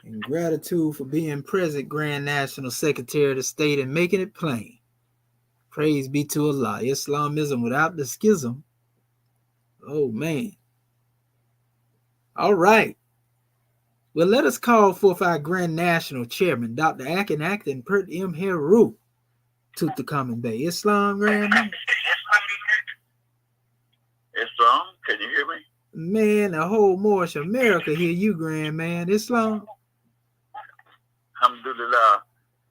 And gratitude for being present, Grand National Secretary of the State, and making it plain. Praise be to Allah. Islamism without the schism. Oh, man. All right. Well, let us call forth our Grand National Chairman, Dr. Akin Acton Pt.1 Heru, Tutankhamun Bay. Islam, Grand Man. Islam, can you hear me? Man, the whole Moorish America hear you, Grand Man. Islam. Alhamdulillah,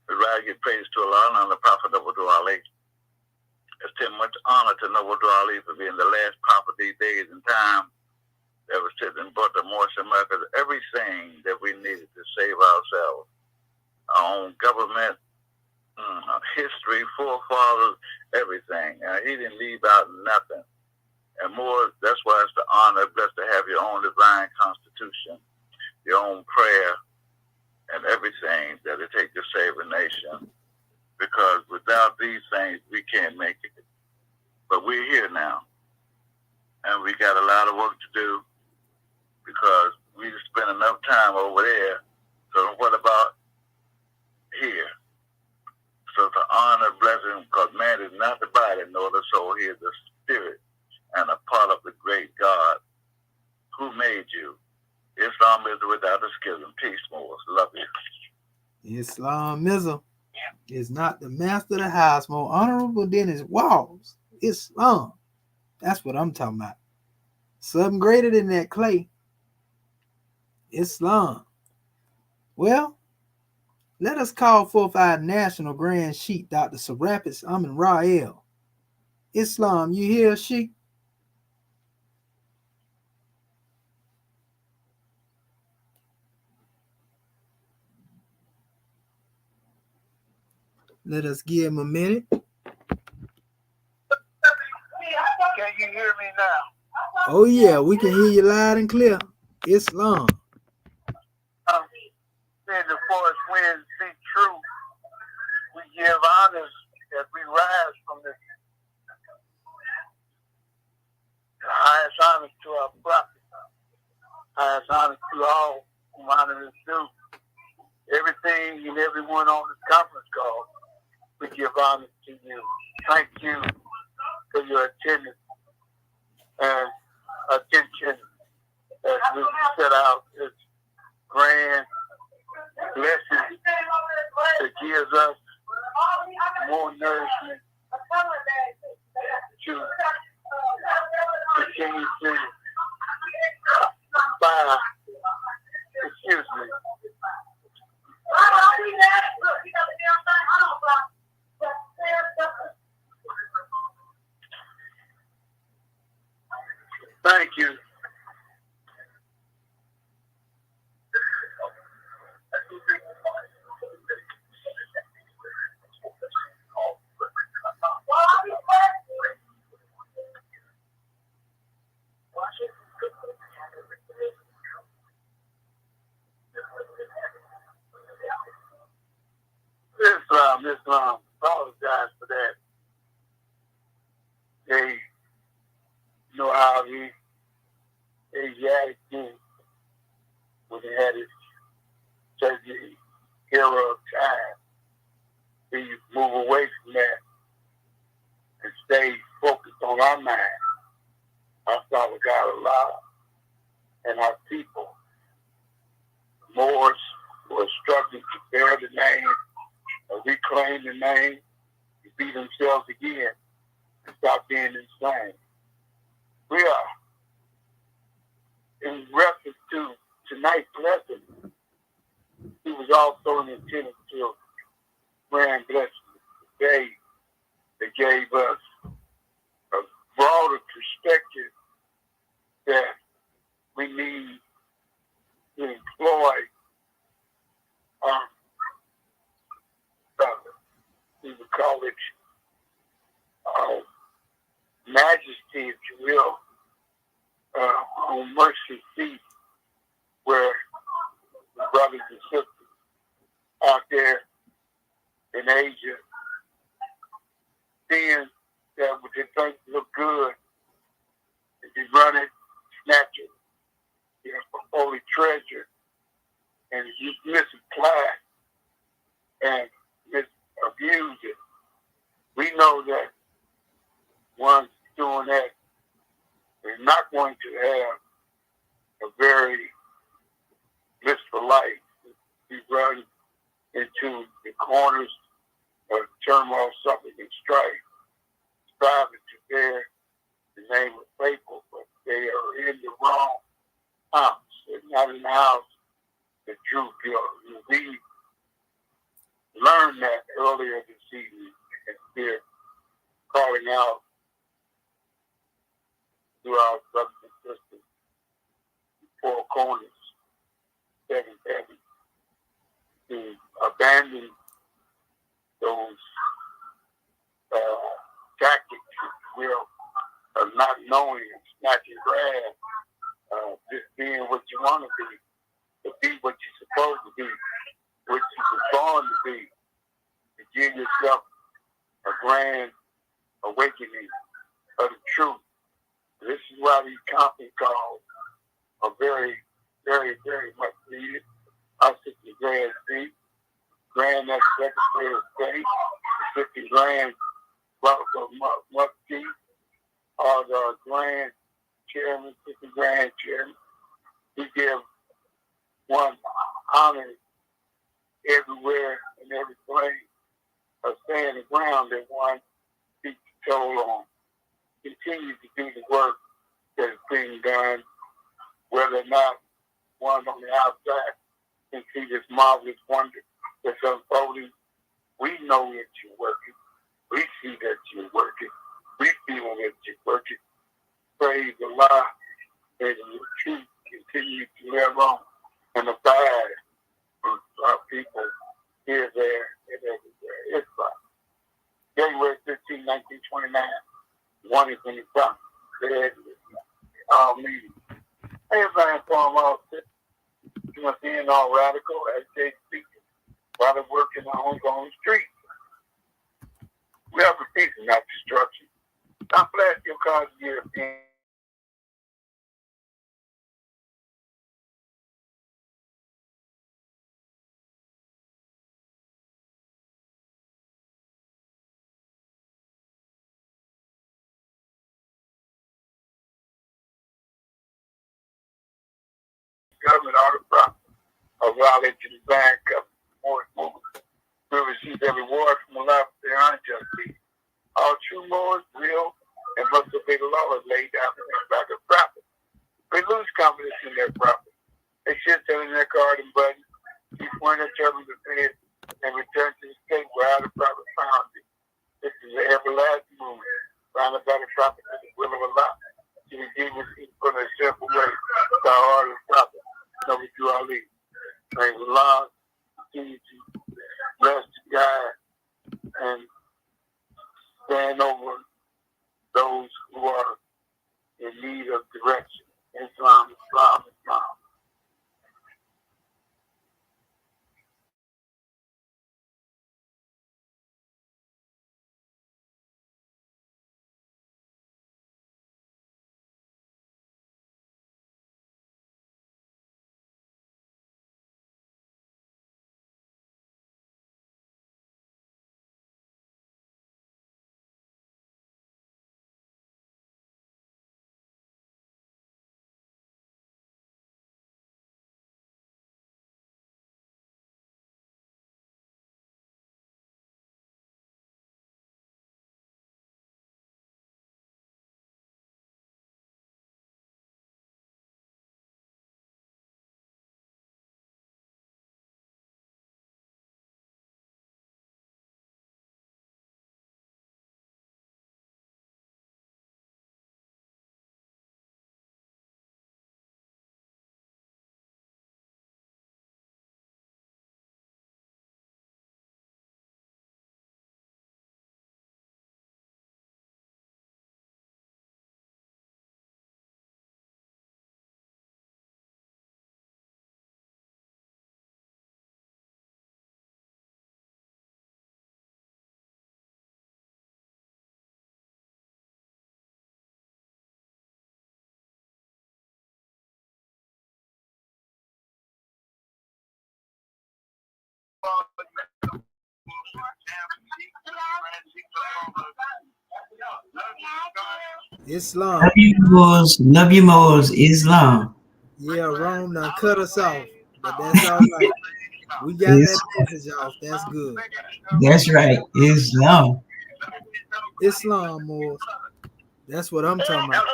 we rise give praise to Allah and the Prophet Nawadhu Ali. It's too much honor to Nawadhu Ali for being the last prophet these days and time that was sitting and brought the Moorish America everything that we needed to save ourselves. Our own government, history, forefathers, everything. He didn't leave out nothing. And more, that's why it's the honor, blessed to have your own divine constitution, your own prayer, and everything that it takes to save a nation. Because without these things, we can't make it. But we're here now. And we got a lot of work to do because we spent enough time over there. So what about here? So to honor, blessing, because man is not the body nor the soul. He is the spirit and a part of the great God who made you. Islam is without a schism. Peace, Moors. Love you. Islamism is not the master of the house, more honorable than his walls. Islam. That's what I'm talking about. Something greater than that, Clay. Islam. Well, let us call forth our national grand sheikh, Dr. Serapis Amin Rael. Islam, you hear, sheikh? Let us give him a minute. Can you hear me now? Oh, yeah, we can hear you loud and clear. Islam. Saying the forest winds be true. We give honors as we rise from this. The highest honors to our prophet. Highest honors to all whom honor is due. Everything and everyone on this conference call, we give honors to you. Thank you for your attendance and attention as we set out this grand blessing that gives us more nourishment to continue to buy, excuse me. Thank you. Islam, apologize for that. They know how the Asiatic do when they had it such an era of time. We move away from that and stay focused on our mind, our Father God Allah, and our people. The Moors who are struggling to bear the name, or reclaim the name, to be themselves again, and stop being insane. We are, in reference to tonight's lesson, he was also intended to grand blessing today that gave us a broader perspective that we need to employ we would call it majesty, if you will, on mercy feet, where the brothers and sisters out there in Asia, seeing that what they think look good, if you run it, snatch it, holy treasure, and if you misapply and misabuse it, we know that one's doing that is not going to have a very blissful life. We run into the corners of turmoil, suffering, and strife, striving to bear the name of faithful, but they are in the wrong house. They're not in the house that truth built. We learned that earlier this evening, and we're calling out to our brothers and sisters, four corners, seven heavens, to abandon those tactics, if you will, of not knowing and snatching grab, just being what you want to be what you're supposed to be, what you were born to be, to give yourself a grand awakening of the truth. This is why these conference calls are very, very, very much needed. Our Sister Grand Speak, Grand Next Secretary of State, Sister Grand Mufti, or the Grand Chairman, Sister Grand Chairman. We give one honor everywhere and every place of staying the ground that one keeps the toll on. Continue to do the work that is being done, whether or not one on the outside can see this marvelous wonder that's unfolding. We know that you're working. We see that you're working. We feel that you're working. Praise Allah, that the truth continue to live on and abide with our people here, there, and everywhere. It's January 15, 1929. One is in the top. All meetings. Everybody inform all citizens, you must be all radical as they speak while they work in the ongoing street. We are for peace and not destruction. Not flash your cards European. Government ought to profit or violate the divine covenant for its movement. We receive every reward from the life of their unjust deeds. All true Moors will and must obey the laws laid down in their back of profit. They lose confidence in their profit. They should tell in their card and button, keep one of their turbans ahead, and return to the state where the profit found it. This is an everlasting movement, founded by the prophet to the will of Allah. To redeem his people from their sinful ways, to our heart of prophet. No, we do our lead. Praise Allah, continue to bless, guide, and stand over those who are in need of direction. Islam, Islam, Islam. Islam. Love you Moors, Islam. Yeah, Rome done cut us off, but that's all right. We got that message off. That's good. That's right, Islam. Islam, Moors. That's what I'm talking about.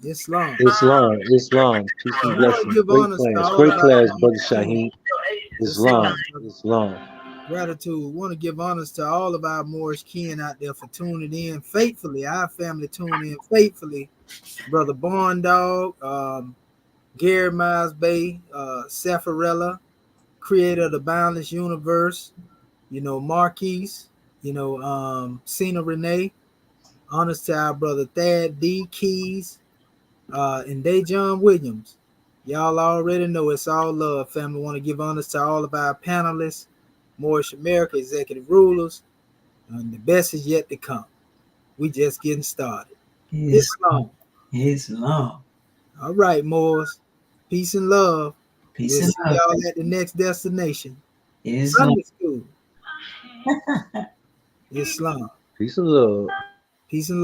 Islam. Islam, Islam, peace and We want to blessings. give Great honors to class, all great of class, our brother Shaheen. Islam, Islam. gratitude. We want to give honors to all of our Moorish kin out there for tuning in faithfully. Our family tuned in faithfully. Brother Barn Dog, Gary Miles Bay, Safarella, creator of the Boundless Universe, Marquise, Cena Renee. Honors to our brother Thad D. Keys, and Dejon Williams. Y'all already know it's all love, family. Want to give honors to all of our panelists, Moorish America executive rulers, and the best is yet to come. We just getting started. Islam. Islam. All right, Moors. Peace and love. Peace We'll and see love. y'all at the next destination. Islam. Sunday school. Islam. Peace and love. Peace and love.